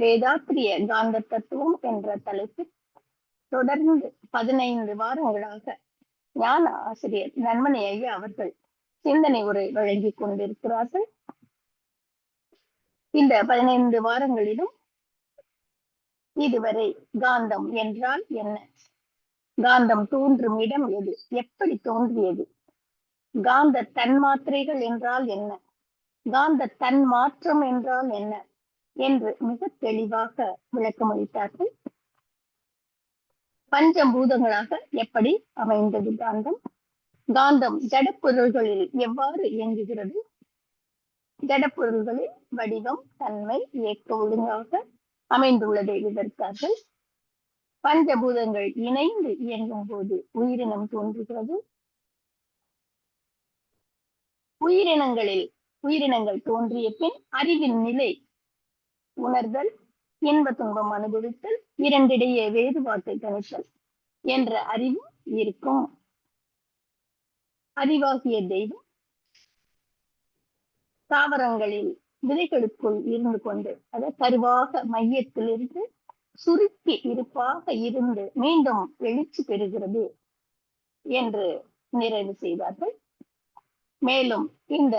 வேதாத்திரிய காந்த தத்துவம் என்ற தலைப்பில் தொடர்ந்து 15 வாரங்களாக ஞான ஆசிரியர் நன்மணி ஐயா அவர்கள் சிந்தனை உரை வழங்கிக் கொண்டிருக்கிறார்கள். இந்த 15 வாரங்களிலும் இதுவரை காந்தம் என்றால் என்ன, காந்தம் தோன்றும் இடம் எது, எப்படி தோன்றியது, காந்த தன்மாத்திரைகள் என்றால் என்ன, காந்த தன்மாற்றம் என்றால் என்ன என்று மிக தெளிவாக விளக்கமளித்தார்கள். பஞ்சபூதங்களாக எப்படி அமைந்தது காந்தம், காந்தம் ஜடப்பொருள்களில் எவ்வாறு இயங்குகிறது, ஜடப்பொருள்களில் வடிவம், தன்மை, இயக்க ஒழுங்காக அமைந்துள்ளதை விவரித்தார்கள். பஞ்சபூதங்கள் இணைந்து இயங்கும் போது உயிரினம் தோன்றுகிறது. உயிரினங்கள் தோன்றிய பின் அறிவின் நிலை உணர்தல், இன்ப துன்பம் அனுபவித்தல், இரண்டிடையே வேறுபாட்டை கணித்தல் என்ற அறிவு இருக்கும். அறிவாகிய தெய்வம் தாவரங்களில் விதைகளுக்குள் இருந்து கொண்டு கருவாக மையத்திலிருந்து சுருக்கி இருப்பாக இருந்து மீண்டும் எழுச்சி பெறுகிறது என்று நிறைவு செய்தார்கள். மேலும் இந்த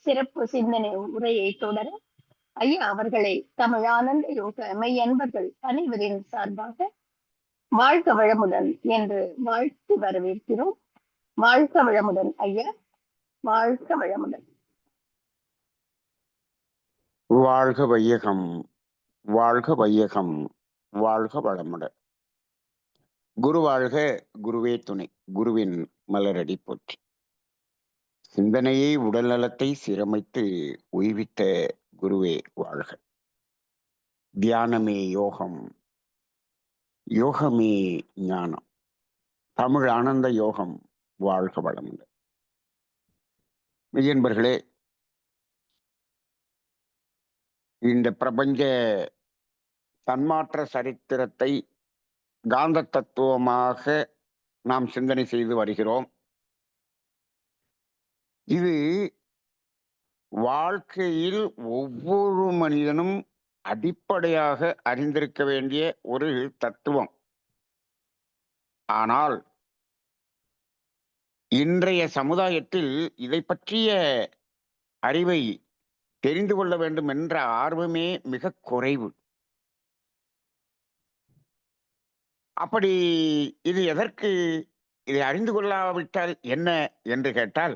சிறப்பு சிந்தனை உரையை தொடர ஐயா அவர்களை தமிழானந்த யோக மெய் அன்பர்கள் அனைவரின் சார்பாக வாழ்க வளமுடன் என்று வாழ்த்து வரவேற்கிறோம். வாழ்க வளமுடன் ஐயா, வாழ்க வளமுடன். வாழ்க வையகம், வாழ்க வையகம், வாழ்க வளமுடன். குரு வாழ்க, குருவே துணை, குருவின் மலரடி போற்றி. சிந்தனையை உடல் நலத்தை சீரமைத்து உய்வித்த குருவே வாழ்க. தியானமே யோகம், யோகமே ஞானம், தமிழ் ஆனந்த யோகம். வாழ்க வளமுடன். மெய்யன்பர்களே, இந்த பிரபஞ்ச தன்மாற்ற சரித்திரத்தை காந்த தத்துவமாக நாம் சிந்தனை செய்து வருகிறோம். இது வாழ்க்கையில் ஒவ்வொரு மனிதனும் அடிப்படையாக அறிந்திருக்க வேண்டிய ஒரு தத்துவம். ஆனால் இன்றைய சமுதாயத்தில் இதை பற்றிய அறிவை தெரிந்து கொள்ள வேண்டும் என்ற ஆர்வமே மிக குறைவு. அப்படி இது எதற்கு, இதை அறிந்து கொள்ளாவிட்டால் என்ன என்று கேட்டால்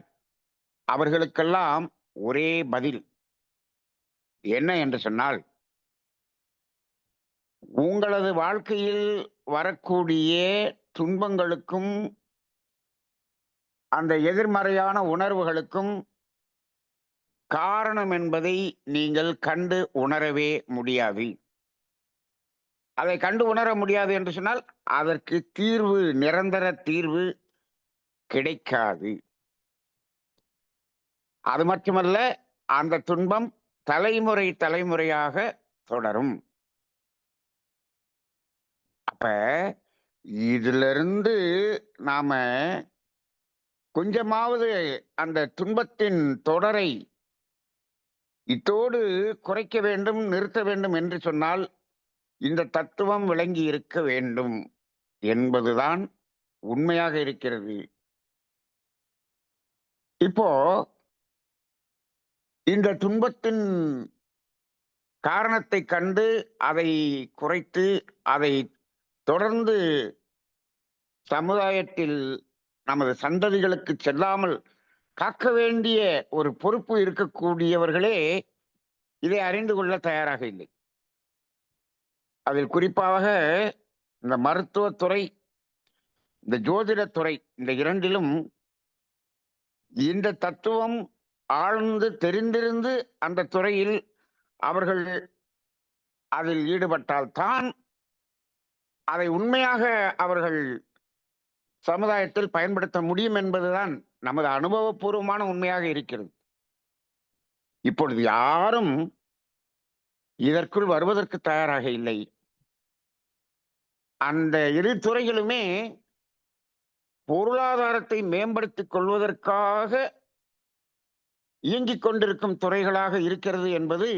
அவர்களுக்கெல்லாம் ஒரே பதில் என்ன என்று சொன்னால், உங்களது வாழ்க்கையில் வரக்கூடிய துன்பங்களுக்கும் அந்த எதிர்மறையான உணர்வுகளுக்கும் காரணம் என்பதை நீங்கள் கண்டு உணரவே முடியாது. அதை கண்டு உணர முடியாது என்று சொன்னால் அதற்கு தீர்வு, நிரந்தர தீர்வு கிடைக்காது. அது மட்டுமல்ல, அந்த துன்பம் தலைமுறை தலைமுறையாக தொடரும். அப்ப இதிலிருந்து நாம கொஞ்சமாவது அந்த துன்பத்தின் தொடரை இத்தோடு குறைக்க வேண்டும், நிறுத்த வேண்டும் என்று சொன்னால் இந்த தத்துவம் விளங்கி இருக்க வேண்டும் என்பதுதான் உண்மையாக இருக்கிறது. இப்போ இந்த துன்பத்தின் காரணத்தை கண்டு அதை குறைத்து அதை தொடர்ந்து சமுதாயத்தில் நமது சந்ததிகளுக்கு செல்லாமல் காக்க வேண்டிய ஒரு பொறுப்பு இருக்கக்கூடியவர்களே இதை அறிந்து கொள்ள தயாராக இல்லை. அதில் குறிப்பாக இந்த மருத்துவத்துறை, இந்த ஜோதிடத்துறை, இந்த இரண்டிலும் இந்த தத்துவம் ஆழ்ந்து தெரிந்திருந்து அந்த துறையில் அவர்கள் அதில் ஈடுபட்டால்தான் அதை உண்மையாக அவர்கள் சமுதாயத்தில் பயன்படுத்த முடியும் என்பதுதான் நமது அனுபவபூர்வமான உண்மையாக இருக்கிறது. இப்பொழுது யாரும் இதற்குள் வருவதற்கு தயாராக இல்லை. அந்த இரு துறைகளுமே பொருளாதாரத்தை மேம்படுத்திக் கொள்வதற்காக இயங்கிக் கொண்டிருக்கும் துறைகளாக இருக்கிறது என்பது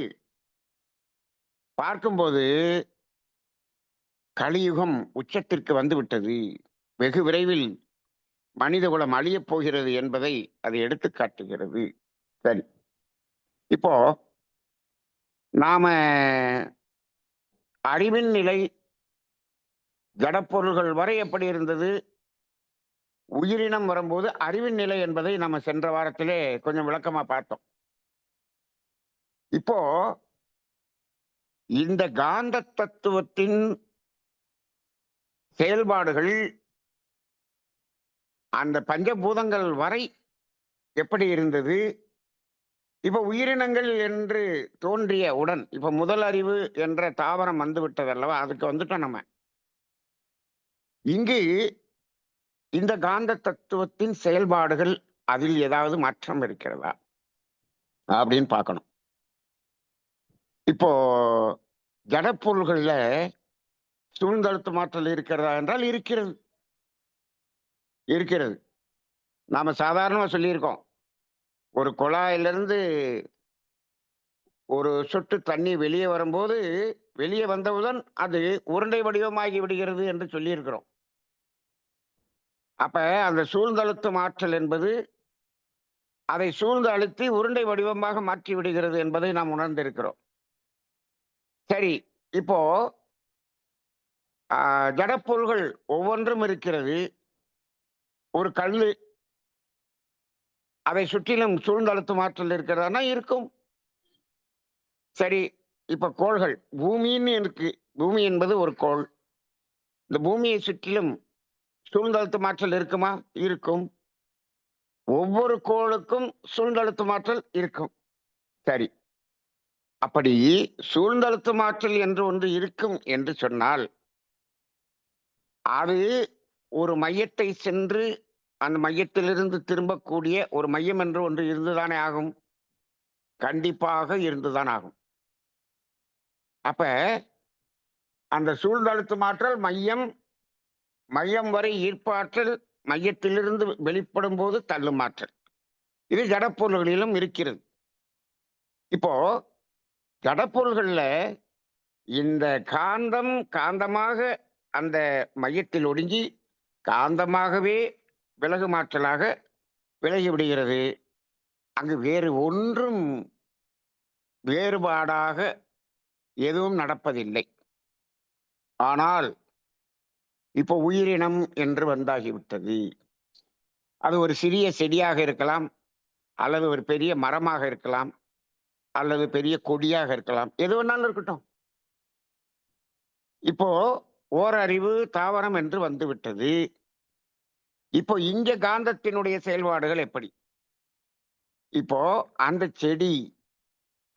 பார்க்கும்போது கலியுகம் உச்சத்திற்கு வந்துவிட்டது. வெகு விரைவில் மனிதகுலம் அழியப் போகிறது என்பதை அது எடுத்துக் காட்டுகிறது. சரி. இப்போ நாம அறிவின் நிலை ஜடப்பொருள்கள் வரை எப்படி இருந்தது? உயிரினம் வரும்போது அறிவின் நிலை என்பதை நம்ம சென்ற வாரத்திலே கொஞ்சம் விளக்கமா பார்த்தோம். இப்போ இந்த காந்த தத்துவத்தின் செயல்பாடுகள் அந்த பஞ்சபூதங்கள் வரை எப்படி இருந்தது? இப்ப உயிரினங்கள் என்று தோன்றிய உடன், இப்ப முதல் அறிவு என்ற தாவரம் வந்து விட்டது அல்லவா? அதுக்கு வந்துட்டோம் நம்ம. இங்கு இந்த காந்த தத்துவத்தின் செயல்பாடுகள் அதில் ஏதாவது மாற்றம் இருக்கிறதா? அப்படின்னு பார்க்கணும். இப்போ ஜடப்பொருள்கள்ல சூழ்ந்தழுத்த மாற்றல் இருக்கிறதா என்றால் இருக்கிறது. இருக்கிறது. நாம சாதாரணமா சொல்லியிருக்கோம். ஒரு குழாயிலிருந்து ஒரு சொட்டு தண்ணி வெளியே வரும்போது, வெளியே வந்தவுடன் அது உருண்டை வடிவமாகி விடுகிறது என்று சொல்லியிருக்கிறோம். அப்ப அந்த சூழ்ந்தழுத்தும் ஆற்றல் என்பது அதை சூழ்ந்து அழுத்தி உருண்டை வடிவமாக மாற்றி விடுகிறது என்பதை நாம் உணர்ந்திருக்கிறோம். சரி, இப்போ ஜடப்பொருள்கள் ஒவ்வொன்றும் இருக்கிறது. ஒரு கல்லு, அதை சுற்றிலும் சூழ்ந்தழுத்தும் ஆற்றல் இருக்கிறதானா? இருக்கும். சரி, இப்ப கோள்கள், பூமின்னு இருக்கு. பூமி என்பது ஒரு கோள். இந்த பூமியை சுற்றிலும் சூழ்ந்தழுத்தும் ஆற்றல் இருக்குமா? இருக்கும். ஒவ்வொரு கோளுக்கும் சூழ்ந்தழுத்தும் ஆற்றல் இருக்கும். சரி. அப்படி சூழ்ந்தழுத்தும் ஆற்றல் என்று ஒன்று இருக்கும் என்று சொன்னால், அது ஒரு மையத்தை சென்று அந்த மையத்திலிருந்து திரும்பக்கூடிய ஒரு மையம் என்று ஒன்று இருந்துதானே ஆகும். கண்டிப்பாக இருந்துதான் ஆகும். அப்ப அந்த சூழ்ந்தழுத்தும் ஆற்றல் மையம், மையம் வரை ஈர்ப்பாற்றல், மையத்திலிருந்து வெளிப்படும் போது தள்ளும் ஆற்றல். இது ஜடப்பொருள்களிலும் இருக்கிறது. இப்போ ஜடப்பொருள்கள்ல இந்த காந்தம் காந்தமாக அந்த மையத்தில் ஒடுங்கி காந்தமாகவே விலகுமாற்றலாக விலகி விடுகிறது. அங்கு வேறு ஒன்றும் வேறுபாடாக எதுவும் நடப்பதில்லை. ஆனால் இப்போ உயிரினம் என்று வந்தாகிவிட்டது. அது ஒரு சிறிய செடியாக இருக்கலாம், அல்லது ஒரு பெரிய மரமாக இருக்கலாம், அல்லது பெரிய கொடியாக இருக்கலாம். எது வேணாலும் இருக்கட்டும். இப்போ ஓரறிவு தாவரம் என்று வந்துவிட்டது. இப்போ இங்க காந்தத்தினுடைய செயல்பாடுகள் எப்படி? இப்போ அந்த செடி,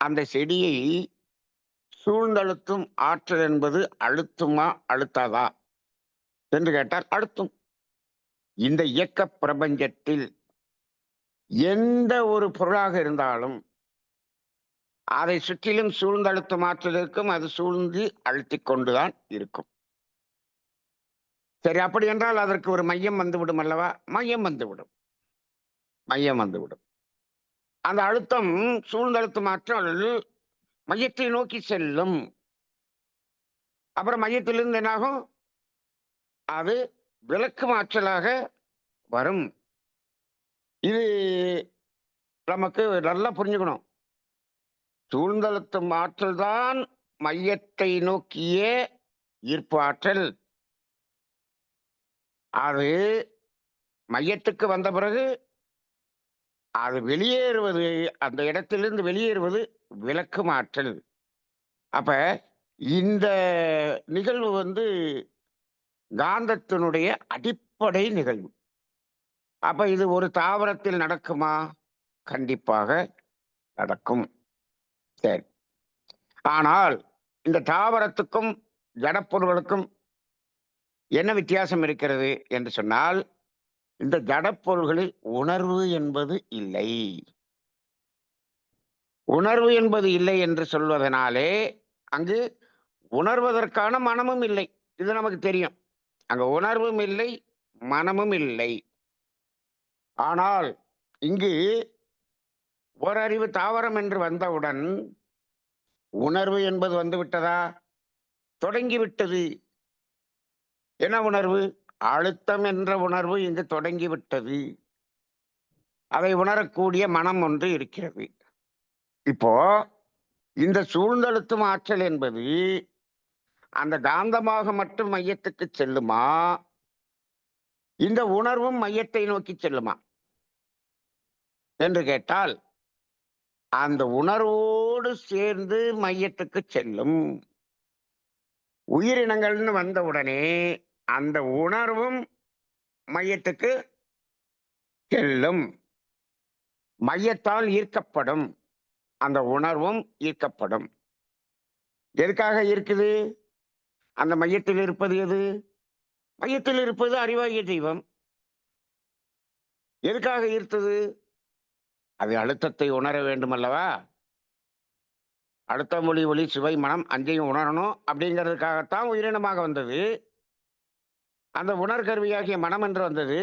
அந்த செடியை சூழ்ந்தழுத்தும் ஆற்றல் என்பது அழுத்துமா அழுத்தாதா என்று கேட்டால் அழுத்தும். இந்த இயக்க பிரபஞ்சத்தில் எந்த ஒரு பொருளாக இருந்தாலும் அதை சுற்றிலும் சூழ்ந்தழுத்தும் ஆற்றல் இருக்கும். அது சூழ்ந்து அழுத்திக் கொண்டுதான் இருக்கும். சரி, அப்படி என்றால் அதற்கு ஒரு மையம் வந்துவிடும் அல்லவா? மையம் வந்துவிடும். மையம் வந்துவிடும். அந்த அழுத்தம் சூழ்ந்தழுத்தும் ஆற்றல் மையத்தை நோக்கி செல்லும். அப்புறம் மையத்திலிருந்து என்னாகும்? அது விலக்கும் ஆற்றலாக வரும். இது நமக்கு நல்லா புரிஞ்சுக்கணும். சூழ்ந்தழுத்தும் ஆற்றல் தான் மையத்தை நோக்கிய ஈர்ப்பு ஆற்றல். அது மையத்துக்கு வந்த பிறகு அது வெளியேறுவது, அந்த இடத்திலிருந்து வெளியேறுவது விலக்கும் ஆற்றல். அப்ப இந்த நிகழ்வு காந்தத்தினுடைய அடிப்படை நிகழ்வு. அப்ப இது ஒரு தாவரத்தில் நடக்குமா? கண்டிப்பாக நடக்கும். சரி. ஆனால் இந்த தாவரத்துக்கும் ஜடப்பொருள்களுக்கும் என்ன வித்தியாசம் இருக்கிறது என்று சொன்னால், இந்த ஜடப்பொருள்களில் உணர்வு என்பது இல்லை. உணர்வு என்பது இல்லை என்று சொல்வதனாலே அங்கு உணர்வதற்கான மனமும் இல்லை. இது நமக்கு தெரியும். அங்க உணர்வும் இல்லை, மனமும் இல்லை. ஆனால் இங்கு ஓரறிவு தாவரம் என்று வந்தவுடன் உணர்வு என்பது வந்து விட்டதா? தொடங்கிவிட்டது. என்ன உணர்வு? அழுத்தம் என்ற உணர்வு இங்கு தொடங்கிவிட்டது. அதை உணரக்கூடிய மனம் ஒன்று இருக்கிறது. இப்போ இந்த சூழ்ந்தழுத்தும் ஆற்றல் என்பது அந்த காந்தமாக மட்டும் மையத்துக்கு செல்லுமா? இந்த உணர்வும் மையத்தை நோக்கி செல்லுமா என்று கேட்டால், அந்த உணர்வோடு சேர்ந்து மையத்துக்கு செல்லும். உயிரினங்கள்னு வந்த உடனே அந்த உணர்வும் மையத்துக்கு செல்லும். மையத்தால் ஈர்க்கப்படும். அந்த உணர்வும் ஈர்க்கப்படும். எதுக்காக இருக்குது? அந்த மையத்தில் இருப்பது எது? மையத்தில் இருப்பது அறிவாகிய தெய்வம். எதுக்காக ஈர்த்தது? அது அழுத்தத்தை உணர வேண்டும் அல்லவா? அழுத்தம், ஒளி, ஒளி, சுவை, மனம் அஞ்சையும் உணரணும் அப்படிங்கிறதுக்காகத்தான் உயிரினமாக வந்தது. அந்த உணர்கருவியாகிய மனம் என்று வந்தது.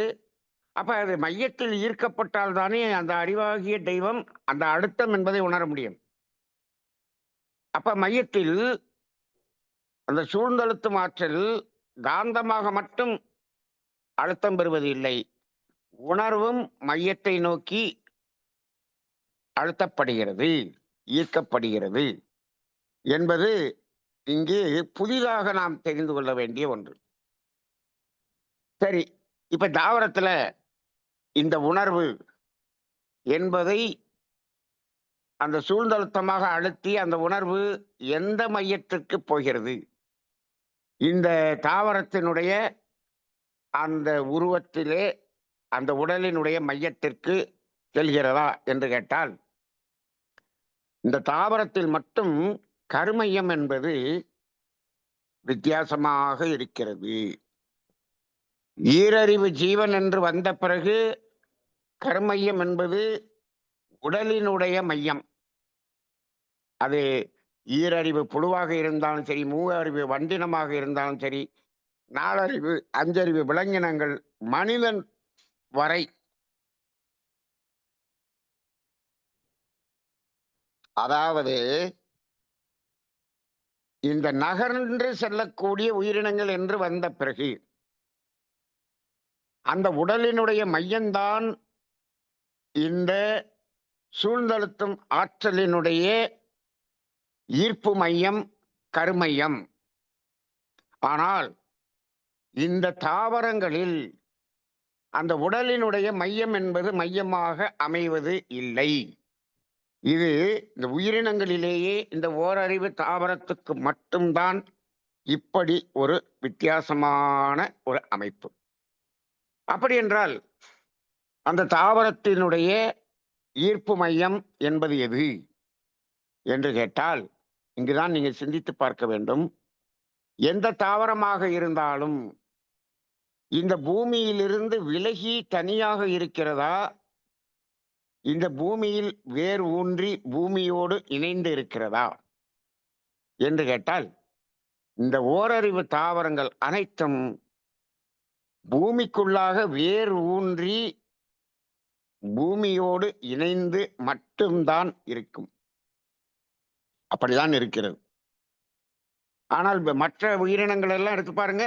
அப்ப அது மையத்தில் ஈர்க்கப்பட்டால் தானே அந்த அறிவாகிய தெய்வம் அந்த அழுத்தம் என்பதை உணர முடியும். அப்ப மையத்தில் அந்த சூழ்ந்தழுத்தும் ஆற்றல் காந்தமாக மட்டும் அழுத்தம் பெறுவது இல்லை. உணர்வும் மையத்தை நோக்கி அழுத்தப்படுகிறது, ஈர்க்கப்படுகிறது என்பது இங்கு புதிதாக நாம் தெரிந்து கொள்ள வேண்டிய ஒன்று. சரி, இப்ப தாவரத்துல இந்த உணர்வு என்பதை அந்த சூழ்ந்தழுத்தமாக அழுத்தி அந்த உணர்வு எந்த மையத்திற்கு போகிறது? இந்த தாவரத்தினுடைய அந்த உருவத்திலே அந்த உடலினுடைய மையத்திற்கு செல்கிறதா என்று கேட்டால், இந்த தாவரத்தில் மட்டும் கருமையம் என்பது வித்தியாசமாக இருக்கிறது. ஈரறிவு ஜீவன் என்று வந்த பிறகு கருமையம் என்பது உடலினுடைய மையம். அது ஈரறிவு புழுவாக இருந்தாலும் சரி, மூவறிவு வண்டினமாக இருந்தாலும் சரி, நாலறிவு, அஞ்சறிவு விலங்கினங்கள், மனிதன் வரை அதாவது இந்த நகர்ந்து செல்லக்கூடிய உயிரினங்கள் என்று வந்த பிறகு அந்த உடலினுடைய மையம்தான் இந்த சூழ்ந்தழுத்தும் ஆற்றலினுடைய ஈர்ப்பு மையம், கருமையம். ஆனால் இந்த தாவரங்களில் அந்த உடலினுடைய மையம் என்பது மையமாக அமைவது இல்லை. இது இந்த உயிரினங்களிலேயே இந்த ஓரறிவு தாவரத்துக்கு மட்டும்தான் இப்படி ஒரு வித்தியாசமான ஒரு அமைப்பு. அப்படி என்றால் அந்த தாவரத்தினுடைய ஈர்ப்பு மையம் என்பது எது என்று கேட்டால், இங்குதான் நீங்க சிந்தித்து பார்க்க வேண்டும். எந்த தாவரமாக இருந்தாலும் இந்த பூமியிலிருந்து விலகி தனியாக இருக்கிறதா, இந்த பூமியில் வேர் ஊன்றி பூமியோடு இணைந்து இருக்கிறதா என்று கேட்டால், இந்த ஓரறிவு தாவரங்கள் அனைத்தும் பூமிக்குள்ளாக வேர் ஊன்றி பூமியோடு இணைந்து மட்டும்தான் இருக்கும். அப்படிதான் இருக்கிறது. ஆனால் மற்ற உயிரினங்கள் எல்லாம் எடுத்து பாருங்க,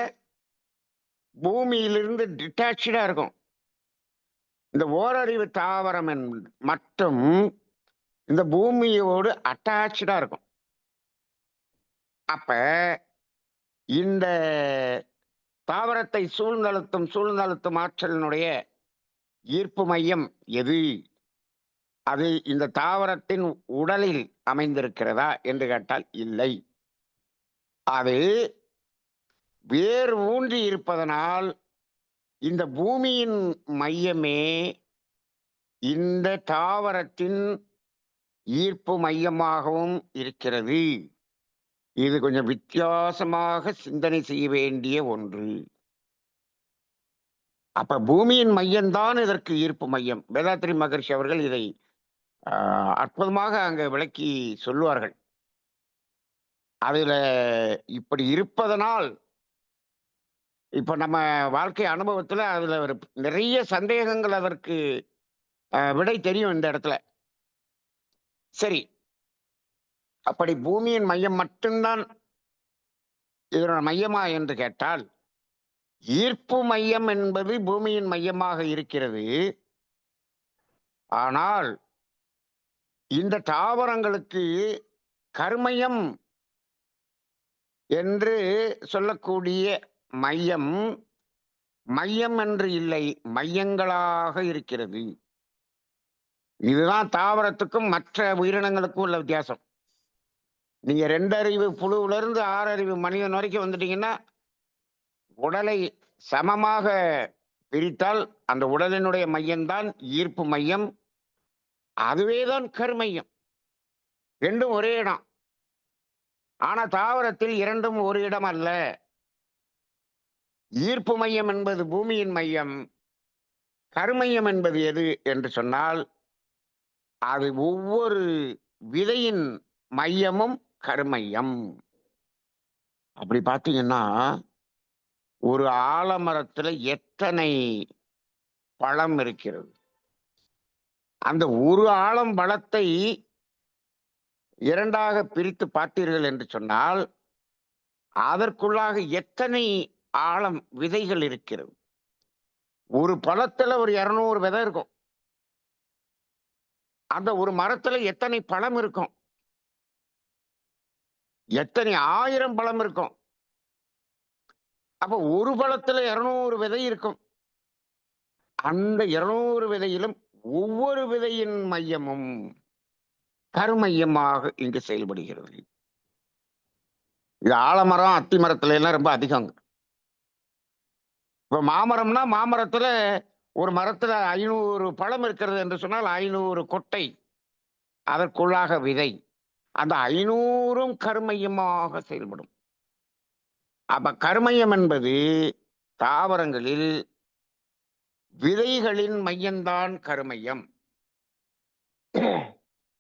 பூமியிலிருந்து டிட்டாச்சா இருக்கும். இந்த ஓரறிவு தாவரம் மட்டும் இந்த பூமியோடு அட்டாச்சா இருக்கும். அப்ப இந்த தாவரத்தை சூழ்ந்தழுத்தும் ஆற்றலினுடைய ஈர்ப்பு மையம் எது? அது இந்த தாவரத்தின் உடலில் அமைந்திருக்கிறதா என்று கேட்டால் இல்லை. அது வேர் ஊன்றி இருப்பதனால் இந்த பூமியின் மையமே இந்த தாவரத்தின் ஈர்ப்பு மையமாகவும் இருக்கிறது. இது கொஞ்சம் வித்தியாசமாக சிந்தனை செய்ய வேண்டிய ஒன்று. அப்ப பூமியின் மையம்தான் இதற்கு ஈர்ப்பு மையம். வேதாத்ரி மகர்ஷி அவர்கள் இதை அற்புதமாக அங்க விளக்கி சொல்லுவார்கள். அதுல இப்படி இருப்பதனால் இப்ப நம்ம வாழ்க்கை அனுபவத்துல அதுல ஒரு நிறைய சந்தேகங்கள் அதற்கு விடை தெரியும் இந்த இடத்துல. சரி, அப்படி பூமியின் மையம் மட்டும்தான் இதனோட மையமா என்று கேட்டால், ஈர்ப்பு மையம் என்பது பூமியின் மையமாக இருக்கிறது. ஆனால் இந்த தாவரங்களுக்கு கருமையம் என்று சொல்லக்கூடிய மையம், மையம் என்று இல்லை, மையங்களாக இருக்கிறது. இதுதான் தாவரத்துக்கும் மற்ற உயிரினங்களுக்கும் உள்ள வித்தியாசம். நீங்க 2 அறிவு புழுவுல இருந்து 6 அறிவு மனிதன் வரைக்கும் வந்துட்டீங்கன்னா, உடலை சமமாக பிரித்தால் அந்த உடலினுடைய மையம்தான் ஈர்ப்பு மையம். அதுவேதான் கருமையம். 2ம் ஒரே இடம். ஆனா தாவரத்தில் 2ம் ஒரு இடம் அல்ல. ஈர்ப்பு மையம் என்பது பூமியின் மையம். கருமையம் என்பது எது என்று சொன்னால், அது ஒவ்வொரு விதையின் மையமும் கருமையம். அப்படி பார்த்தீங்கன்னா, ஒரு ஆலமரத்துல எத்தனை பழம் இருக்கிறது? அந்த ஒரு ஆலம் பழத்தை 2ஆக பிரித்து பார்த்தீர்கள் என்று சொன்னால், அதற்குள்ளாக எத்தனை ஆழம் விதைகள் இருக்கிறது? ஒரு பழத்துல ஒரு 200 விதை இருக்கும். அந்த ஒரு மரத்துல எத்தனை பழம் இருக்கும்? எத்தனை 1000 பழம் இருக்கும். அப்ப ஒரு பழத்துல 200 விதை இருக்கும். அந்த 200 விதையிலும் ஒவ்வொரு விதையின் மையமும் கருமையமாக இங்கு செயல்படுகிறது. இது ஆலமரம், அத்தி மரத்துல எல்லாம் ரொம்ப அதிகங்க. இப்ப மாமரம்னா, மாமரத்துல ஒரு மரத்துல 500 பழம் இருக்கிறது என்று சொன்னால் 500 கொட்டை, அதற்குள்ளாக விதை. அந்த 500ம் கருமையமாக செயல்படும். அப்ப கருமையம் என்பது தாவரங்களில் விதைகளின் மையம்தான் கருமையம்.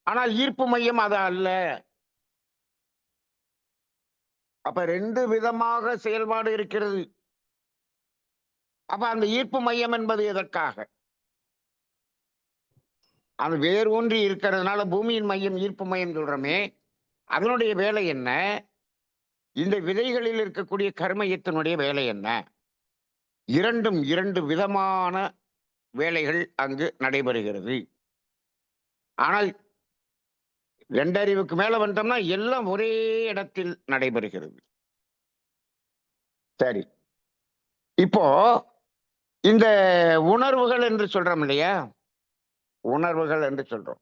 ஆனால் ஈர்ப்பு மையம் அது அல்ல. அப்ப 2 விதமாக செயல்பாடு இருக்கிறது. அப்ப அந்த ஈர்ப்பு மையம் என்பது எதற்காக? அது வேர் ஊன்றி இருக்கிறதுனால பூமியின் மையம் ஈர்ப்பு மையம் சொல்றோமே, அதனுடைய வேலை என்ன? இந்த விதைகளில் இருக்கக்கூடிய கருமையத்தினுடைய வேலை என்ன? 2ம் 2 விதமான வேலைகள் அங்கு நடைபெறுகிறது. ஆனால் 2 அறிவுக்கு மேல வந்துட்டோம்னா எல்லாம் ஒரே இடத்தில் நடைபெறுகிறது. சரி. இப்போ இந்த உணர்வுகள் என்று சொல்றோம் இல்லையா? உணர்வுகள் என்று சொல்றோம்.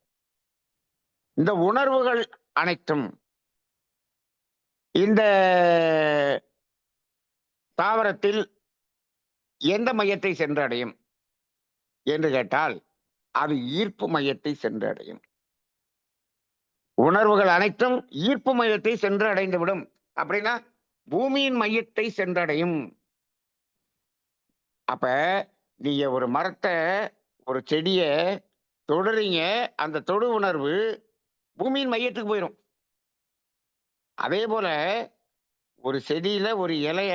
இந்த உணர்வுகள் அனைத்தும் இந்த தாவரத்தில் எந்த மையத்தை சென்றடையும் என்று கேட்டால், அது ஈர்ப்பு மையத்தை சென்றடையும். உணர்வுகள் அனைத்தும் ஈர்ப்பு மையத்தை சென்று அடைந்துவிடும். அப்படின்னா பூமியின் மையத்தை சென்றடையும். அப்ப நீங்க ஒரு மரத்தை, ஒரு செடிய தொடுறீங்க, அந்த தொடு உணர்வு பூமியின் மையத்துக்கு போயிடும். அதே போல ஒரு செடியில ஒரு இலைய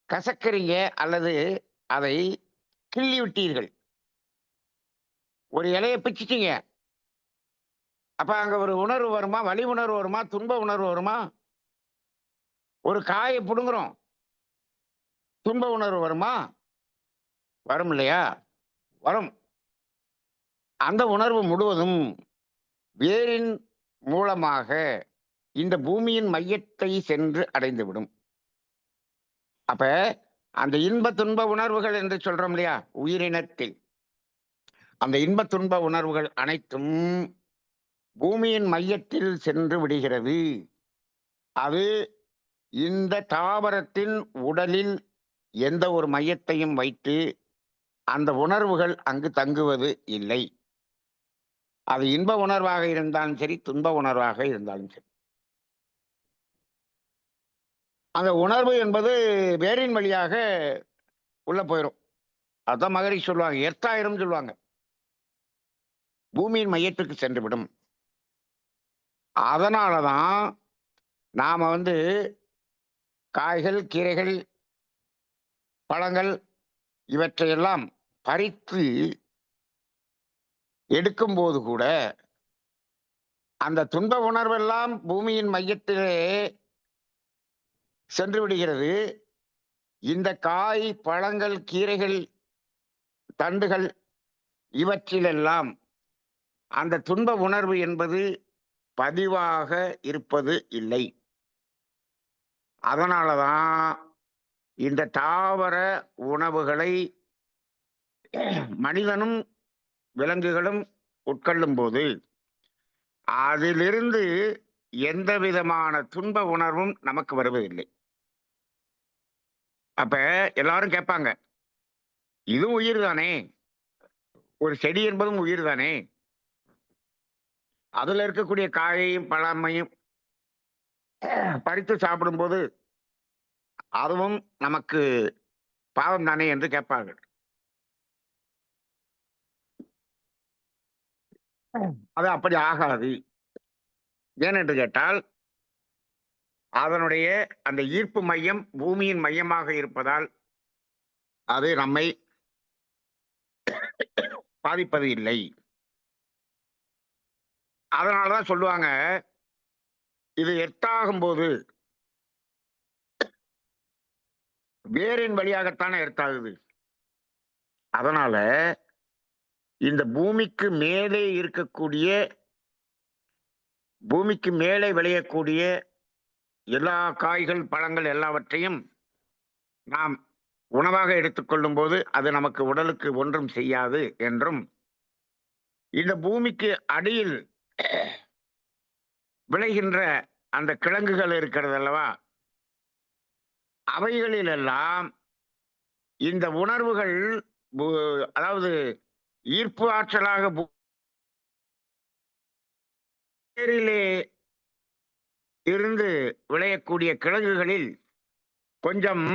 கசக்குறீங்க அல்லது அதை கிள்ளி விட்டீர்கள். ஒரு இலைய பிச்சிட்டீங்க. அப்ப அங்க ஒரு உணர்வு வருமா? வலி உணர்வு வருமா? துன்ப உணர்வு வருமா? ஒரு காயை புடுங்குறோம். துன்ப உணர்வு வருமா? வரும் இல்லையா? வரும். அந்த உணர்வு முழுவதும் வேரின் மூலமாக இந்த பூமியின் மையத்தை சென்று அடைந்துவிடும். அப்ப அந்த இன்ப துன்ப உணர்வுகள் என்று சொல்றோம் இல்லையா? உயிரினத்தில் அந்த இன்ப துன்ப உணர்வுகள் அனைத்தும் பூமியின் மையத்தில் சென்று விடுகிறது. அது இந்த தாவரத்தின் உடலில் எந்த ஒரு மையத்தையும் வைத்து அந்த உணர்வுகள் அங்கு தங்குவது இல்லை. அது இன்ப உணர்வாக இருந்தாலும் சரி, துன்ப உணர்வாக இருந்தாலும் சரி. அந்த உணர்வு என்பது வேரின் வழியாக உள்ள போயிடும். அதான் மகரிஷி சொல்லுவாங்க, எர்த்தாயிரம் சொல்லுவாங்க. பூமியின் மையத்துக்கு சென்றுவிடும். அதனாலதான் நாம காய்கள், கீரைகள், பழங்கள் இவற்றையெல்லாம் பறித்து எடுக்கும்போது கூட அந்த துன்ப உணர்வெல்லாம் பூமியின் மையத்திலே சென்று விடுகிறது. இந்த காய், பழங்கள், கீரைகள், தண்டுகள் இவற்றிலெல்லாம் அந்த துன்ப உணர்வு என்பது பதிவாக இருப்பது இல்லை. அதனாலதான் இந்த தாவர உணவுகளை மனிதனும் விலங்குகளும் உட்கொள்ளும்போது அதிலிருந்து எந்த விதமான துன்ப உணர்வும் நமக்கு வருவதில்லை. அப்ப எல்லாரும் கேட்பாங்க, இதுவும் உயிர் தானே, ஒரு செடி என்பதும் உயிர் தானே, அதுல இருக்கக்கூடிய காயையும் பழமையும் பறித்து சாப்பிடும்போது அதுவும் நமக்கு பாவம் தானே என்று கேட்பார்கள். அது அப்படி ஆகாது. ஏனென்று கேட்டால் அதனுடைய அந்த ஈர்ப்பு மையம் பூமியின் மையமாக இருப்பதால் அது நம்மை பாதிப்பது இல்லை. அதனாலதான் சொல்லுவாங்க, இது எர்த்தாகும் போது வேரின் வழியாகத்தானே எர்த்தாகுது. அதனால இந்த பூமிக்கு மேலே இருக்கக்கூடிய, பூமிக்கு மேலே விளையக்கூடிய எல்லா காய்கள், பழங்கள் எல்லாவற்றையும் நாம் உணவாக எடுத்துக்கொள்ளும் போது அது நமக்கு உடலுக்கு ஒன்றும் செய்யாது என்றும், இந்த பூமிக்கு அடியில் விளைகின்ற அந்த கிழங்குகள் இருக்கிறது அல்லவா, அவைகளிலெல்லாம் இந்த உணர்வுகள் அதாவது ஈர்ப்பு ஆற்றலாக வேரிலே இருந்து விளையக்கூடிய கிழங்குகளில் கொஞ்சம்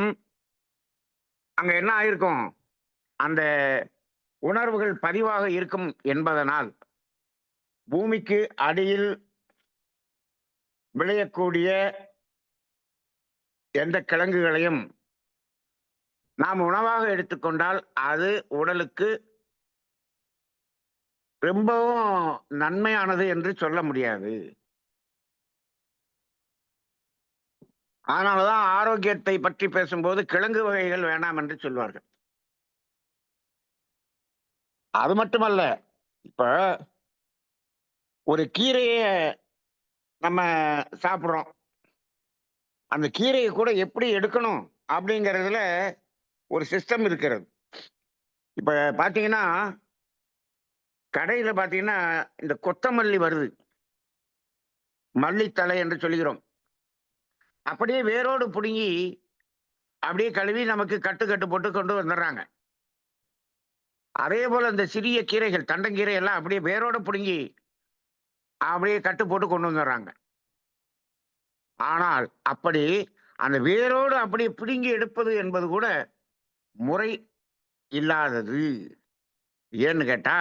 அங்க என்ன ஆயிருக்கும், அந்த உணர்வுகள் பதிவாக இருக்கும் என்பதனால் பூமிக்கு அடியில் விளையக்கூடிய எந்த கிழங்குகளையும் நாம் உணவாக எடுத்துக்கொண்டால் அது உடலுக்கு ரொம்பவும் நன்மையானது என்று சொல்ல முடியாது. அதனாலதான் ஆரோக்கியத்தை பற்றி பேசும்போது கிழங்கு வகைகள் வேண்டாம் என்று சொல்வார்கள். அது மட்டுமல்ல, இப்ப ஒரு கீரையை நம்ம சாப்பிடுறோம், அந்த கீரையை கூட எப்படி எடுக்கணும் அப்படிங்கிறதுல ஒரு சிஸ்டம் இருக்கிறது. இப்ப பாத்தீங்கன்னா கடையில பாத்தீங்கன்னா இந்த கொத்தமல்லி வருது, மல்லித்தலை என்று சொல்கிறோம். அப்படியே வேரோடு புடுங்கி அப்படியே கழுவி நமக்கு கட்டு கட்டு போட்டு கொண்டு வந்துடுறாங்க. அதே போல இந்த சிறிய கீரைகள், தண்டங்கீரை எல்லாம் அப்படியே வேரோட புடுங்கி அப்படியே கட்டு போட்டு கொண்டு வந்துடுறாங்க. ஆனால் அப்படி அந்த வேரோடு அப்படியே பிடுங்கி எடுப்பது என்பது கூட முறை இல்லாதது. ஏன்னு கேட்டா,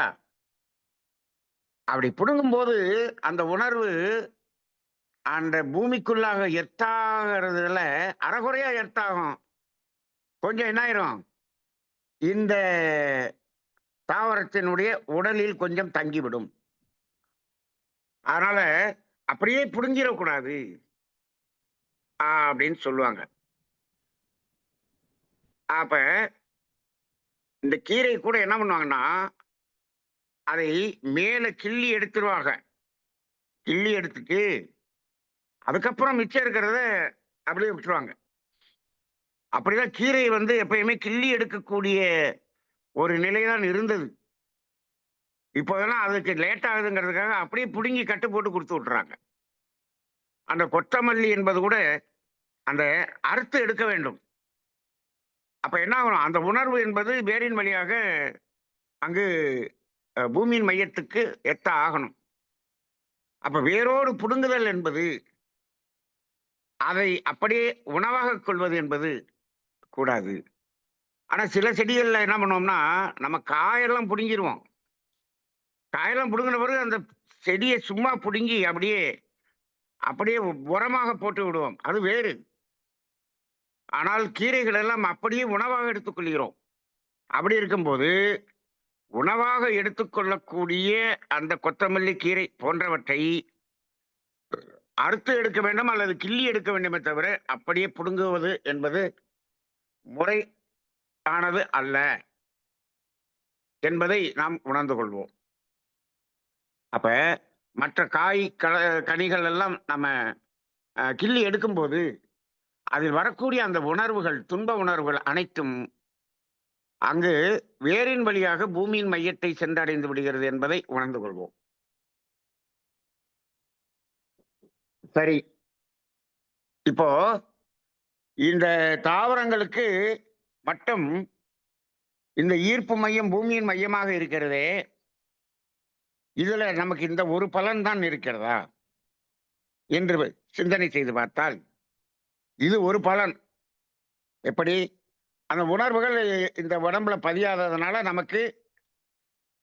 அப்படி பிடுங்கும் போது அந்த உணர்வு அந்த பூமிக்குள்ளாக எர்த்தாகிறதுல அரைகுறையா எர்த்தாகும். கொஞ்சம் என்ன ஆயிரும், இந்த தாவரத்தினுடைய உடலில் கொஞ்சம் தங்கிவிடும். அதனால அப்படியே புடுங்கிடக்கூடாது அப்படின்னு சொல்லுவாங்க. அப்ப இந்த கீரை கூட என்ன பண்ணுவாங்கன்னா, அதை மேல கிள்ளி எடுத்துருவாங்க. கிள்ளி எடுத்துட்டு அதுக்கப்புறம் மிச்சம் இருக்கிறத அப்படியே விட்டுருவாங்க. அப்படிதான் கீரை எப்பயுமே கிள்ளி எடுக்கக்கூடிய ஒரு நிலைதான் இருந்தது. இப்போதெல்லாம் அதுக்கு லேட் ஆகுதுங்கிறதுக்காக அப்படியே புடுங்கி கட்டு போட்டு கொடுத்து விட்டுறாங்க. அந்த கொத்தமல்லி என்பது கூட அந்த அறுத்து எடுக்க வேண்டும். அப்ப என்ன ஆகணும், அந்த உணர்வு என்பது வேரின் வழியாக அங்கு பூமியின் மையத்துக்கு எத்த ஆகணும். அப்ப வேரோடு புடுங்குதல் என்பது, அதை அப்படியே உணவாக கொள்வது என்பது கூடாது. ஆனா சில செடிகள்ல என்ன பண்ணுவோம்னா, நம்ம காயெல்லாம் புடுங்கிருவோம். காயெல்லாம் புடுங்கின பிறகு அந்த செடியை சும்மா புடுங்கி அப்படியே அப்படியே உரமாக போட்டு விடுவோம். அது வேறு. ஆனால் கீரைகள் எல்லாம் அப்படியே உணவாக எடுத்துக்கொள்கிறோம். அப்படி இருக்கும்போது உணவாக எடுத்துக்கொள்ளக்கூடிய அந்த கொத்தமல்லி கீரை போன்றவற்றை அறுத்து எடுக்க வேண்டும் அல்லது கிள்ளி எடுக்க வேண்டுமே தவிர அப்படியே புடுங்குவது என்பது முறையானது அல்ல என்பதை நாம் உணர்ந்து கொள்வோம். அப்ப மற்ற காய் கனிகள் எல்லாம் நம்ம கிள்ளி எடுக்கும்போது அதில் வரக்கூடிய அந்த உணர்வுகள், துன்ப உணர்வுகள் அனைத்தும் அங்கு வேரின் வழியாக பூமியின் மையத்தை சென்றடைந்து விடுகிறது என்பதை உணர்ந்து கொள்வோம். சரி, இப்போ இந்த தாவரங்களுக்கு மட்டும் இந்த ஈர்ப்பு மையம் பூமியின் மையமாக இருக்கிறதே, இதுல நமக்கு இந்த ஒரு பலன் தான் இருக்கிறதா என்று சிந்தனை செய்து பார்த்தால், இது ஒரு பலன். எப்படி? அந்த உணர்வுகள் இந்த உடம்புல பதியாததுனால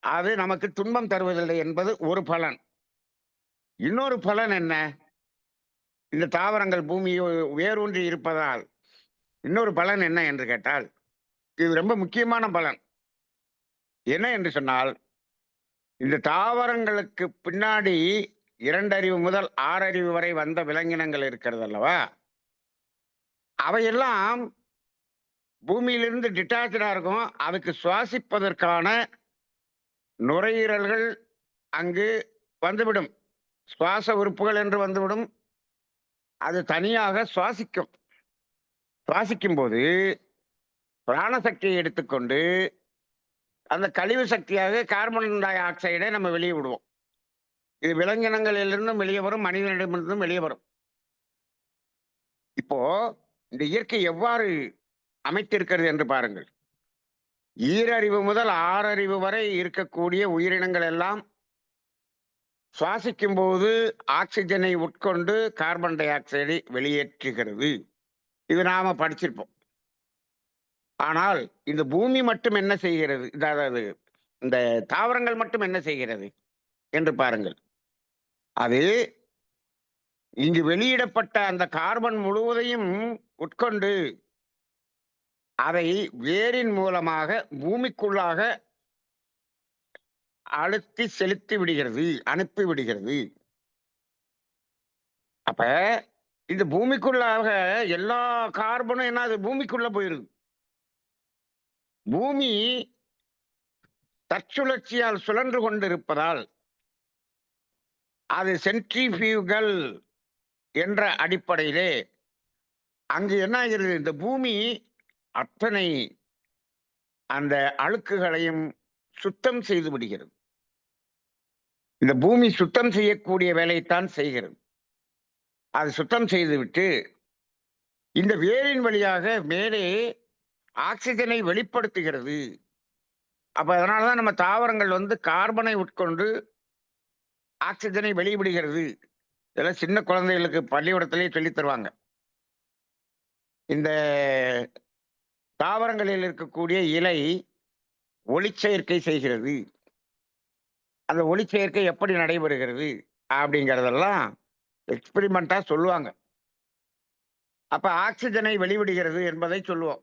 அது நமக்கு துன்பம் தருவதில்லை என்பது ஒரு பலன். இன்னொரு பலன் என்ன? இந்த தாவரங்கள் பூமியை வேரூன்றி இருப்பதால் இன்னொரு பலன் என்ன என்று கேட்டால், இது ரொம்ப முக்கியமான பலன். என்ன என்று சொன்னால், இந்த தாவரங்களுக்கு பின்னாடி 2 அறிவு முதல் 6 அறிவு வரை வந்த விலங்கினங்கள் இருக்கிறது அல்லவா? அவையெல்லாம் பூமியிலிருந்து டிட்டாச்சா இருக்கும். அதுக்கு சுவாசிப்பதற்கான நுரையீரல்கள் அங்கு வந்துவிடும். சுவாச உறுப்புகள் என்று வந்துவிடும். அது தனியாக சுவாசிக்கும். சுவாசிக்கும் போது பிராணசக்தியை எடுத்துக்கொண்டு அந்த கழிவு சக்தியாக கார்பன் டை ஆக்சைடை நம்ம வெளியே விடுவோம். இது விலங்கினங்களிலிருந்தும் வெளியே வரும், மனிதனிடமிருந்தும் வெளியே வரும். இப்போ இந்த இயற்கை எவ்வாறு அமைத்திருக்கிறது என்று பாருங்கள். ஈரறிவு முதல் 6 அறிவு வரை இருக்கக்கூடிய உயிரினங்கள் எல்லாம் சுவாசிக்கும் போது ஆக்சிஜனை உட்கொண்டு கார்பன் டை ஆக்சைடை வெளியேற்றுகிறது. இது நாம படிச்சிருப்போம். ஆனால் இந்த பூமி மட்டும் என்ன செய்கிறது? அதாவது இந்த தாவரங்கள் மட்டும் என்ன செய்கிறது என்று பாருங்கள். அது இங்கு வெளியிடப்பட்ட அந்த கார்பன் முழுவதையும் உட்கொண்டு அதை வேரின் மூலமாக பூமிக்குள்ளாக அழுத்தி செலுத்தி விடுகிறது, அனுப்பி விடுகிறது. அப்ப இந்த பூமிக்குள்ளாக எல்லா கார்பனும் என்ன அது பூமிக்குள்ள போயிருது. பூமி தற்சுழற்சியால் சுழன்று கொண்டிருப்பதால் அது சென்ட்ரிஃபியூகல் என்ற அடிப்படையிலே அங்கு என்ன ஆகிறது? இந்த பூமி அத்தனை அந்த அழுக்குகளையும் சுத்தம் செய்து விடுகிறது. இந்த பூமி சுத்தம் செய்யக்கூடிய வேலையைத்தான் செய்கிறது. அது சுத்தம் செய்துவிட்டு இந்த வேரின் வழியாக மேலே ஆக்சிஜனை வெளிப்படுத்துகிறது. அப்ப அதனாலதான் நம்ம தாவரங்கள் கார்பனை உட்கொண்டு ஆக்சிஜனை வெளிவிடுகிறது. இதெல்லாம் சின்ன குழந்தைகளுக்கு பள்ளிக்கூடத்திலேயே சொல்லித் தருவாங்க. இந்த தாவரங்களில் இருக்கக்கூடிய இலை ஒளிச்சேர்க்கை செய்கிறது. அந்த ஒளிச்சேர்க்கை எப்படி நடைபெறுகிறது அப்படிங்கிறதெல்லாம் எக்ஸ்பெரிமெண்டா சொல்லுவாங்க. அப்ப ஆக்சிஜனை வெளிவிடுகிறது என்பதை சொல்லுவோம்.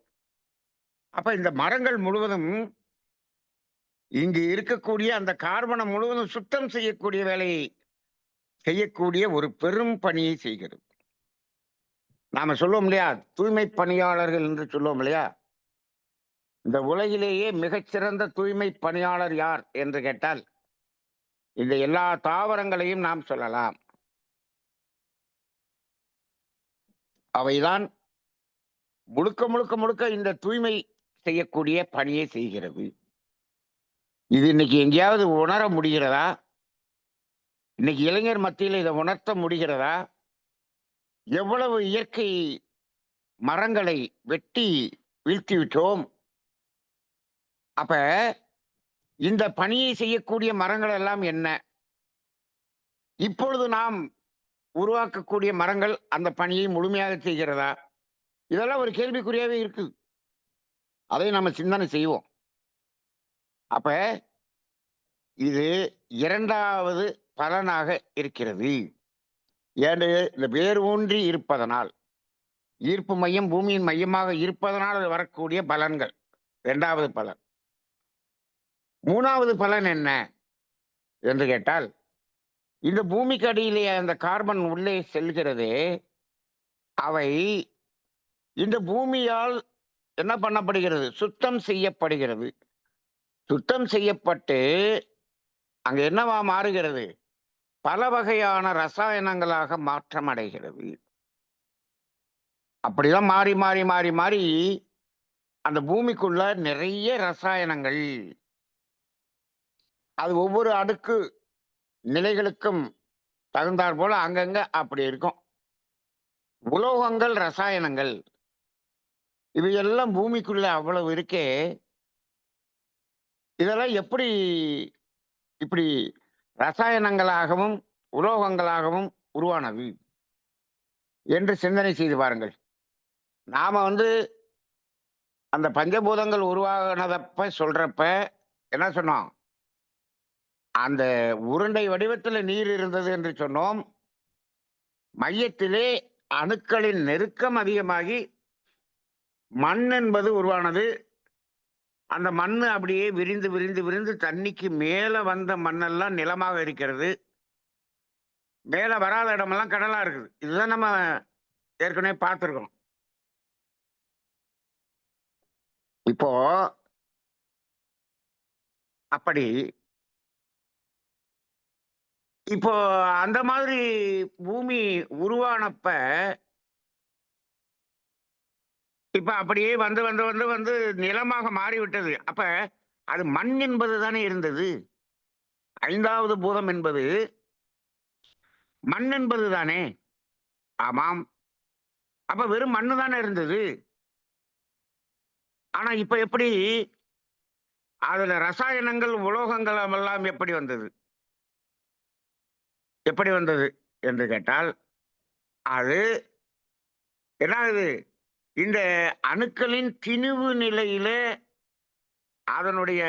அப்ப இந்த மரங்கள் முழுவதும் இங்கு இருக்கக்கூடிய அந்த கார்பனை முழுவதும் சுத்தம் செய்யக்கூடிய வேலையை செய்யக்கூடிய ஒரு பெரும் பணியை செய்கிறது. நாம சொல்லுவோம் இல்லையா, தூய்மை பணியாளர்கள் என்று சொல்லுவோம் இல்லையா? இந்த உலகிலேயே மிகச்சிறந்த தூய்மை பணியாளர் யார் என்று கேட்டால் இந்த எல்லா தாவரங்களையும் நாம் சொல்லலாம். அவைதான் முழுக்க முழுக்க முழுக்க இந்த தூய்மை செய்யக்கூடிய பணியை செய்கிறது. இது இன்னைக்கு எங்கேயாவது உணர முடிகிறதா? இன்னைக்கு இளைஞர் மத்தியில் இதை உணர்த்த முடிகிறதா? எவ்வளவு இயற்கை மரங்களை வெட்டி வீழ்த்தி விட்டோம். அப்ப இந்த பணியை செய்யக்கூடிய மரங்கள் எல்லாம் என்ன? இப்பொழுது நாம் உருவாக்கக்கூடிய மரங்கள் அந்த பணியை முழுமையாக செய்கிறதா? இதெல்லாம் ஒரு கேள்விக்குறியாவே இருக்கு. அதை நம்ம சிந்தனை செய்வோம். அப்ப இது 2வது பலனாக இருக்கிறது. ஏன்னு இந்த வேர் ஊன்றி இருப்பதனால், ஈர்ப்பு மையம் பூமியின் மையமாக இருப்பதனால் வரக்கூடிய பலன்கள் 2வது பலன். 3வது பலன் என்ன என்று கேட்டால், இந்த பூமிக்கு அடியிலே அந்த கார்பன் உள்ளே செல்கிறதே, அவை இந்த பூமியால் என்ன பண்ணப்படுகிறது? சுத்தம் செய்யப்படுகிறது. சுத்தம் செய்யப்பட்டு அங்க என்னவா மாறுகிறது? பல வகையான ரசாயனங்களாக மாற்றம் அடைகிறது. அப்படிதான் மாறி, மாறி, மாறி, மாறி அந்த பூமிக்குள்ள நிறைய ரசாயனங்கள். அது ஒவ்வொரு அடுக்கு நிலைகளுக்கும் தகுந்தாற் போல அங்கங்க அப்படி இருக்கும். உலோகங்கள், ரசாயனங்கள் இவையெல்லாம் பூமிக்குள்ள அவ்வளவு இருக்கே, இதெல்லாம் எப்படி இப்படி ரசாயனங்களாகவும், உலோகங்களாகவும் உருவானது என்று சிந்தனை செய்து பாருங்கள். நாம அந்த பஞ்சபூதங்கள் உருவானதப்ப சொல்றப்ப என்ன சொன்னோம்? அந்த உருண்டை வடிவத்தில நீர் இருந்தது என்று சொன்னோம். மையத்திலே அணுக்களின் நெருக்கம் அதிகமாகி மண் என்பது உருவானது. அந்த மண்ணு அப்படியே விரிந்து, விரிந்து, விரிந்து தண்ணிக்கு மேல வந்த மண்ணெல்லாம் நிலமாக இருக்கிறது. மேல வராத இடமெல்லாம் கடலா இருக்குது. இதுதான் நம்ம ஏற்கனவே பார்த்திருக்கோம். இப்போ அப்படி இப்போ அந்த மாதிரி பூமி உருவானப்ப, இப்ப அப்படியே வந்து, வந்து, வந்து, வந்து நிலமாக மாறிவிட்டது. அப்ப அது மண் என்பது தானே இருந்தது. 5வது பூதம் என்பது மண் என்பது தானே. ஆமாம். அப்ப வெறும் மண்ணு தானே இருந்தது. ஆனா இப்ப எப்படி அதுல ரசாயனங்கள், உலோகங்கள் எல்லாம் எப்படி வந்தது? எப்படி வந்தது என்று கேட்டால், அது என்ன ஆகுது? இந்த அணுக்களின் திணிவு நிலையிலே அதனுடைய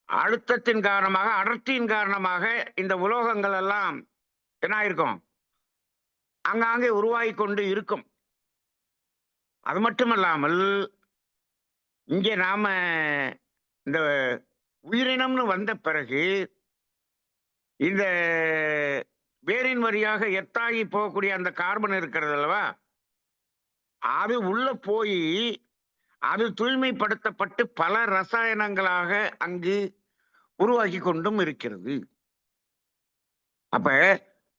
அழுத்தத்தின் காரணமாக, அடர்த்தியின் காரணமாக இந்த உலோகங்கள் எல்லாம் என்ன ஆயிருக்கும்? ஆங்காங்கே உருவாகிக் கொண்டு இருக்கும். அது மட்டுமல்லாமல், இங்கே நாம இந்த உயிரினம்னு வந்த பிறகு, இந்த வேரின் வழியாக எர்த்தாகி போகக்கூடிய அந்த கார்பன் இருக்கிறது அல்லவா? அது உள்ள போயி, அது தூய்மைப்படுத்தப்பட்டு பல ரசாயனங்களாக அங்கு உருவாகிக் கொண்டும் இருக்கிறது. அப்ப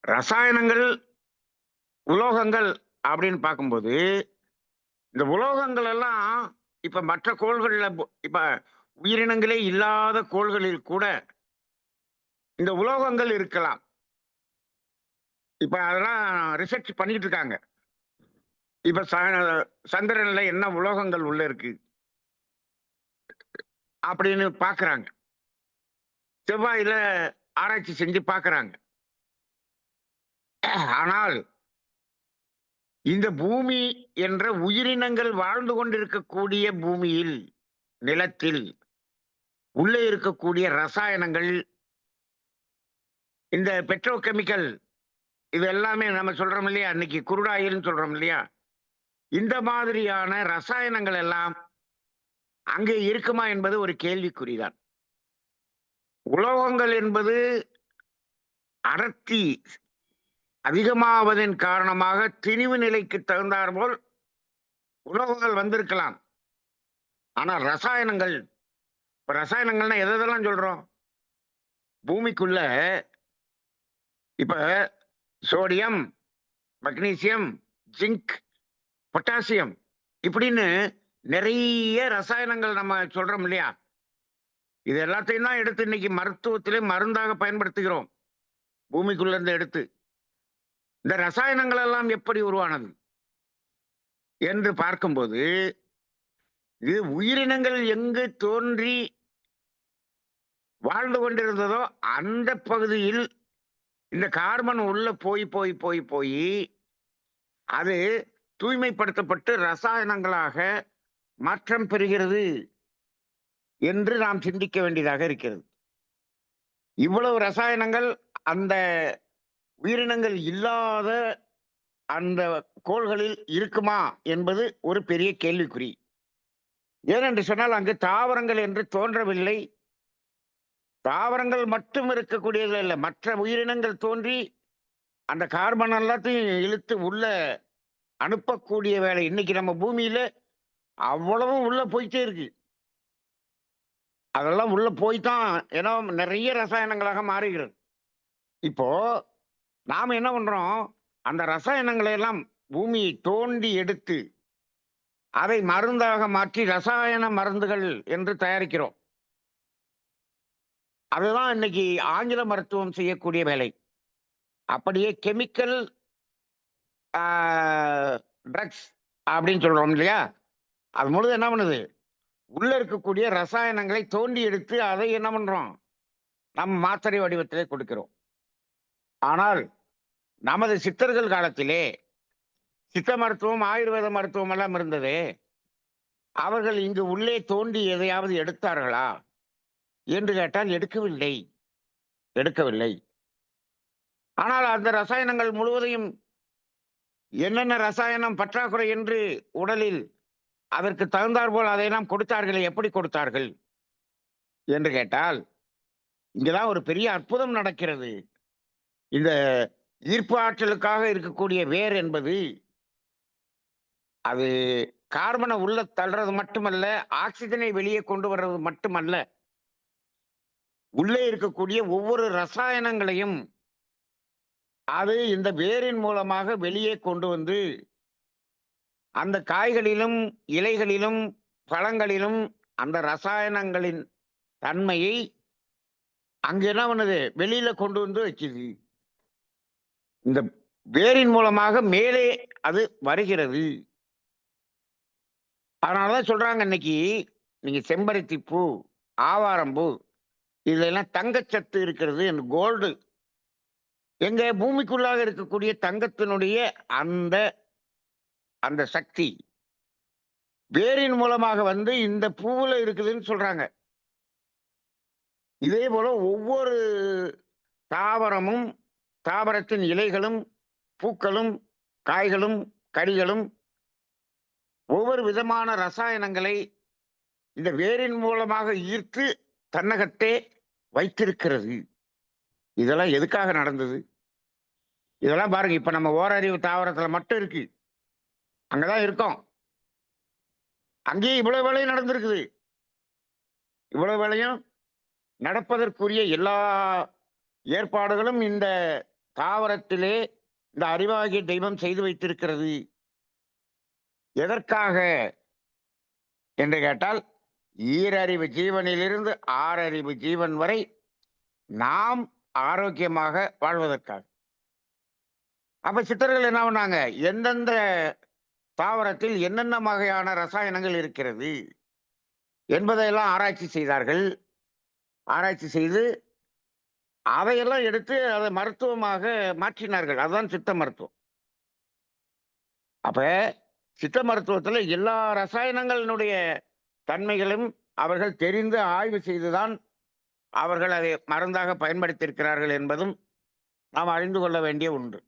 ரசாயனங்கள், உலோகங்கள் அப்படின்னு பார்க்கும்போது, இந்த உலோகங்கள் எல்லாம் இப்ப மற்ற கோள்கள்ல இப்ப உயிரினங்களே இல்லாத கோள்களில் கூட இந்த உலோகங்கள் இருக்கலாம். இப்ப அதெல்லாம் ரிசர்ச் பண்ணிட்டு இருக்காங்க. இப்ப சந்திரன்ல என்ன உலோகங்கள் உள்ள இருக்கு அப்படின்னு பார்க்கறாங்க. செவ்வாயில ஆராய்ச்சி செஞ்சு பார்க்கறாங்க. ஆனால் இந்த பூமி என்ற உயிரினங்கள் வாழ்ந்து கொண்டிருக்கக்கூடிய பூமியில், நிலத்தில் உள்ளே இருக்கக்கூடிய ரசாயனங்கள், இந்த பெட்ரோ கெமிக்கல் இது எல்லாமே நம்ம சொல்றோம் இல்லையா? இன்னைக்கு குரூட் ஆயில்னு சொல்றோம் இல்லையா? இந்த மாதிரியான ரசாயனங்கள் எல்லாம் அங்கே இருக்குமா என்பது ஒரு கேள்விக்குறிதான். உலோகங்கள் என்பது அடர்த்தி அதிகமாவதன் காரணமாக திணிவு நிலைக்கு தகுந்தாற்போல் உலோகங்கள் வந்திருக்கலாம். ஆனால் ரசாயனங்கள், இப்ப ரசாயனங்கள்னா எதெல்லாம் சொல்றோம்? பூமிக்குள்ள இப்ப சோடியம், மக்னீசியம், ஜிங்க், பொட்டாசியம் இப்படின்னு நிறைய ரசாயனங்கள் நம்ம சொல்றோம் இல்லையா? இது எல்லாத்தையும் தான் எடுத்து இன்னைக்கு மருத்துவத்திலே மருந்தாக பயன்படுத்துகிறோம். பூமிக்குள்ள இருந்து எடுத்து. இந்த ரசாயனங்கள் எல்லாம் எப்படி உருவானது என்று பார்க்கும்போது, இது உயிரினங்கள் எங்கு தோன்றி வாழ்ந்து கொண்டிருந்ததோ அந்த பகுதியில் இந்த கார்பன் உள்ள போய் போய் போய் போய் அது தூய்மைப்படுத்தப்பட்டு ரசாயனங்களாக மாற்றம் பெறுகிறது என்று நாம் சிந்திக்க வேண்டியதாக இருக்கிறது. இவ்வளவு ரசாயனங்கள் அந்த உயிரினங்கள் இல்லாத அந்த கோள்களில் இருக்குமா என்பது ஒரு பெரிய கேள்விக்குறி. ஏனென்று சொன்னால் அங்கு தாவரங்கள் என்று தோன்றவில்லை. தாவரங்கள் மட்டும் இருக்கக்கூடியதுல இல்ல. மற்ற உயிரினங்கள் தோன்றி அந்த கார்பன் எல்லாத்தையும் இழுத்து உள்ள அனுப்பக்கூடிய வேலை. இன்னைக்கு நம்ம பூமியில அவ்வளவும் உள்ள போயிட்டே இருக்கு. அதெல்லாம் உள்ள போய் தான் ஏன்னா நெறைய ரசாயனங்களாக மாறுகிறது. இப்போ நாம என்ன பண்றோம்? அந்த ரசாயனங்களை எல்லாம் பூமியை தோண்டி எடுத்து, அதை மருந்தாக மாற்றி ரசாயன மருந்துகள் என்று தயாரிக்கிறோம். அதுதான் இன்னைக்கு ஆங்கில மருத்துவம் செய்யக்கூடிய வேலை. அப்படியே கெமிக்கல் ஆ ட்ரக்ஸ் அப்படின்னு சொல்றோம் இல்லையா? அது முழுதும் என்ன பண்ணுது? உள்ள இருக்கக்கூடிய ரசாயனங்களை தோண்டி எடுத்து அதை என்ன பண்றோம்? நம்ம மாத்திரை வடிவத்திலே கொடுக்கிறோம். ஆனால் நமது சித்தர்கள் காலத்திலே சித்த மருத்துவம், ஆயுர்வேத மருத்துவம் எல்லாம் இருந்ததே. அவர்கள் இங்கு உள்ளே தோண்டி எதையாவது எடுத்தார்களா? என்று கேட்டால் எடுக்கவில்லை, எடுக்கவில்லை. ஆனால் அந்த ரசாயனங்கள் முழுவதையும் என்னென்ன ரசாயனம் பற்றாக்குறை என்று உடலில் அதற்கு தகுந்தாற்போல் அதையெல்லாம் கொடுத்தார்களே, எப்படி கொடுத்தார்கள்? என்று கேட்டால், இங்க தான் ஒரு பெரிய அற்புதம் நடக்கிறது. இந்த ஈர்ப்பு ஆற்றலுக்காக இருக்கக்கூடிய வேர் என்பது, அது கார்பன உள்ள தள்ளுறது மட்டுமல்ல, ஆக்ஸிஜனை வெளியே கொண்டு வர்றது மட்டுமல்ல, உள்ளே இருக்கக்கூடிய ஒவ்வொரு ரசாயனங்களையும் அது இந்த வேரின் மூலமாக வெளியே கொண்டு வந்து, அந்த காய்களிலும், இலைகளிலும், பழங்களிலும் அந்த ரசாயனங்களின் தன்மையை அங்க என்ன பண்ணுது? வெளியில கொண்டு வந்து வைக்குது. இந்த வேரின் மூலமாக மேலே அது வருகிறது. அதனால தான் சொல்றாங்க இன்னைக்கு, நீங்க செம்பருத்தி பூ, ஆவாரம்பூ இதுலெல்லாம் தங்கச்சத்து இருக்கிறது கோல்டு. எங்க பூமிக்குள்ளாக இருக்கக்கூடிய தங்கத்தினுடைய அந்த அந்த சக்தி வேரின் மூலமாக வந்து இந்த பூவுல இருக்குதுன்னு சொல்றாங்க. இதே போல ஒவ்வொரு தாவரமும், தாவரத்தின் இலைகளும், பூக்களும், காய்களும், கனிகளும் ஒவ்வொரு விதமான ரசாயனங்களை இந்த வேரின் மூலமாக ஈர்த்து தன்னகத்தே வைத்திருக்கிறது. இதெல்லாம் எதுக்காக நடந்தது? இதெல்லாம் பாருங்க, இப்ப நம்ம ஓரறிவு தாவரத்துல மட்டும் இருக்கு. அங்கதான் இருக்கோம். அங்கேயே இவ்வளவு வேலையும் நடந்திருக்குது. இவ்வளவு வேலையும் நடப்பதற்குரிய எல்லா ஏற்பாடுகளும் இந்த தாவரத்திலே இந்த அறிவாகிய தெய்வம் செய்து வைத்திருக்கிறது. எதற்காக என்று கேட்டால், ஈரறிவு ஜீவனிலிருந்து ஆறறிவு ஜீவன் வரை நாம் ஆரோக்கியமாக வாழ்வதற்காக. அப்ப சித்தர்கள் என்ன பண்ணாங்க? எந்தெந்த தாவரத்தில் என்னென்ன வகையான ரசாயனங்கள் இருக்கிறது என்பதையெல்லாம் ஆராய்ச்சி செய்தார்கள். ஆராய்ச்சி செய்து அதையெல்லாம் எடுத்து அதை மருத்துவமாக மாற்றினார்கள். அதுதான் சித்த மருத்துவம். அப்ப சித்த மருத்துவத்துல எல்லா ரசாயனங்களினுடைய தன்மைகளும் அவர்கள் தெரிந்து ஆய்வு செய்துதான் அவர்கள் அதை மருந்தாக பயன்படுத்தியிருக்கிறார்கள் என்பதும் நாம் அறிந்து கொள்ள வேண்டிய ஒன்று.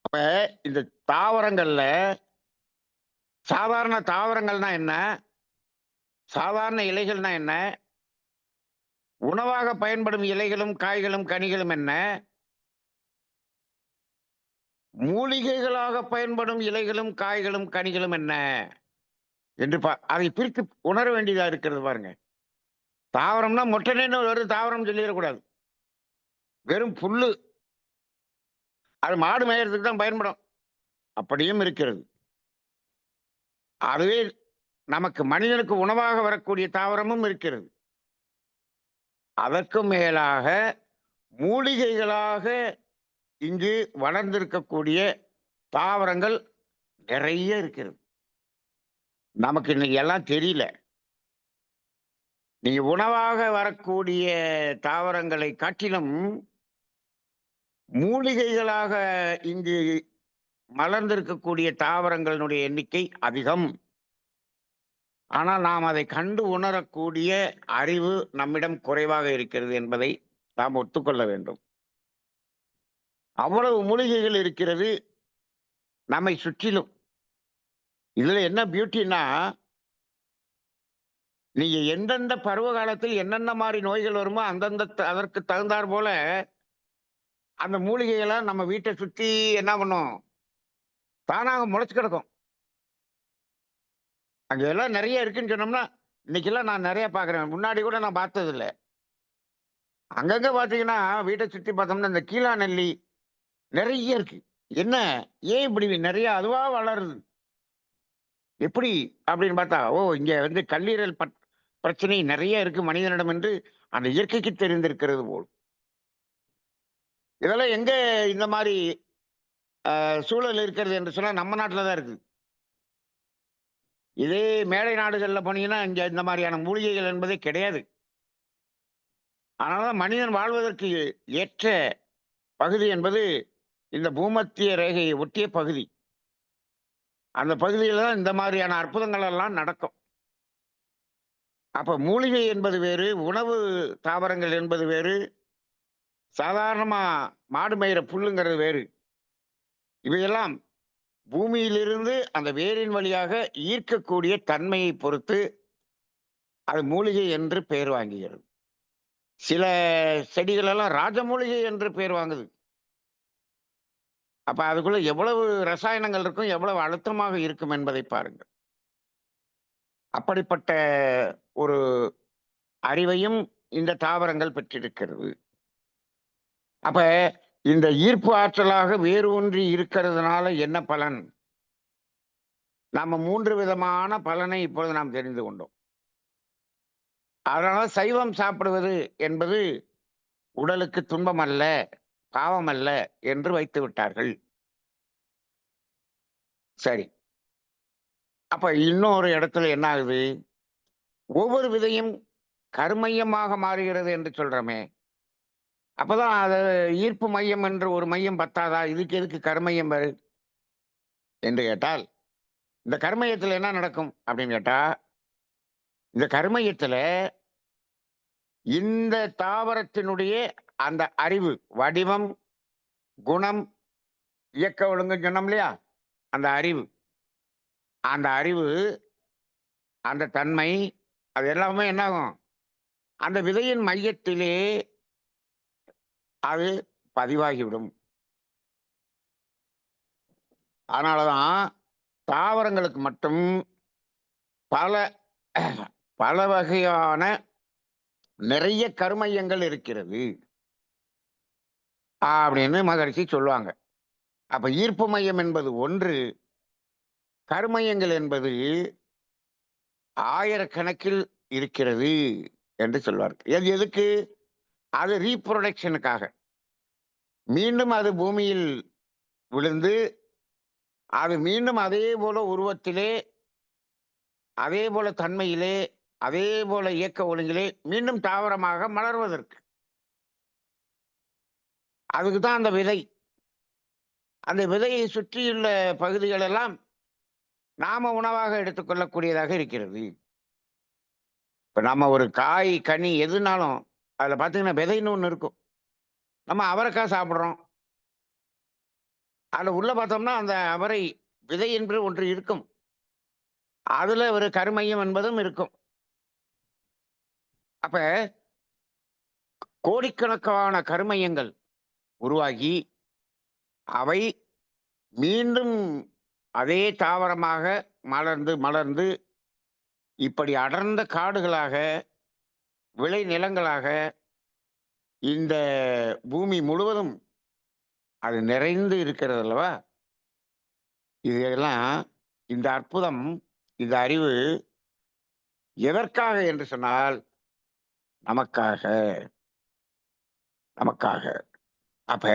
அப்ப இந்த தாவரங்கள்ல சாதாரண தாவரங்கள்னா என்ன? சாதாரண இலைகள்னா என்ன? உணவாக பயன்படும் இலைகளும், காய்களும், கனிகளும் என்ன? மூலிகைகளாக பயன்படும் இலைகளும், காய்களும், கனிகளும் என்ன? என்று அதை பிரித்து உணர வேண்டியதா இருக்கிறது பாருங்க. தாவரம்னா மொட்டனேன்னு ஒரு தாவரம் சொல்லிடக்கூடாது. வெறும் புல்லு. அது மாடு மேயறதுக்கு தான் பயன்படும். அப்படியும் இருக்கிறது. அதுவே நமக்கு மனிதனுக்கு உணவாக வரக்கூடிய தாவரமும் இருக்கிறது. அதற்கும் மேலாக மூலிகைகளாக இங்கு வளர்ந்திருக்கக்கூடிய தாவரங்கள் நிறைய இருக்கிறது. நமக்கு இன்னைக்கு எல்லாம் தெரியல. நீங்க உணவாக வரக்கூடிய தாவரங்களை காட்டிலும் மூலிகைகளாக இங்கு மலர்ந்திருக்கக்கூடிய தாவரங்களினுடைய எண்ணிக்கை அதிகம். ஆனால் நாம் அதை கண்டு உணரக்கூடிய அறிவு நம்மிடம் குறைவாக இருக்கிறது என்பதை நாம் ஒத்துக்கொள்ள வேண்டும். அவ்வளவு மூலிகைகள் இருக்கிறது நம்மை சுற்றிலும். இதுல என்ன பியூட்டின்னா, நீங்க எந்தெந்த பருவ காலத்தில் என்னென்ன மாரி நோய்கள் வருமோ, அந்தந்த அதற்கு தகுந்தாற் போல அந்த மூலிகைகள்லாம் நம்ம வீட்ட சுத்தி என்ன பண்ணும்? தானாக முளைச்சு கிடக்கும். அங்க எல்லாம் நெறைய இருக்குன்னு சொன்னோம்னா, இன்னைக்கெல்லாம் நான் நெறைய பார்க்குறேன். முன்னாடி கூட நான் பார்த்ததில்ல. அங்கங்க பார்த்தீங்கன்னா, வீட்ட சுத்தி பார்த்தோம்னா, இந்த கீழா நெல்லி நெறைய இருக்கு. என்ன? ஏன் இப்படி நெறைய அதுவா வளருது? எப்படி? அப்படின்னு பார்த்தா, ஓ! இங்க வந்து கல்லீரல் பிரச்சனை நெறைய இருக்கு மனிதனிடம் என்று அந்த இயற்கைக்கு தெரிந்திருக்கிறது போல். இதெல்லாம் எங்க இந்த மாரி சூழல் இருக்கிறது என்று சொன்னா, நம்ம நாட்டுல தான் இருக்குது. இதே மேலை நாடுகள்ல போனீங்கன்னா, இங்க இந்த மாரியான மூலிகைகள் என்பதே கிடையாது. அதனால தான் மனிதன் வாழ்வதற்கு ஏற்ற பகுதி என்பது இந்த பூமத்திய ரேகையை ஒட்டிய பகுதி. அந்த பகுதியில தான் இந்த மாரியான அற்புதங்கள் எல்லாம் நடக்கும். அப்ப மூலிகை என்பது வேறு, உணவு தாவரங்கள் என்பது வேறு, சாதாரணமா மாடு மேயிற புல்லுங்கிறது வேறு. இவையெல்லாம் பூமியிலிருந்து அந்த வேரின் வழியாக ஈர்க்கக்கூடிய தன்மையை பொறுத்து, அது மூலிகை என்று பெயர் வாங்குகிறது. சில செடிகள் எல்லாம் ராஜமூலிகை என்று பெயர் வாங்குது. அப்ப அதுக்குள்ள எவ்வளவு ரசாயனங்கள் இருக்கும், எவ்வளவு அழுத்தமாக இருக்கும் என்பதை பாருங்கள். அப்படிப்பட்ட ஒரு அறிவையும் இந்த தாவரங்கள் பெற்றிருக்கிறது. அப்ப இந்த ஈர்ப்பு ஆற்றலாக வேரூன்றி இருக்கிறதுனால என்ன பலன்? நாம 3 விதமான பலனை இப்பொழுது நாம் தெரிந்து கொண்டோம். அதனால சைவம் சாப்பிடுவது என்பது உடலுக்கு துன்பம் அல்ல, பாவம் அல்ல என்று வைத்து விட்டார்கள். சரி. அப்ப இன்னொரு இடத்துல என்ன ஆகுது? ஒவ்வொரு விதையும் கருமையமாக மாறுகிறது என்று சொல்றோமே. அப்பதான் அது ஈர்ப்பு மையம் என்று ஒரு மையம் பத்தாதா? இதுக்கு எதுக்கு கருமையம் என்று கேட்டால், இந்த கருமையத்துல என்ன நடக்கும் அப்படின்னு கேட்டா, இந்த கருமையத்துல இந்த தாவரத்தினுடைய அந்த அறிவு, வடிவம், குணம், இயக்க ஒழுங்குன்னு சொன்னோம் இல்லையா? அந்த அறிவு. அந்த அறிவு, அந்த தன்மை, அது எல்லாமே என்னாகும்? அந்த விதையின் மையத்திலே அது பதிவாகிவிடும். அதனால தான் தாவரங்களுக்கு மட்டும் பல பல வகையான நிறைய கருமையங்கள் இருக்கிறது. அப்படின்னு மகரிஷி சொல்லுவாங்க. அப்ப ஈர்ப்பு மையம் என்பது ஒன்று, கருமையங்கள் என்பது ஆயிரக்கணக்கில் இருக்கிறது என்று சொல்வார்கள். எது எதுக்கு? அது ரீப்ரொடக்ஷனுக்காக. மீண்டும் அது பூமியில் விழுந்து, அது மீண்டும் அதே போல உருவத்திலே, அதே போல தன்மையிலே, அதே போல இயக்க ஒழுங்கிலே மீண்டும் தாவரமாக மலர்வதற்கு. அதுக்கு தான் அந்த விதை. அந்த விதையை சுற்றியுள்ள பகுதிகள் எல்லாம் நாம உணவாக எடுத்துக்கொள்ளக்கூடியதாக இருக்கிறது. இப்ப நம்ம ஒரு காய், கனி எதுனாலும் அதுல பார்த்தீங்கன்னா விதைன்னு ஒண்ணு இருக்கும். நம்ம அவரைக்காய் சாப்பிடுறோம். அதுல உள்ள பார்த்தோம்னா, அந்த அவரை விதை என்று ஒன்று இருக்கும். அதுல ஒரு கருமையம் என்பதும் இருக்கும். அப்ப கோடிக்கணக்கான கருமையங்கள் உருவாகி, அவை மீண்டும் அதே தாவரமாக மலர்ந்து, மலர்ந்து இப்படி அடர்ந்த காடுகளாக, விளை நிலங்களாக இந்த பூமி முழுவதும் அது நிறைந்து இருக்கிறது அல்லவா? இதெல்லாம் இந்த அற்புதம், இந்த அறிவு எதற்காக என்று சொன்னால், நமக்காக, நமக்காக. அப்ப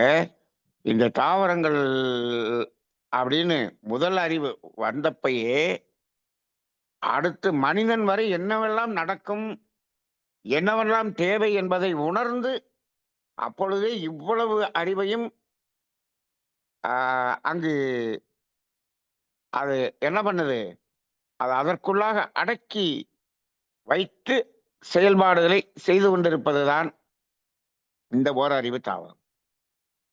இந்த தாவரங்கள் அப்படின்னு முதல் அறிவு வந்தப்பயே, அடுத்து மனிதன் வரை என்னவெல்லாம் நடக்கும், என்னவெல்லாம் தேவை என்பதை உணர்ந்து, அப்பொழுதே இவ்வளவு அறிவையும் ஆ அங்கு அது என்ன பண்ணுது? அது அதற்குள்ளாக அடக்கி வைத்து செயல்பாடுகளை செய்து கொண்டிருப்பதுதான் இந்த ஓரறிவு தாவரம்.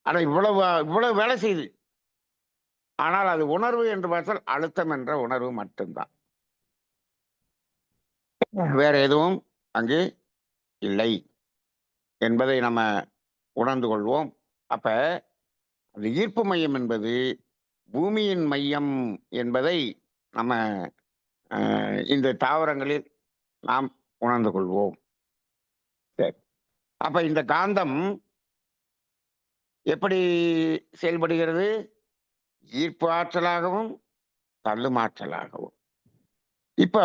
ஆனா இவ்வளவு இவ்வளவு வேலை செய்யுது. ஆனால் அது உணர்வு என்று பார்த்தால் அழுத்தம் என்ற உணர்வு மட்டும்தான். வேற எதுவும் அங்கு இல்லை என்பதை நம்ம உணர்ந்து கொள்வோம். அப்ப அந்த ஈர்ப்பு மையம் என்பது பூமியின் மையம் என்பதை நம்ம இந்த தாவரங்களில் நாம் உணர்ந்து கொள்வோம். சரி. அப்ப இந்த காந்தம் எப்படி செயல்படுகிறது? ஈர்ப்பு ஆற்றலாகவும், தள்ளும் ஆற்றலாகவும். இப்ப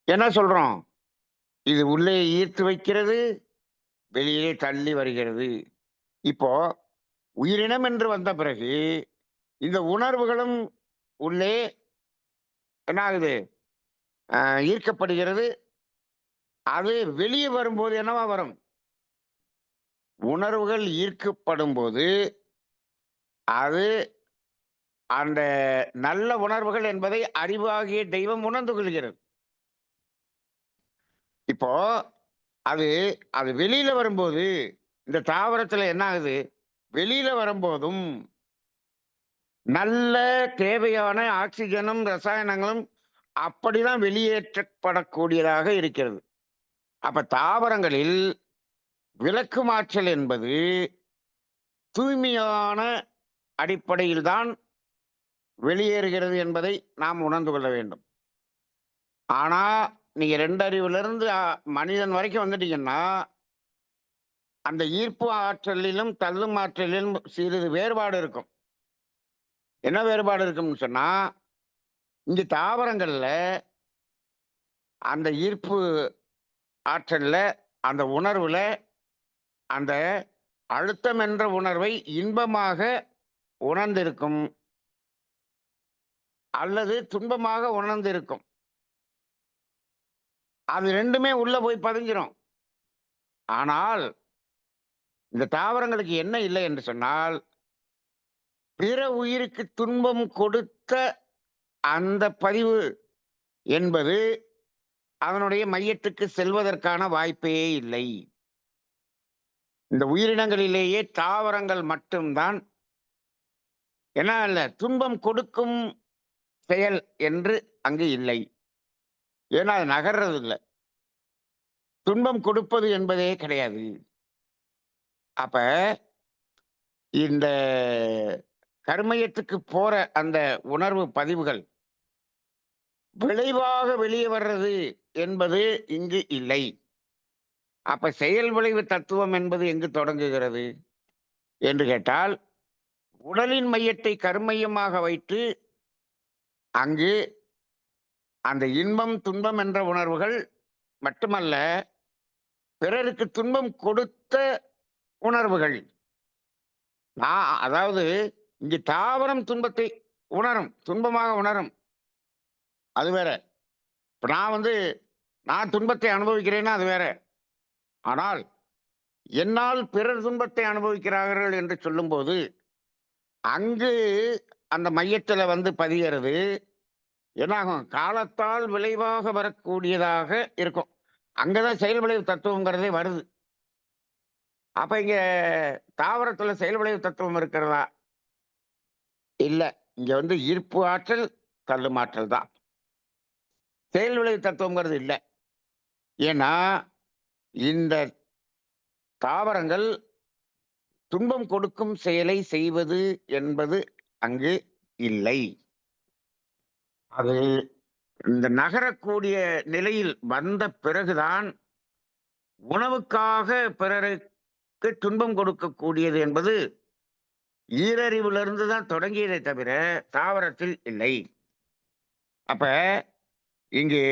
என்ன சொல்றோம்? இது உள்ளே ஈர்த்து வைக்கிறது, வெளியே தள்ளி வருகிறது. இப்போ உயிரினம் என்று வந்த பிறகு, இந்த உணர்வுகளும் உள்ளே என்ன ஆகுது? அ ஈர்க்கப்படுகிறது. அது வெளியே வரும்போது என்னவா வரும்? உணர்வுகள் ஈர்க்கப்படும்போது, அது அந்த நல்ல உணர்வுகள் என்பதை அறிவாகிய தெய்வம் உணர்ந்து கொள்கிறது. இப்போ அது அது வெளியில வரும்போது, இந்த தாவரத்துல என்ன ஆகுது? வெளியில வரும்போதும், நல்ல தேவையான ஆக்ஸிஜனும், ரசாயனங்களும் அப்படிதான் வெளியேற்றப்படக்கூடியதாக இருக்கிறது. அப்ப தாவரங்களில் விளக்கும் ஆற்றல் என்பது தூய்மையான அடிப்படையில் தான் வெளியேறுகிறது என்பதை நாம் உணர்ந்து கொள்ள வேண்டும். ஆனா, நீங்க 2 அறிவிலிருந்து மனிதன் வரைக்கும் வந்துட்டீங்கன்னா, அந்த ஈர்ப்பு ஆற்றலிலும், தள்ளும் ஆற்றலிலும் சிறிது வேறுபாடு இருக்கும். என்ன வேறுபாடு இருக்கும்னு சொன்னா, இங்க தாவரங்கள்ல அந்த ஈர்ப்பு ஆற்றல்ல, அந்த உணர்வுல, அந்த அழுத்தம் என்ற உணர்வை இன்பமாக உணர்ந்திருக்கும். அல்லது துன்பமாக உணர்ந்திருக்கும். அது 2மே உள்ள போய் பதிஞ்சிரும். ஆனால், இந்த தாவரங்களுக்கு என்ன இல்லை என்று சொன்னால், பிற உயிருக்கு துன்பம் கொடுத்த அந்த பதிவு என்பது அதனுடைய மையத்துக்கு செல்வதற்கான வாய்ப்பே இல்லை. இந்த உயிரினங்களிலேயே தாவரங்கள் மட்டும் தான் என்ன இல்ல துன்பம் கொடுக்கும் செயல் என்று அங்கு இல்லை. ஏன்னா அது நகர்றது இல்ல. துன்பம் கொடுப்பது என்பதே கிடையாது. அப்ப இந்த கருமையத்துக்கு போற அந்த உணர்வு பதிவுகள் விளைவாக வெளியே வர்றது என்பது இங்கு இல்லை. அப்ப செயல் விளைவு தத்துவம் என்பது எங்கு தொடங்குகிறது என்று கேட்டால், உடலின் மையத்தை கருமையமாக வைத்து அங்கு அந்த இன்பம், துன்பம் என்ற உணர்வுகள் மட்டுமல்ல, பிறருக்கு துன்பம் கொடுத்த உணர்வுகள். அதாவது இங்கு தாவரம் துன்பத்தை உணரும், துன்பமாக உணரும். அது வேற. இப்ப நான் துன்பத்தை அனுபவிக்கிறேன்னா அது வேற. ஆனால் என்னால் பிறர் துன்பத்தை அனுபவிக்கிறார்கள் என்று சொல்லும்போது, அங்கு அந்த மையத்துல பதியறது என்னாகும்? காலத்தால் விளைவாக வரக்கூடியதாக இருக்கும். அங்கதான் செயல் விளைவு தத்துவம்ங்கிறதே வருது. அப்ப இங்க தாவரத்துல செயல் விளைவு தத்துவம் இருக்கிறதா? இல்ல. இங்க ஈர்ப்பு ஆற்றல், தள்ளும் ஆற்றல் தான். செயல் விளைவு தத்துவம்ங்கிறது இல்ல. ஏன்னா, இந்த தாவரங்கள் துன்பம் கொடுக்கும் செயலை செய்வது என்பது அங்கு இல்லை. அது இந்த நகரக்கூடிய நிலையில் வந்த பிறகுதான் உணவுக்காக பிறருக்கு துன்பம் கொடுக்கக்கூடியது என்பது ஈரறிவிலிருந்து தான் தொடங்கியதை தவிர தாவரத்தில் இல்லை. அப்ப இங்கு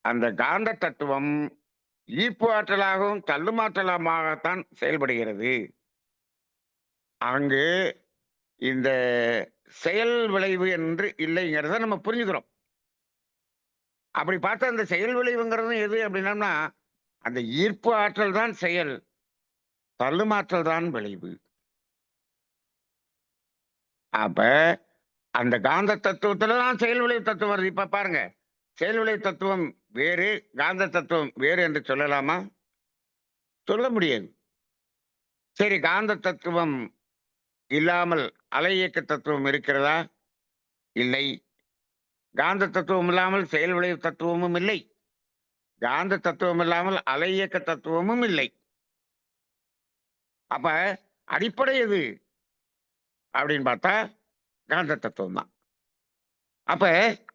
அந்த காந்த தத்துவம் ஈர்ப்பு ஆற்றலாகவும் தள்ளுமாற்றலாகத்தான் செயல்படுகிறது. அங்கு இந்த செயல் விளைவு என்று இல்லைங்கிறத நம்ம புரிஞ்சுக்கிறோம். அப்படி பார்த்தா அந்த செயல் விளைவுங்கிறது எது அப்படின்னம்னா, அந்த ஈர்ப்பு ஆற்றல் தான் செயல், தள்ளுமாற்றல் தான் விளைவு. அப்ப அந்த காந்த தத்துவத்துல தான் செயல் விளைவு தத்துவம் வருது. இப்ப பாருங்க, செயல் விளைவு தத்துவம் வேறு, காந்த தத்துவம் வேறு என்று சொல்லலாமா? சொல்ல முடியாது. சரி, காந்த தத்துவம் இல்லாமல் அலை இயக்க தத்துவம் இருக்கிறதா? இல்லை. காந்த தத்துவம் இல்லாமல் செயல் விளைவு தத்துவமும் இல்லை. காந்த தத்துவம் இல்லாமல் அலை இயக்க தத்துவமும் இல்லை. அப்ப அடிப்படை எது அப்படின்னு பார்த்தா காந்த தத்துவம் தான். அப்ப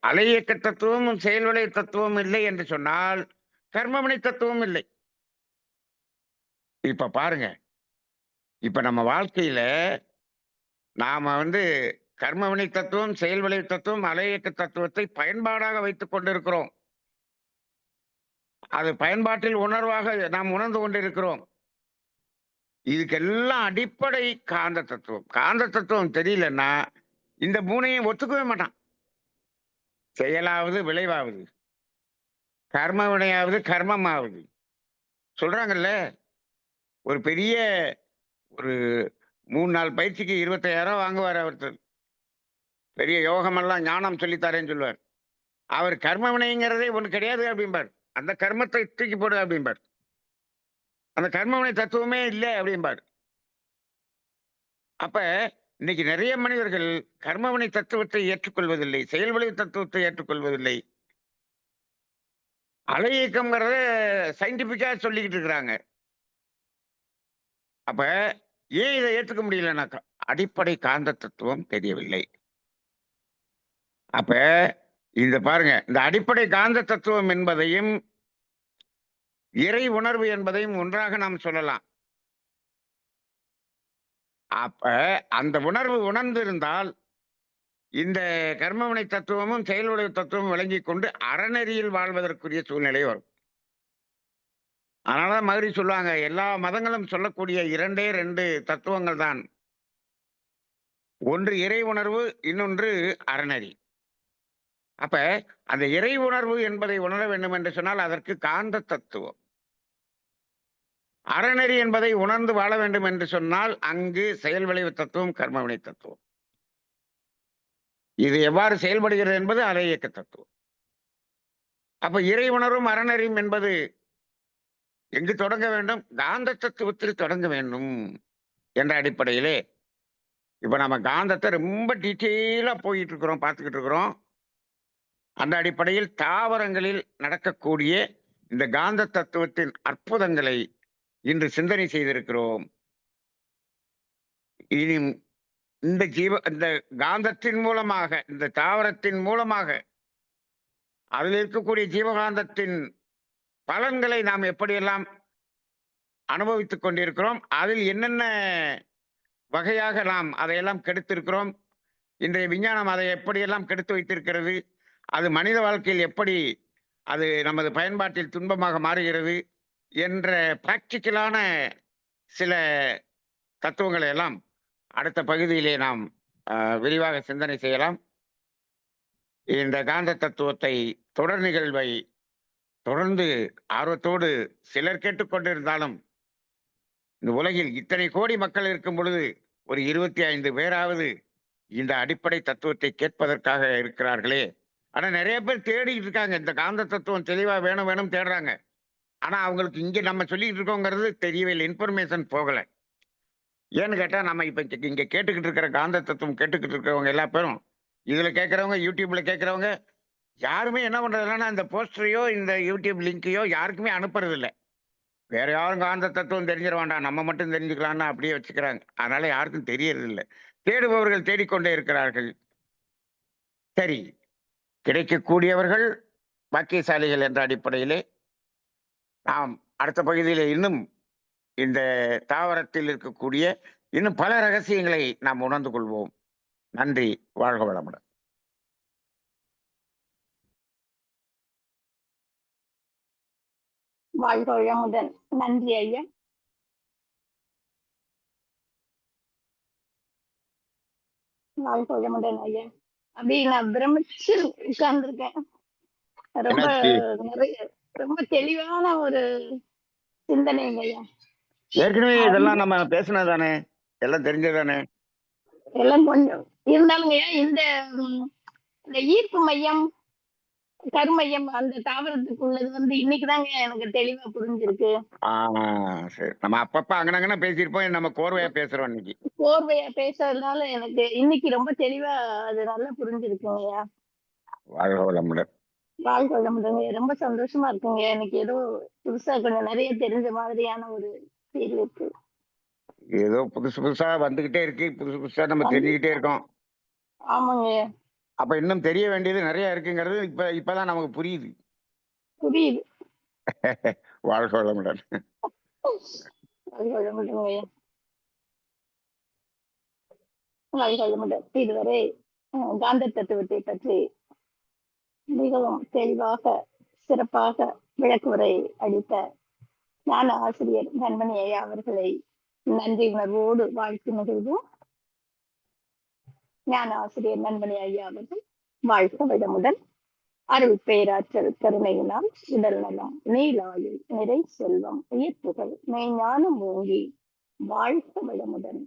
அலை இயக்க தத்துவமும் செயல் விளை தத்துவம் இல்லை என்று சொன்னால் கர்மவினை தத்துவம் இல்லை. இப்ப பாருங்க, இப்ப நம்ம வாழ்க்கையில நாம கர்மவினை தத்துவம், செயல் விளை தத்துவம், அலை இயக்க தத்துவத்தை பயன்பாடாக வைத்துக் கொண்டிருக்கிறோம். அது பயன்பாட்டில் உணர்வாக நாம் உணர்ந்து கொண்டிருக்கிறோம். இதுக்கெல்லாம் அடிப்படை காந்த தத்துவம். காந்த தத்துவம் தெரியலன்னா இந்த மூணையும் ஒத்துக்கவே மாட்டான். செயலாவது விளைவாவது, கர்ம வினையாவது கர்மமாவது. சொல்றாங்கல்ல, ஒரு பெரிய ஒரு 3 நாள் பயிற்சிக்கு 25,000 வாங்குவார் ஒருத்தர். பெரிய யோகமெல்லாம் ஞானம் சொல்லித்தாரேன்னு சொல்லுவார். அவர் கர்ம வினைங்கிறதே ஒண்ணு கிடையாது அப்படிம்பார். அந்த கர்மத்தை தூக்கி போடு அப்படிம்பார். அந்த கர்மவினை தத்துவமே இல்லை அப்படிம்பார். அப்ப இன்னைக்கு நிறைய மனிதர்கள் கர்மவினை தத்துவத்தை ஏற்றுக்கொள்வதில்லை, செயல்விளை தத்துவத்தை ஏற்றுக்கொள்வதில்லை. அலை இயக்கம்ங்கிறத சயின்டிபிக்கா சொல்லிக்கிட்டு இருக்கிறாங்க. அப்ப ஏன் இதை ஏற்றுக்க முடியலனாக்கா அடிப்படை காந்த தத்துவம் தெரியவில்லை. அப்ப இந்த பாருங்க, இந்த அடிப்படை காந்த தத்துவம் என்பதையும் இறை உணர்வு என்பதையும் ஒன்றாக நாம் சொல்லலாம். அப்ப அந்த உணர்வு உணர்ந்திருந்தால் இந்த கர்மவினை தத்துவமும் செயல்விளை தத்துவமும் விளங்கிக் கொண்டு அறநெறியில் வாழ்வதற்குரிய சூழ்நிலை வரும். அதனாலதான் மதுரை சொல்லுவாங்க, எல்லா மதங்களும் சொல்லக்கூடிய 2 தத்துவங்கள் தான். ஒன்று இறை உணர்வு, இன்னொன்று அறநெறி. அப்ப அந்த இறை உணர்வு என்பதை உணர வேண்டும் என்று சொன்னால் அதற்கு காந்த தத்துவம், அறநெறி என்பதை உணர்ந்து வாழ வேண்டும் என்று சொன்னால் அங்கு செயல் விளைவு தத்துவம், கர்மவினை தத்துவம். இது எவ்வாறு செயல்படுகிறது என்பது அலை இயக்க தத்துவம். அப்ப இறை உணர்வும் அறநெறியும் என்பது எங்கு தொடங்க வேண்டும்? காந்த தத்துவத்தில் தொடங்க வேண்டும் என்ற அடிப்படையிலே இப்ப நம்ம காந்தத்தை ரொம்ப டீட்டெயிலா போயிட்டு இருக்கிறோம், பார்த்துக்கிட்டு இருக்கிறோம். அந்த அடிப்படையில் தாவரங்களில் நடக்கக்கூடிய இந்த காந்த தத்துவத்தின் அற்புதங்களை இன்று சிந்தனை செய்திருக்கிறோம். இனி இந்த காந்தத்தின் மூலமாக, இந்த தாவரத்தின் மூலமாக அதில் இருக்கக்கூடிய ஜீவகாந்தத்தின் பலன்களை நாம் எப்படியெல்லாம் அனுபவித்துக் கொண்டிருக்கிறோம், அதில் என்னென்ன வகையாக நாம் அதையெல்லாம் கெடுத்திருக்கிறோம், இன்றைய விஞ்ஞானம் அதை எப்படியெல்லாம் கெடுத்து வைத்திருக்கிறது, அது மனித வாழ்க்கையில் எப்படி அது நமது பயன்பாட்டில் துன்பமாக மாறுகிறது என்ற பிராக்டிக்கலான சில தத்துவங்களை எல்லாம் அடுத்த பகுதியிலே நாம் விரிவாக சிந்தனை செய்யலாம். இந்த காந்த தத்துவத்தை தொடர் நிகழ்வை தொடர்ந்து ஆர்வத்தோடு சிலர் கேட்டுக்கொண்டிருந்தாலும் இந்த உலகில் இத்தனை கோடி மக்கள் இருக்கும் பொழுது ஒரு 25 பேராவது இந்த அடிப்படை தத்துவத்தை கேட்பதற்காக இருக்கிறார்களே. ஆனா நிறைய பேர் தேடிட்டு இருக்காங்க, இந்த காந்த தத்துவம் தெளிவா வேணும் வேணும் தேடுறாங்க. ஆனா அவங்களுக்கு இங்க நம்ம சொல்லிட்டு இருக்கோங்கிறது தெரியவே இல்லை, இன்ஃபர்மேஷன் போகல. ஏன்னு கேட்டா நம்ம இப்ப இங்க கேட்டுக்கிட்டு இருக்கிற காந்த தத்துவம் கேட்டுக்கிட்டு இருக்கிறவங்க எல்லா பேரும், இதுல கேட்கறவங்க, யூடியூப்ல கேட்கறவங்க யாருமே என்ன பண்றதுன்னா இந்த போஸ்டரையோ இந்த யூடியூப் லிங்கையோ யாருக்குமே அனுப்புறது இல்லை. வேற யாரும் காந்த தத்துவம் தெரிஞ்சிட வேண்டாம், நம்ம மட்டும் தெரிஞ்சுக்கலாம்னு அப்படியே வச்சுக்கிறாங்க. அதனால யாருக்கும் தெரியறது இல்லை. தேடுபவர்கள் தேடிக்கொண்டே இருக்கிறார்கள். சரி, கிடைக்கக்கூடியவர்கள் பாக்கியசாலிகள் என்ற அடிப்படையிலே நாம் அடுத்த பகுதியிலே இன்னும் இந்த தாவரத்தில் இருக்கக்கூடிய இன்னும் பல ரகசியங்களை நாம் உணர்ந்து கொள்வோம். நன்றி, வாழ்க வளமுடன். வாழ்க வளமுடன். நன்றி ஐயா. வாழ்க வளமுடன் ஐயா. அப்படி நான் பிரமிச்சு உட்கார்ந்துருக்கேன். ரொம்ப நிறைய ரொம்ப தெளிவான ஒரு சிந்தனைங்க ஐயா. ஏற்கனவே இதெல்லாம் நம்ம பேசினதானே, எல்லாம் தெரிஞ்சதானே. எல்லாம் கொஞ்சம் இருந்தாலுங்க ஐயா, இந்த ஈர்ப்பு மையம், கருமையம், அந்த தாவரத்துக்கு உள்ளது இன்னைக்குதாங்க எனக்கு தெளிவா புரிஞ்சிருக்கு. சரி, நம்ம அப்பப்ப அங்கன பேசியிருப்போம், நம்ம கோர்வையா பேசுறோம் இன்னைக்கு. கோர்வையா பேசுறதுனால எனக்கு இன்னைக்கு ரொம்ப தெளிவா அது நல்லா புரிஞ்சிருக்குங்கய்யா. வாழ்க வளமுடன். வாழ்க வளமுடங்க. ரொம்ப சந்தோஷமா இருக்குங்க. எனக்கு ஏதோ புதுசா கொஞ்சம் நிறைய தெரிஞ்ச மாதிரியான ஒரு ஃபீல் இருக்கு. ஏதோ புதுசு புதுசா வந்துகிட்டே இருக்கு. புதுசு புதுசா நம்ம கண்டிப்பா. தெரிஞ்சுக்கிட்டே இருக்கோம். ஆமாங்க. அப்ப இன்னும் தெரிய வேண்டியது நெறைய இருக்குங்கிறது இப்பதான் நமக்கு புரியுது. புரியுது. வாழ்க வளமுடன். வாழ்க வளமுடங்கய்யா. வாழ்க வளமுடன். இதுவரை காந்த தத்துவத்தை பற்றி மிகவும் தெளிவாக, சிறப்பாக விளக்குவுரை அளித்த ஞான ஆசிரியர் கண்மணி ஐயா அவர்களை நன்றி உணர்வோடு வாழ்த்து மகிழ்வோம். ஞான ஆசிரியர் நண்பனி ஐயா அவர்கள் வாழ்க வளமுடன். அருள் பேராற்றல் கருணையினால் உடல் நலம் நீலாயுள் நிறை செல்வம் உயிர்ப்புகள் மெய்ஞானம் ஓங்கி வாழ்க வளமுடன்,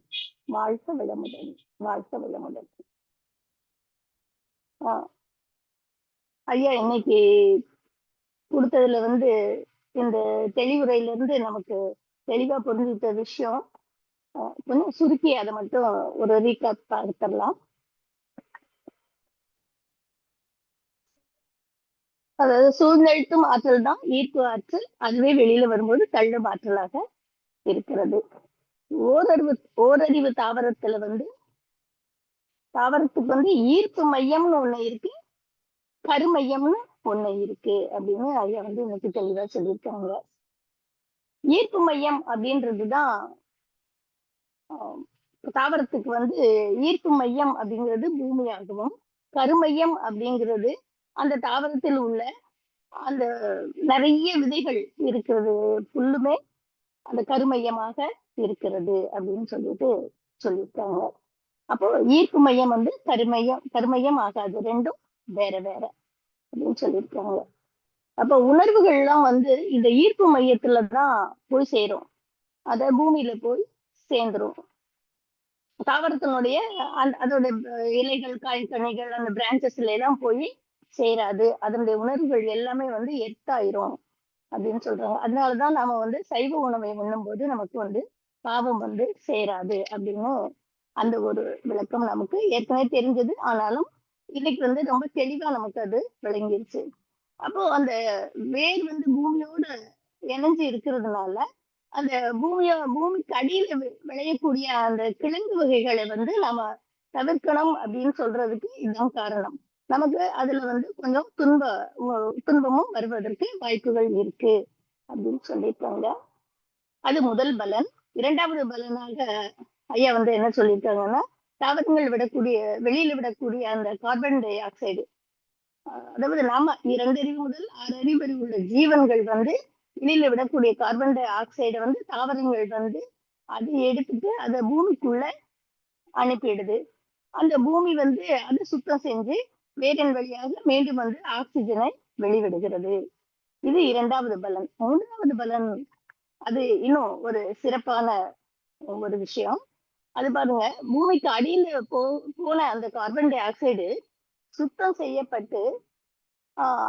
வாழ்க வளமுடன், வாழ்க வளமுடன். ஐயா இன்னைக்கு கொடுத்ததுல இந்த தெளிவுரையில இருந்து நமக்கு தெளிவா புரிஞ்சுக்கிட்ட விஷயம் கொஞ்சம் சுருக்கி அதை மட்டும் ஒரு ரீகாப் பார்த்துடலாம். அதாவது சூழ்நிலைக்கும் ஆற்றல் தான் ஈர்ப்பு ஆற்றல். அதுவே வெளியில வரும்போது தள்ளும் ஆற்றலாக இருக்கிறது. ஓரறிவு தாவரத்துல தாவரத்துக்கு ஈர்ப்பு மையம்னு ஒண்ணு இருக்கு, கருமையம்னு ஒண்ணு இருக்கு அப்படின்னு ஐயா இன்னைக்கு தெளிவா சொல்லியிருக்காங்க. ஈர்ப்பு மையம் அப்படின்றதுதான் தாவரத்துக்கு ஈர்ப்பு மையம் அப்படிங்கிறது பூமியாகவும், கருமையம் அப்படிங்கிறது அந்த தாவரத்தில் உள்ள அந்த நிறைய விதைகள் இருக்கிறது புல்லுமே அந்த கருமையமாக இருக்கிறது அப்படின்னு சொல்லியிருக்காங்க. அப்போ ஈர்ப்பு மையம் கருமையம் ஆகாது, ரெண்டும் வேற வேற அப்படின்னு சொல்லியிருக்காங்க. அப்போ உணர்வுகள் எல்லாம் இந்த ஈர்ப்பு மையத்துலதான் போய் சேரும், அத பூமியில போய் சேர்ந்துரும். தாவரத்தினுடைய அதோட இலைகள் காய்கனிகள் அந்த பிரான்சஸ்ல எல்லாம் போய் சேராது. அதனுடைய உணர்வுகள் எல்லாமே எர்த்தாயிரும் அப்படின்னு சொல்றாங்க. அதனாலதான் நாம சைவ உணவை உண்ணும் போது நமக்கு பாவம் சேராது அப்படின்னு அந்த ஒரு விளக்கம் நமக்கு ஏற்கனவே தெரிஞ்சது. ஆனாலும் இன்னைக்கு ரொம்ப தெளிவா நமக்கு அது விளங்கிருச்சு. அப்போ அந்த வேர் பூமியோட இணைஞ்சு இருக்கிறதுனால அந்த பூமிக்கு அடியில விளையக்கூடிய அந்த கிழங்கு வகைகளை நாம தவிர்க்கணும் அப்படின்னு சொல்றதுக்கு இதுதான் காரணம். நமக்கு அதுல கொஞ்சம் துன்பமும் வருவதற்கு வாய்ப்புகள் இருக்கு அப்படின்னு சொல்லியிருக்காங்க. அது முதல் பலன். இரண்டாவது பலனாக ஐயா என்ன சொல்லியிருக்காங்கன்னா, தாவரங்கள் வெளியில விடக்கூடிய அந்த கார்பன் டை ஆக்சைடு, அதாவது நாம 2 அறிவு முதல் 6 அறிவு வரை உள்ள ஜீவன்கள் வெளியில விடக்கூடிய கார்பன் டை ஆக்சைடை தாவரங்கள் அதை எடுத்துட்டு அதை பூமிக்குள்ள அனுப்பிடுது. அந்த பூமி அதை சுத்தம் செஞ்சு வேரின் வழியாக மீண்டும் ஆக்சிஜனை வெளிவிடுகிறது. இது இரண்டாவது பலன். மூன்றாவது பலன் அது இன்னும் ஒரு சிறப்பான ஒரு விஷயம். அது பாருங்க, பூமிக்கு அடியில போன அந்த கார்பன் டை ஆக்சைடு சுத்தம் செய்யப்பட்டு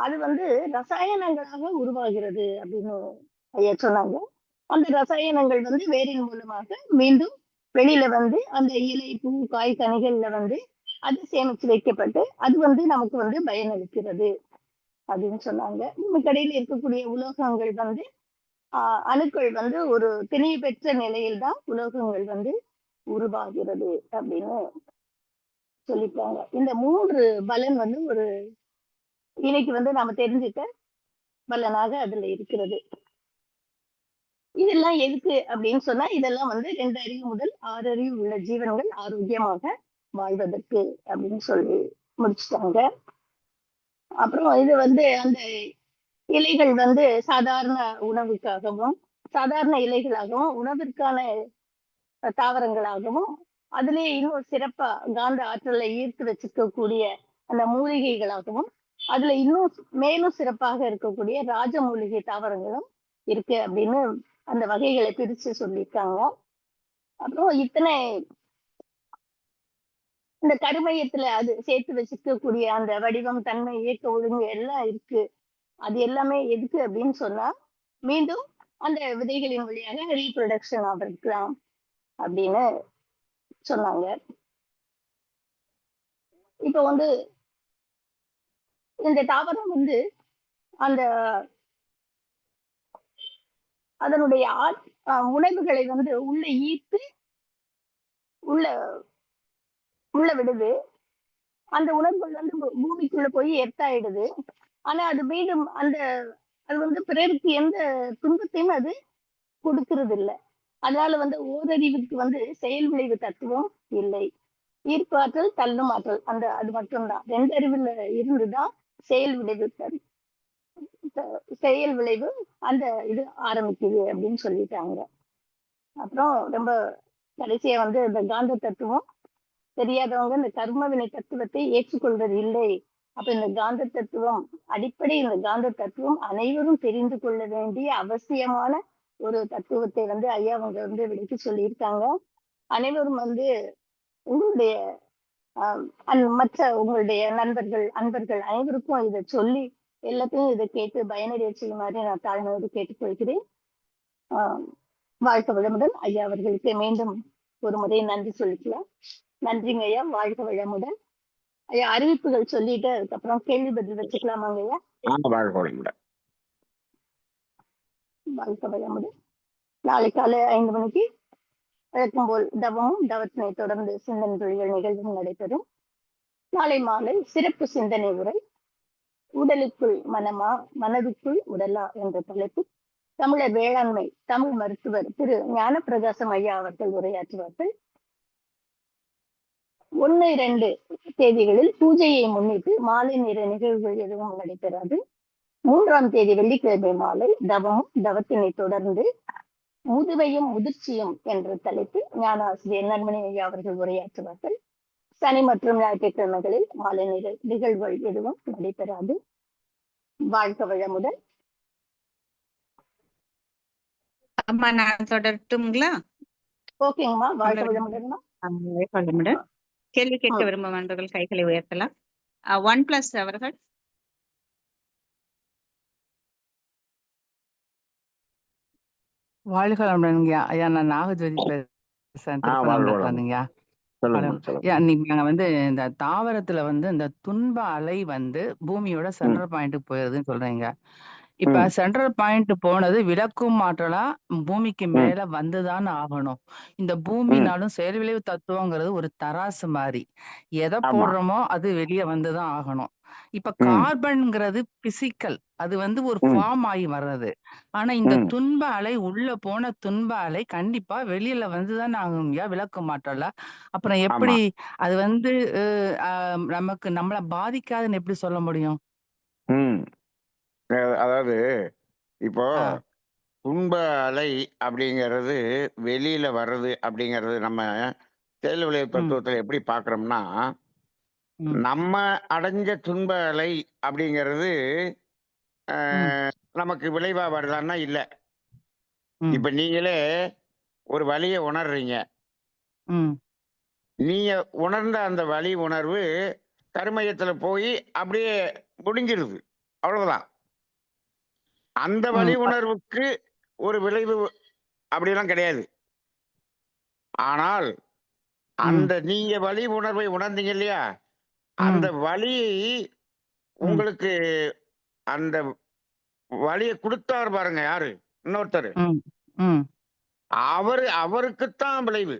அது ரசாயனங்களாக உருவாகிறது அப்படின்னு ஐயா சொன்னாங்க. அந்த ரசாயனங்கள் வேரின் மூலமாக மீண்டும் வெளியில அந்த இலை பூ காய் கனிகள்ல அது சேமிச்சு வைக்கப்பட்டு அது நமக்கு பயனளிக்கிறது அப்படின்னு சொன்னாங்க. பூமிக்கடியில் இருக்கக்கூடிய உலோகங்கள் அணுக்கள் ஒரு திணிவு பெற்ற நிலையில் தான் உலோகங்கள் உருவாகிறது அப்படின்னு சொல்லிட்டாங்க. இந்த 3 பலன் ஒரு இன்னைக்கு நாம தெரிஞ்சுக்க பலனாக அதுல இருக்கிறது. இதெல்லாம் எதுக்கு அப்படின்னு சொன்னா, இதெல்லாம் 2 அறிவு முதல் 6 அறிவு உள்ள ஜீவன்கள் ஆரோக்கியமாக வாழ்வதற்கு அப்படின்னு சொல்லி முடிச்சுட்டாங்க. அப்புறம் இது அந்த இலைகள் சாதாரண உணவுக்காகவும், சாதாரண இலைகளாகவும், உணவிற்கான தாவரங்களாகவும், அதுலயே இன்னும் சிறப்பா காந்த ஆற்றலை ஈர்த்து வச்சிருக்கக்கூடிய அந்த மூலிகைகளாகவும், அதுல இன்னும் மேலும் சிறப்பாக இருக்கக்கூடிய ராஜ மூலிகை தாவரங்களும் இருக்கு அப்படின்னு அந்த வகைகளை பிரிச்சு சொல்லியிருக்காங்க. அப்புறம் இந்த கருமையத்துல அது சேர்த்து வச்சிருக்கக்கூடிய அந்த வடிவம், தன்மை, இயக்க ஒழுங்கு எல்லாம் இருக்கு. அது எல்லாமே எதுக்கு அப்படின்னு சொன்னா, மீண்டும் அந்த விதைகளின் வழியாக ரீப்ரொடக்ஷன் ஆகிருக்கலாம் அப்படின்னு சொன்னாங்க. இப்ப இந்த தாவரம் வந்து அந்த அதனுடைய உணவுகளை வந்து உள்ள ஈர்த்து உள்ள உள்ள விடுது. அந்த உணவுகள் வந்து பூமிக்குள்ள போய் எர்த் ஆயிடுது. ஆனா அது மீண்டும் அது வந்து பிறருக்கு எந்த துன்பத்தையும் அது கொடுக்கிறது இல்ல. அதனால வந்து ஓரறிவுக்கு வந்து செயல் விளைவு தத்துவம் இல்லை. ஈர்ப்பாற்றல், தள்ளும் ஆற்றல் அது மட்டும்தான். 2 அறிவுல இருந்துதான் செயல் விளைவு செயல் விளைவு அந்த இது ஆரம்பிக்குது அப்படின்னு சொல்லிட்டாங்க. அப்புறம் ரொம்ப கடைசியா வந்து இந்த காந்த தத்துவம் தெரியாதவங்க இந்த கர்ம வினை தத்துவத்தை ஏற்றுக்கொள்வது இல்லை. அப்ப இந்த காந்த தத்துவம் இந்த காந்த தத்துவம் அனைவரும் தெரிந்து கொள்ள வேண்டிய அவசியமான ஒரு தத்துவத்தை வந்து ஐயா அவங்க வந்து விளக்கி சொல்லியிருக்காங்க. அனைவரும் வந்து உங்களுடைய மற்ற உங்களுடைய நண்பர்கள், அன்பர்கள் அனைவருக்கும் இதை சொல்லி எல்லாத்தையும் இதை கேட்டு பயனடைய செய்யுமாறு நான் தாழ்மையோடு கேட்டுக்கொள்கிறேன். வாழ்க வளமுடன். ஐயா அவர்களுக்கு மீண்டும் ஒரு முறை நன்றி சொல்லிக்கலாம். நன்றிங்க ஐயா. வாழ்க வளமுடன். ஐயா அறிவிப்புகள் சொல்லிட்டு அதுக்கப்புறம் கேள்வி பதில் வச்சுக்கலாமாங்க ஐயா? வாழ்க வளமுடன். வாழ்க வளமுடன். நாளை காலை 5 மணிக்கு வழக்கம் போல் தவமும் தவத்தினை தொடர்ந்து சிந்தனை தொழில்கள் நிகழ்வும் நடைபெறும். நாளை மாலை சிறப்பு சிந்தனை உரை உடலுக்குள் மனமா மனதுக்குள் உடலா என்ற தலைப்பு தமிழர் வேளாண்மை தமிழ் மருத்துவர் திரு ஞானப்பிரகாசம் ஐயா அவர்கள் உரையாற்றுவார்கள். 1, 2 தேதிகளில் பூஜையை முன்னிட்டு மாலை நேர நிகழ்வுகள் எதுவும் நடைபெறாது. 3ஆம் தேதி வெள்ளிக்கிழமை மாலை தவமும் தவத்தினை தொடர்ந்து முதுமையும் முதிர்ச்சியும் என்ற தலைப்பு ஞான ஆசிரியர் நன்மணி ஐயா அவர்கள் உரையாற்றுவார்கள். சனி மற்றும் ஞாயிற்றுக்கிழமைகளில் மாலை நேர நிகழ்வுகள் எதுவும் நடைபெறாது. வாழ்க வளமுடன். அம்மா நான் தொடரட்டுங்களா? ஓகேங்கம்மா. வாழ்க வளமுடன்மா. வளமுடன். கேள்வி கேட்க விரும்பும் நண்பர்கள் கைகளை உயர்த்தலாம். 1+ அவர்கள். வாழ்க வளமுடன்யா. ஐயா நான் நாகஜோதி பேசுறேன். திருப்பனம்பலத்துலருந்துங்கய்யா. இன்னைக்கு நாங்க வந்து இந்த தாவரத்துல வந்து இந்த துன்ப அலை வந்து பூமியோட சென்ட்ரல் பாயிண்ட்டுக்கு போயிருதுன்னு சொல்றீங்க. இப்ப சென்ட்ரல் பாயிண்ட் போனது விளக்கும் ஆற்றலா பூமிக்கு மேல வந்துதான் ஆகணும். இந்த பூமினாலும் செயல் விளைவு தத்துவங்கிறது ஒரு தராசு மாதிரி. எதை போடுறோமோ அது வெளியே வந்துதான் ஆகணும். இப்ப கார்பன்ங்கிறது பிசிக்கல், அது வந்து ஒரு ஃபார்ம் ஆகி வர்றது. ஆனா இந்த துன்ப அலை உள்ள போன துன்ப அலை கண்டிப்பா வெளியில வந்துதான் ஆகும்யா விளக்கும் ஆற்றல. அப்புறம் எப்படி அது வந்து நமக்கு நம்மள பாதிக்காதுன்னு எப்படி சொல்ல முடியும்? அதாவது இப்போ துன்ப அலை அப்படிங்கிறது வெளியில வர்றது அப்படிங்கிறது நம்ம செயல் விளைவு தத்துவத்துல எப்படி பாக்குறோம்னா, நம்ம அடைஞ்ச துன்ப அலை அப்படிங்கிறது நமக்கு விளைவா வருதான்னா இல்ல. இப்ப நீங்களே ஒரு வலியை உணர்றீங்க. நீங்க உணர்ந்த அந்த வலி உணர்வு கருமையத்துல போய் அப்படியே முடிஞ்சிருது. அவ்வளவுதான். அந்த வலி உணர்வுக்கு ஒரு விளைவு அப்படிலாம் கிடையாது. ஆனால் அந்த நீங்க வலி உணர்வை உணர்ந்தீங்க இல்லையா, அந்த வலியை உங்களுக்கு அந்த வலியை கொடுத்தாரு பாருங்க யாரு, இன்னொருத்தர், அவருக்குத்தான் விளைவு.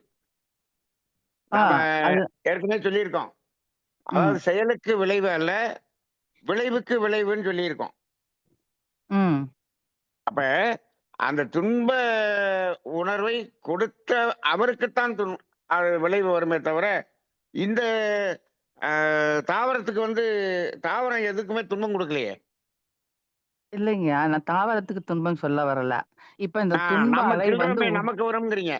நாம ஏற்கனவே சொல்லியிருக்கோம். அதாவது செயலுக்கு விளைவு அல்ல, விளைவுக்கு விளைவுன்னு சொல்லியிருக்கோம். அப்ப அந்த துன்ப உணர்வை கொடுத்த அவருக்குத்தான் விளைவு வருமே தவிர, இந்த தாவரத்துக்கு வந்து தாவரம் எதுக்குமே துன்பம் கொடுக்கலையே. இல்லைங்க, நான் தாவரத்துக்கு துன்பம் சொல்ல வரல. இப்ப இந்த துன்ப அலை வந்து நமக்கு வரும்ங்கிறீங்க.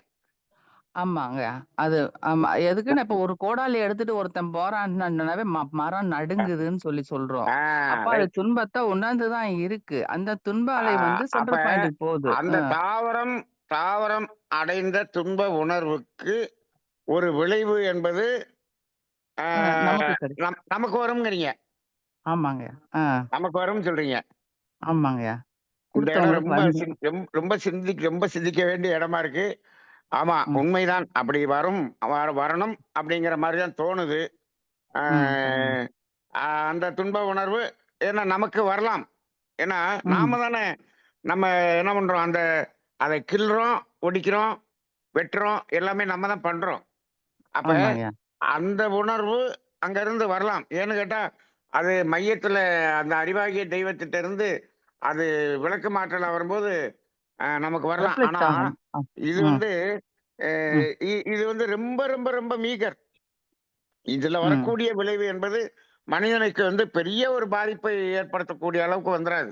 ஆமாங்க. அது ஆமா. எதுக்குன்னு இப்ப ஒரு கோடாலி எடுத்துட்டு ஒருத்தன் போறான்னாவே மரம் நடுங்குதுன்னு சொல்றோம். அப்ப அது துன்பத்தை உணர்ந்துதான் இருக்கு. அந்த துன்ப அலை வந்து சென்ட்ரல் பாயிண்ட்டுக்கு போகுது. அந்த தாவரம் அடைந்த துன்ப உணர்வுக்கு ஒரு விளைவு என்பது நமக்கு வரும்ங்கிறீங்க. ஆமாங்க. நமக்கு வரும்னு சொல்றீங்க. ஆமாங்க. இந்த இடம் ரொம்ப சிந்திக்க வேண்டிய இடமா இருக்கு. ஆமா, உண்மைதான். அப்படி வரணும் அப்படிங்கிற மாதிரிதான் தோணுது. அந்த துன்ப உணர்வு ஏன்னா நமக்கு வரலாம். ஏன்னா ம். நாம தானே நம்ம என்ன பண்றோம், அதை கிள்றோம், ஒடிக்கிறோம், வெட்டுறோம், எல்லாமே நம்ம தான் பண்றோம். அப்ப ஆமாங்கய்யா. அந்த உணர்வு அங்க இருந்து வரலாம். ஏன்னு கேட்டா, அது மையத்துல அந்த அறிவாகிய தெய்வத்திட்ட இருந்து அது விளக்கு மாற்றலா வரும்போது நமக்கு வரலாம். ஆனா ரிஃப்ளெக்ட் ஆகும். இது ம். வந்து அ ம். இது வந்து ரொம்ப ரொம்ப ரொம்ப மீகர். இதுல ம். வரக்கூடிய விளைவு என்பது மனிதனுக்கு வந்து பெரிய ஒரு பாதிப்பை ஏற்படுத்தக்கூடிய அளவுக்கு வந்துராது.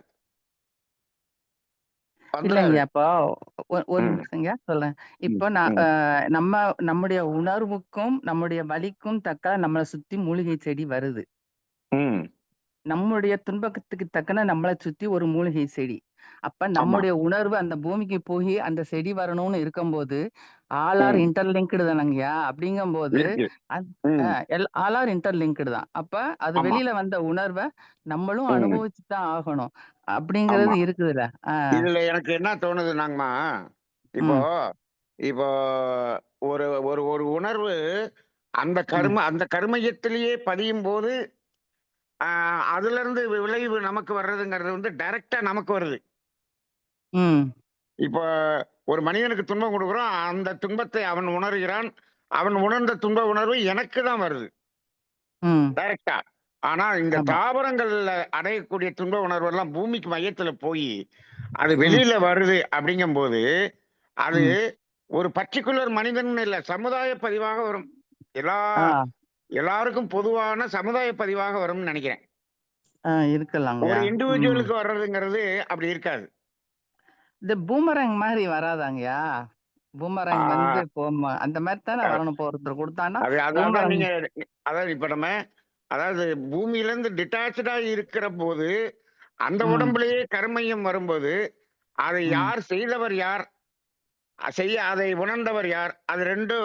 வந்துராது. இல்லைங்கய்யா. இப்போ ஒரு ம். நிமிஷம்யா சொல்றேன். ம். இப்போ நான் ம். நம்ம நம்முடைய உணர்வுக்கும், நம்முடைய வலிக்கும் தக்க நம்மள சுத்தி மூலிகை செடி வருது. ம். நம்முடைய துன்பத்துக்கு தக்கன நம்மள சுத்தி ஒரு மூலிகை செடி. அப்ப ஆமா. நம்முடைய உணர்வு அந்த பூமிக்கு போயி அந்த செடி வரணும்னு இருக்கும்போது, ஆல் ஆர் ம். இன்டர்லிங்க்டு தானங்கய்யா. அப்படிங்கும்போது இருக்கு. அந் ம். ஆல் ஆர் இன்டர்லிங்க்டு தான். அப்ப அது ஆமா. வெளியில வந்த உணர்வ நம்மளும் ம். அனுபவிச்சு தான் ஆகணும். ஆமா. அப்படிங்கிறது இருக்குதுல்ல. ஆ. இதுல எனக்கு என்ன தோணுதுன்னாங்கம்மா, இப்போ ம். இப்போ ஒரு ஒரு ஒரு உணர்வு ம். அந்த கருமையத்திலேயே பதியும்போது, அ அதிலிருந்து விளைவு நமக்கு வர்றதுங்கிறது வந்து டைரக்ட்டா நமக்கு வருது. ம். இப்போ ஒரு மனிதனுக்கு துன்பம் குடுக்குறோம். அந்த துன்பத்தை அவன் உணர்கிறான். அவன் உணர்ந்த துன்ப உணர்வு எனக்கு தான் வருது. ம். டைரக்ட்டா. ஆனா இந்த ஆமா. தாவரங்கள்ல அடையக்கூடிய துன்ப உணர்வெல்லாம் பூமிக்கு மையத்துல போயி, அது ம். வெளியில வருது அப்படிங்கும்போது, அது ம். ஒரு பர்ட்டிகுலர் மனிதன்னு இல்ல. சமுதாய பதிவாக வரும். எல்லா ஆ. எல்லாருக்கும் பொதுவான சமுதாய பதிவாக வரும்னு நெனைக்கிறேன். ஒரு இருக்கலாங்கய்யா. ம். இண்டிவிஜுவலுக்கு வர்றதுங்கிறது அப்படி இருக்காது. இந்த பூமரங் மாரி வராதாங்கய்யா? பூமரங் வந்து ஆ இப்போ அந்த மாரி தானே அ வரணும். இப்போ ஒருத்தர் குடுத்தான்னா, அதான் பூமரங். நீங்க அதாவது இப்ப நம்ம அதாவது பூமியிலேருந்து டிட்டாச்டா இருக்கிறபோது, அந்த ம். உடம்பிலேயே கருமையம் வரும்போது, அதை ம். யார் செய்தவர் யார்? அதை உணர்ந்தவர் யார்? அது 2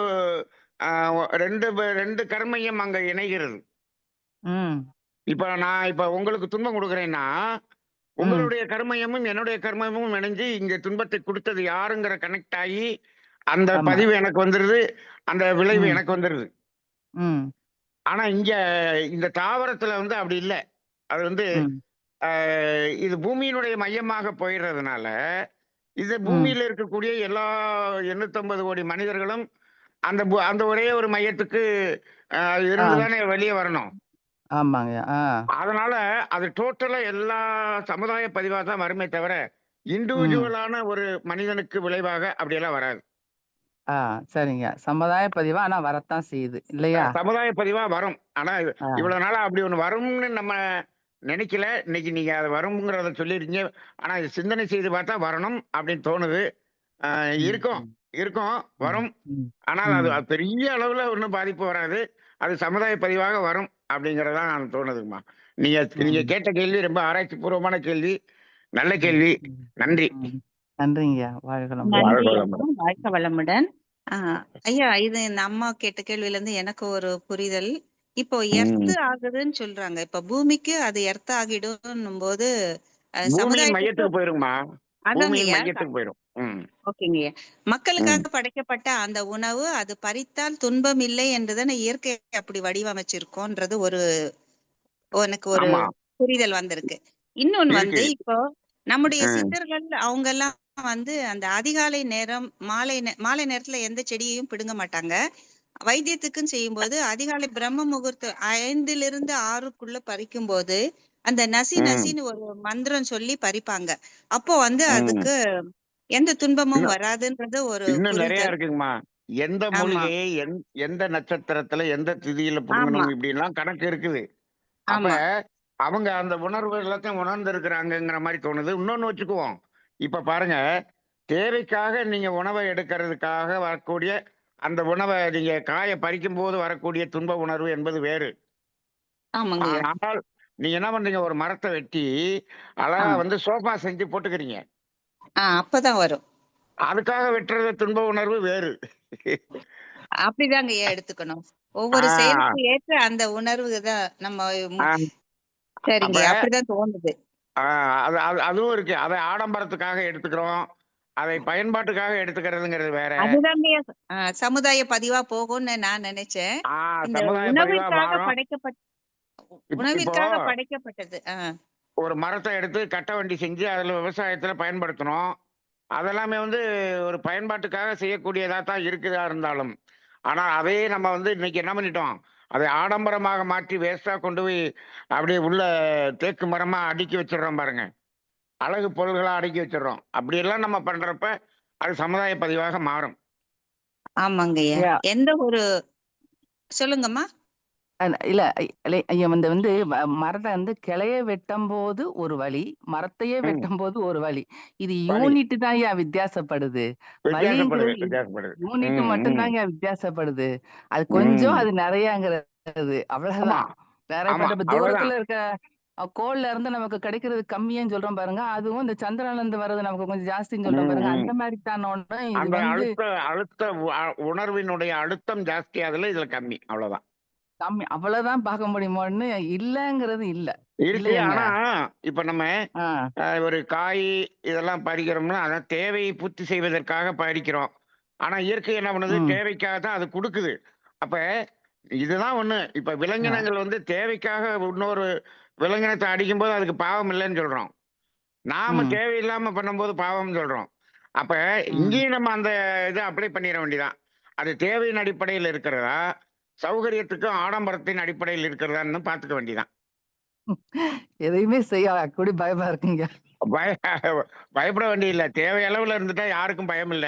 அ 2 கருமையம் அங்க இணைகிறது. ம். இப்ப உங்களுக்கு துன்பம் குடுக்குறேன்னா, ம். உங்களுடைய கருமையமும், என்னுடைய கருமையமும் இணைஞ்சு இங்க துன்பத்தை குடுத்தது யாருங்கிற கனெக்ட் ஆயி, அந்த ஆமா. பதிவு எனக்கு வந்துருது. அந்த விளைவு ம். எனக்கு வந்துருது. ம். ஆனா இந்த தாவரத்துல வந்து அப்படி இல்ல. அது வந்து ம். அ இது பூமியினுடைய மையமாக போயிறதுனால, இது ம். பூமியில இருக்கக்கூடிய எல்லா 850 கோடி மனிதர்களும் அந்த ஒரே ஒரு மையத்துக்கு ஆ. இருந்து தானே வெளிய வரணும். ஆமாங்கய்யா. ஆ. அதனால அது டோட்டலா எல்லா சமுதாய பதிவா தான் வருமே தவிர, ம். இண்டிவிஜுவலான ஒரு மனிதனுக்கு விளைவாக அப்படியெல்லாம் வராது. ஆ. சரிங்க. சமுதாய பதிவா ஆனா வரத்தான் செய்யுது. இல்லையா? சமுதாய பதிவா வரும். ஆனா ஆ. இவ்வளவு நாளா அப்படி ஒண்ணு வரும்னு நம்ம நினைக்கல. இன்னைக்கு நீங்க அது வரும்ங்கிறத சொல்லியிருக்கீங்க. ஆனா இது சிந்தனை செய்து பார்த்தா வரணும் அப்படின்னு தோணுது. அ ம். இருக்கும், ம். இருக்கும், ம். வரும். ம். ஆனால் அது ம். அது பெரிய அளவுல ஒண்ணும் பாதிப்பு வராது. அது சமுதாய பதிவாக வரும் அப்படிங்கிறது தான் தோணுதுங்கம்மா. நீங்க நீங்க ம். கேட்ட கேள்வி ரொம்ப ஆராய்ச்சி பூர்வமான கேள்வி. நல்ல ம். கேள்வி. ம். நன்றி. ம். நன்றிங்கய்யா. வாழ்க வளமுடன். வாழ்க நன்றி ஐயா. வளமுடன். வாழ்க வளமுடன். ஆ, ஐயா இது இந்த அம்மா கேட்ட கேள்வியில இருந்து எனக்கு ஒரு புரிதல். இப்போ எர்த் ம். ஆகுதுன்னு சொல்றாங்க. இப்ப பூமிக்கு அது எர்த் ஆகிடும்னும் போது பூமியின் சமுதாயத்துக்கு மையத்துக்கு போயிருங்கம்மா. பூமியின் அதாங்கய்யா. மையத்துக்கு போயிரும். ம். ஓகேங்கய்யா. ம். மக்களுக்காக படைக்கப்பட்ட அந்த உணவு அது பறித்தால் துன்பம் இல்லை என்றுதானே இயற்கை அப்படி வடிவமைச்சிருக்கோன்றது எனக்கு ஒரு ஆமா. புரிதல் வந்திருக்கு. இன்னொன்னு இருக்கு. வந்து இப்போ நம்முடைய ம். சித்தர்கள் அவங்கெல்லாம் வந்து அந்த அதிகாலை நேரம், மாலை நேரத்துல எந்த செடியையும் பிடுங்க மாட்டாங்க. வைத்தியத்துக்குன்னு செய்யும்போது அதிகாலை பிரம்ம முகூர்த்தம் 5லிருந்து 6க்குள்ள பறிக்கும்போது, அந்த நசி ம். நசின்னு ஒரு மந்திரம் சொல்லி பறிப்பாங்க. அப்போ வந்து ம். அதுக்கு எந்த துன்பமும் இன்னும் வராதுன்றது ஒரு இன்னும் நெறைய புரிதல். இருக்குங்கம்மா. எந்த ஆமா, மூலிகையை எந்த நட்சத்திரத்துல, எந்த திதியில ஆமா, புடுங்கணும் இப்படிலாம் கணக்கு இருக்குது. அப்ப ஆமா. அவங்க அந்த உணர்வு எல்லாத்தையும் உணர்ந்திருக்கிறாங்கங்கிற மாரி தோணுது. இன்னொன்னு வச்சுக்குவோம். இப்ப பாருங்க, தேவைக்காக நீங்க உணவ எடுக்கிறதுக்காக வரக்கூடிய அந்த உணவ நீங்க காய பறிக்கும்போது வரக்கூடிய துன்ப உணர்வு என்பது வேறு. ஆமாங்கய்யா. ஆனால் நீங்க என்ன பண்றீங்க, ஒரு மரத்த வெட்டி ஆ, அழகா வந்து சோஃபா செஞ்சு போட்டுக்கிறீங்க. அப்பதான் வரும். அதுக்காக வெட்டுறது துன்ப உணர்வு வேறு. அப்படிதாங்கய்யா எடுத்துக்கணும். ஆ, ஒவ்வொரு செயலுக்கு ஏற்ற அந்த உணர்வு தான் நம்ம ம் ஆ அப்ப சரிங்கய்யா. அப்படிதான் தோணுது. ஆ அது அது அதுவும் இருக்கு. அத ஆடம்பரத்துக்காக எடுத்துக்கிறோம். அதை பயன்பாட்டுக்காக எடுத்துக்கிறதுங்கிறது வேற. அதுதாங்கய்யா சமுதாய பதிவா போகும்னு நான் நினைச்சேன். ஆ இந்த சமுதாய பதிவா உணவிற்காக மாறும். படைக்கப்பட் இப்போ உணவிற்காக படைக்கப்பட்டது. ஒரு மரத்தை எடுத்து கட்ட வண்டி செஞ்சு அதுல விவசாயத்துல பயன்படுத்தணும். அதெல்லாமே வந்து ஒரு பயன்பாட்டுக்காக செய்யக்கூடியதா தான் இருக்குதா இருந்தாலும். ஆனா அதையே நம்ம வந்து இன்னைக்கு என்ன பண்ணிட்டோம்? அதை ஆடம்பரமாக மாற்றி வேஸ்ட்டா கொண்டு போய் அப்படியே உள்ள தேக்கு மரமா அடுக்கி வச்சுடுறோம் பாருங்க. அழகு பொருள்களா அடுக்கி வச்சுடுறோம். அப்படியெல்லாம் நம்ம பண்றப்ப அது சமுதாய பதிவாக மாறும். ஆமாங்கய்யா. ஐயா எந்த ஒரு சொல்லுங்கம்மா. இல்ல ஐயா வந்து மரத்தை வந்து கிளைய வெட்டும் போது ஒரு வழி, மரத்தையே ம். வெட்டும் போது ஒரு வழி. இது வழி யூனிட் தான் ஐயா வித்தியாசப்படுது. வித்தியாசப்படுது, வழிங்கிறது வித்தியாசப்படுது. யூனிட் ம், மட்டும் ம், தாங்க வித்தியாசப்படுது. அது கொஞ்சம், ம். அது நிறையங்கிறது ஆமா, அவ்வளவுதான். ஆமா. இப்ப அவ்வளவுதான். தூரத்துல இருக்க கோள்ல இருந்து நமக்கு கிடைக்கிறது கம்மின்னு சொல்றோம் பாருங்க. அதுவும் இந்த சந்திரன்ல இருந்து வர்றது நமக்கு கொஞ்சம் ஜாஸ்தின்னு சொல்றோம் ம், பாருங்க. ம். அந்த மாதிரி தான ஒண்ணு. இது அந்த வந்து அழுத்த அழுத்த உணர்வினுடைய அழுத்தம் ஜாஸ்தி அதுல, இதுல கம்மி. அவ்வளவுதான். கம்மி அவ்வளவுதான் பார்க்க முடியுமோன்னு இல்லங்கிறது இல்ல. இருக்கு. இல்லையேங்க. ஆனா, இப்ப நம்ம ஆ. ஒரு காய் இதெல்லாம் பறிக்கிறோம்னா, அதான் தேவையை பூர்த்தி செய்வதற்காக பறிக்கிறோம். ஆனா இயற்கை என்ன பண்ணுது? ம். தேவைக்காக தான் அது குடுக்குது. அப்ப இதுதான் ஒண்ணு. இப்ப ஆ. விலங்கினங்கள் வந்து தேவைக்காக இன்னொரு விலங்கினத்த அடிக்கும்போது அதுக்கு பாவம் இல்லன்னு சொல்றோம். நாம ம். தேவையில்லாம பண்ணும்போது பாவம்னு சொல்றோம். அப்ப ம். இங்கேயும் நம்ம அந்த இத அப்ளை பண்ணிற வேண்டியதான். அது தேவையின் அடிப்படையில் இருக்கிறதா? சௌகரியத்துக்கும் ஆடம்பரத்தின் அடிப்படையில் இருக்கிறதான்னு பார்த்துக்க வேண்டியதான். எதையுமே செய்ய கூட பயமா இருக்குங்க. பய பயப்பட வேண்டியதில்ல. தேவை அளவுல இருந்துட்டா யாருக்கும் பயம் இல்ல.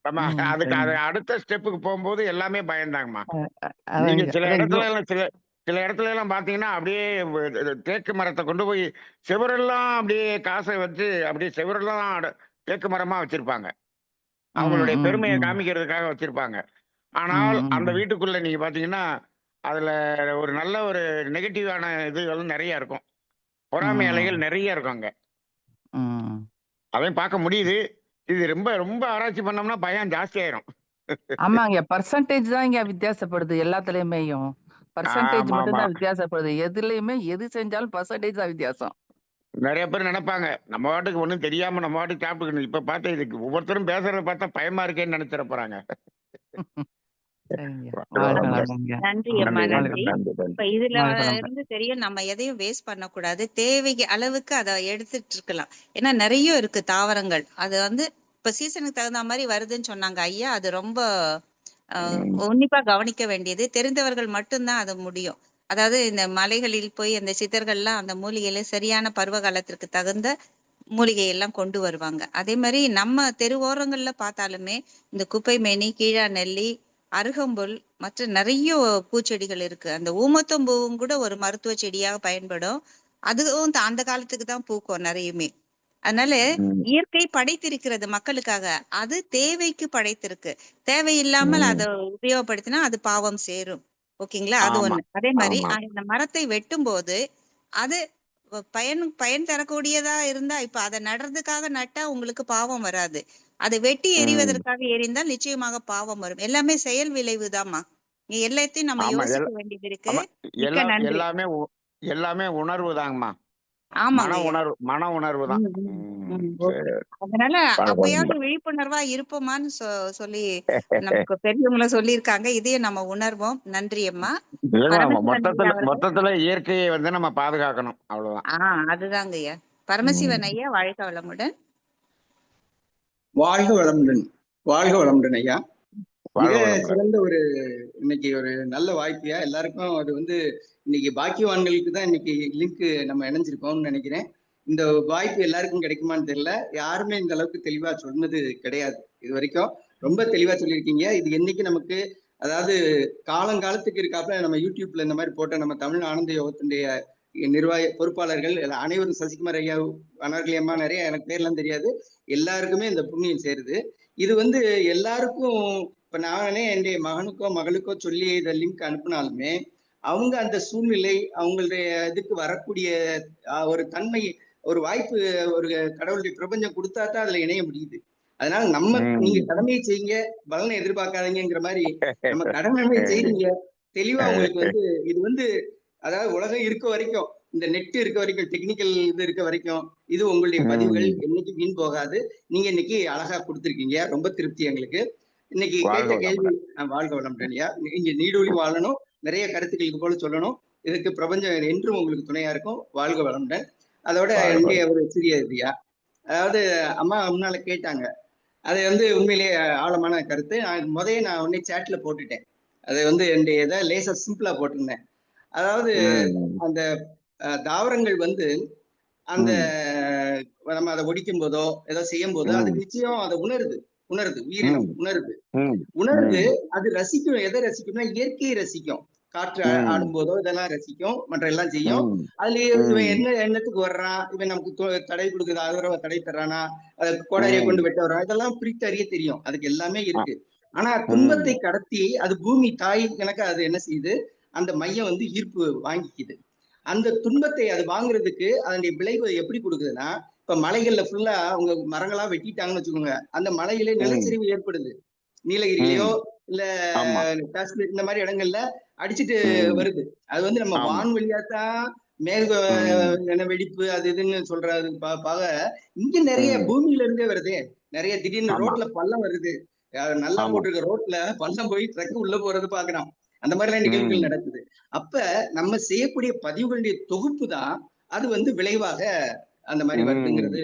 நம்ம அதுக்கு அது சரிங்க. அடுத்த ஸ்டெப்புக்கு போம்போது எல்லாமே பயந்தாங்கம்மா. அ அ நீங்க அதாங்க. சில அதான் இடத்துல எல்லாம் சில சில இடத்துல எல்லாம் பார்த்தீங்கன்னா, அப்படியே தேக்கு மரத்த கொண்டு போய் செவுரெல்லாம் அப்படியே காச வச்சு அப்படியே செவுரெல்லாம் தேக்கு மரமா வச்சிருப்பாங்க. ம், அவங்களுடைய ம், பெருமைய ம். காமிக்கிறதுக்காக வச்சிருப்பாங்க. ஆனால் ம், ம், அந்த ம். வீட்டுக்குள்ள நீங்க பார்த்தீங்கன்னா, அதுல ஒரு நல்ல ஒரு நெகட்டிவான இதுகள் நெறைய இருக்கும். பொறாமை அலைகள் ம். நெறைய இருக்கும் அங்க. ம். அதையும் பார்க்க முடியுது. இது ரொம்ப ரொம்ப ஆராய்ச்சி பண்ணோம்னா பயம் ஜாஸ்தியாயிரும். ஆமாங்க. பெர்சன்டேஜ் தான் இங்க வித்தியாசப்படுது எல்லாத்துலயுமேயும். பெர்சன்டேஜ் மட்டும் ஆமாமா. தான் வித்தியாசப்படுது. எதுலயுமே எது செஞ்சாலும் பெர்சன்டேஜ் தான் வித்தியாசம். நெறைய பேர் நெனைப்பாங்க. நம்ம பாட்டுக்கு ஒண்ணும் தெரியாம நம்ம பாட்டுக்கு சாப்பிட்டுக்கணும். இப்ப பார்த்தா இதுக்கு ஒவ்வொருத்தரும் பேசுறத பார்த்தா பயமா இருக்கேன்னு நெனைச்சிட போறாங்க. சரிங்க. வாழ்க வாழ்க வளமுடன். வளமுடன்ங்க. நன்றி அம்மா, நன்றி, வாழ்க நன்றி, நன்றி. நன்றி, இப்ப நன்றி. இதுல வாழ்க வளமுடன். இருந்து தெரியும் நம்ம எதையும் வேஸ்ட் பண்ணக்கூடாது. தேவைக்கு அளவுக்கு அத எடுத்துட்டு இருக்கலாம். ஏன்னா நெறைய இருக்கு தாவரங்கள். அது வந்து இப்ப சீசனுக்கு தகுந்த மாரி வருதுன்னு சொன்னாங்க ஐயா. அது ரொம்ப ம். உன்னிப்பா கவனிக்க வேண்டியது. தெரிந்தவர்கள் மட்டும் தான் அது முடியும். அதாவது இந்த மலைகளில் போய் அந்த சித்தர்கள்லாம் அந்த மூலிகையில சரியான பருவ காலத்திற்கு தகுந்த மூலிகை எல்லாம் கொண்டு வருவாங்க. அதே மாரி நம்ம தெருவோரங்கள்ல பார்த்தாலுமே இந்த குப்பைமேனி, கீழா நெல்லி, அருகம்புல் மற்ற நிறைய பூச்செடிகள் இருக்கு. அந்த ஊமத்தம்பூவும் கூட ஒரு மருத்துவ செடியாக பயன்படும். அதுவும் அந்த காலத்துக்கு தான் பூக்கும் நிறையுமே. அதனால ம். இயற்கை படைத்திருக்கிறது மக்களுக்காக. அது தேவைக்கு படைத்திருக்கு. தேவையில்லாமல் அத ம். உபயோகப்படுத்தினா அது பாவம் சேரும். ஓகேங்களா? அது ஆமா, ஒண்ணு. அதே மாரி ஆமா. அந்த மரத்தை வெட்டும்போது அது பயன் பயன் தரக்கூடியதா இருந்தா இப்ப அத நடுறதுக்காக நட்டா உங்களுக்கு பாவம் வராது. அதை வெட்டி ம். எறிவதற்காக எறிந்தால் நிச்சயமாக பாவம் வரும். எல்லாமே செயல் விளைவுதாம்மா. எல்லாத்தையும் நம்ம ஆமா. யோசிக்க வேண்டியது இருக்கு. ஆமா. மிக்க நன்றி. எல்லாமே எல்லாமே உணர்வு தாங்கம்மா. ஆமாங்கய்யா. மன உணர்வு தான். ம், ம், ம். ம். ஓகே. சரி. அதனால வாழ்க அப்பயாவது வளமுடன். விழிப்புணர்வா இருப்போமான்னு சொல்லி நமக்கு பெரியவங்களும் சொல்லியிருக்காங்க. இதையும் நம்ம உணர்வோம். நன்றி அம்மா. இல்லங்க பரமசிவன் ஐயா அவர்கள். மொத்தத்துல இயற்கையை வந்து நம்ம பாதுகாக்கணும். அவ்வளவுதான். அதுதாங்கய்யா. ம். பரமசிவன் ஐயா வாழ்க வளமுடன். வாழ்க வளமுடன். வாழ்க வளமுடன் ஐயா. மிக வாழ்க வளமுடன். சிறந்த ஒரு இன்னைக்கு ஒரு நல்ல வாய்ப்புயா. எல்லாருக்கும் அது வந்து இன்னைக்கு பாக்கியவான்களுக்கு தான் இன்னைக்கு லிங்க் நம்ம இணைஞ்சிருக்கோம்னு நினைக்கிறேன். இந்த வாய்ப்பு எல்லாருக்கும் கிடைக்குமான்னு தெரியல. யாருமே இந்த அளவுக்கு தெளிவா சொன்னது கிடையாது இது வரைக்கும். ரொம்ப தெளிவா சொல்லியிருக்கீங்க. இது என்னைக்கு நமக்கு அதாவது காலங்காலத்துக்கு இருக்காப்புல நம்ம யூடியூப்ல இந்த மாதிரி போட்ட நம்ம தமிழ் ஆனந்த யோகத்தினுடைய நிர்வாக பொறுப்பாளர்கள் அனைவரும் சசிகுமார் ஐயா, வனர்கலி அம்மா, நிறைய எனக்கு பேர்லாம் தெரியாது. எல்லாருக்குமே இந்த புண்ணியம் சேருது. இது வந்து எல்லாருக்கும் இப்ப நானே என்னுடைய மகனுக்கோ மகளுக்கோ சொல்லி இதை லிங்க் அனுப்பினாலுமே அவங்க அந்த சூழ்நிலை அவங்களுடைய இதுக்கு வரக்கூடிய ஒரு தன்மை, ஒரு வாய்ப்பு, ஒரு கடவுளுடைய பிரபஞ்சம் கொடுத்தா தான் அதுல இணைய முடியுது. அதனால நீங்க ம். கடமையை செய்யுங்க, பலனை எதிர்பார்க்காதீங்கிற மாதிரி நம்ம கடமை செய்றீங்க. தெளிவா உங்களுக்கு வந்து இது வந்து அதாவது உலகம் இருக்க வரைக்கும், இந்த நெட் இருக்க வரைக்கும், டெக்னிக்கல் இது இருக்க வரைக்கும் இது உங்களுடைய பதிவுகள் ம். என்னைக்கு வீண் போகாது. நீங்க இன்னைக்கு அழகா கொடுத்துருக்கீங்க. ரொம்ப திருப்தி எங்களுக்கு. இன்னைக்கு வாழ்க கேட்ட கேள்வி வளமுடன். வாழ்க வளமுடன்யா. இங்க நீடூழி வாழணும், நிறைய கருத்துக்கள் இது போல சொல்லணும். இதுக்கு பிரபஞ்சம் என்றும் உங்களுக்கு துணையா இருக்கும். வாழ்க வளமுடன். அதோட என்னுடைய ஒரு சிறிய இதுயா. அதாவது அம்மா முன்னால கேட்டாங்க. அது வந்து உண்மையிலேயே ஆழமான கருத்து. நான் உடனே சேட்ல போட்டுட்டேன். அது வந்து என்னுடைய இதை லேசா சிம்பிளா போட்டிருந்தேன். அதாவது அந்த தாவரங்கள் வந்து அந்த நம்ம அதை ஒடிக்கும் போதோ ஏதோ செய்யும் போதோ அது நிச்சயம் அதை உணருது உயிரினம் உணருது. அது ரசிக்கும். எதை ரசிக்கும்னா இயற்கையை ரசிக்கும். காற்று ஆடும் போதோ இதெல்லாம் ரசிக்கும், மற்ற எல்லாம் செய்யும். அதுல இவன் என்ன எண்ணத்துக்கு வர்றான், இவன் நமக்கு தடை கொடுக்குது, ஆதரவை தடை தர்றானா, கோடாரியை கொண்டு வெட்ட வர்றான், இதெல்லாம் பிரித்து அறிய தெரியும். அதுக்கு எல்லாமே இருக்கு. ஆனா துன்பத்தை கடத்தி அது பூமி தாய் கணக்க அது என்ன செய்யுது, அந்த மையம் வந்து ஈர்ப்பு வாங்கிக்குது. அந்த துன்பத்தை அது வாங்குறதுக்கு அதனுடைய விளைவு எப்படி கொடுக்குதுன்னா, இப்ப மலைகள்ல ஃபுல்லா அவங்க மரங்களா வெட்டிட்டாங்கன்னு வச்சுக்கோங்க, அந்த மலையிலே நிலச்சரிவு ஏற்படுது. நீலகிரியிலயோ இல்ல காஷ்மீர் இந்த மாதிரி இடங்கள்ல அடிச்சுட்டு வருது. அது வந்து நம்ம வான்வெளியாத்தான் மேக வெடிப்பு அது இதுன்னு சொல்றது இங்க நிறைய பூமியில இருந்தே வருது. நிறைய திடீர்னு ரோட்ல பள்ளம் வருது. நல்லா போட்டிருக்க ரோட்ல பள்ளம் போய் ட்ரக் உள்ள போறது பாக்குறோம். அந்த மாதிரி எல்லாம் நிகழ்வுகள் நடக்குது. அப்ப நம்ம செய்யக்கூடிய பதிவுகளுடைய தொகுப்பு தான் அது வந்து விளைவாக அந்த மாதிரி வருதுங்கிறது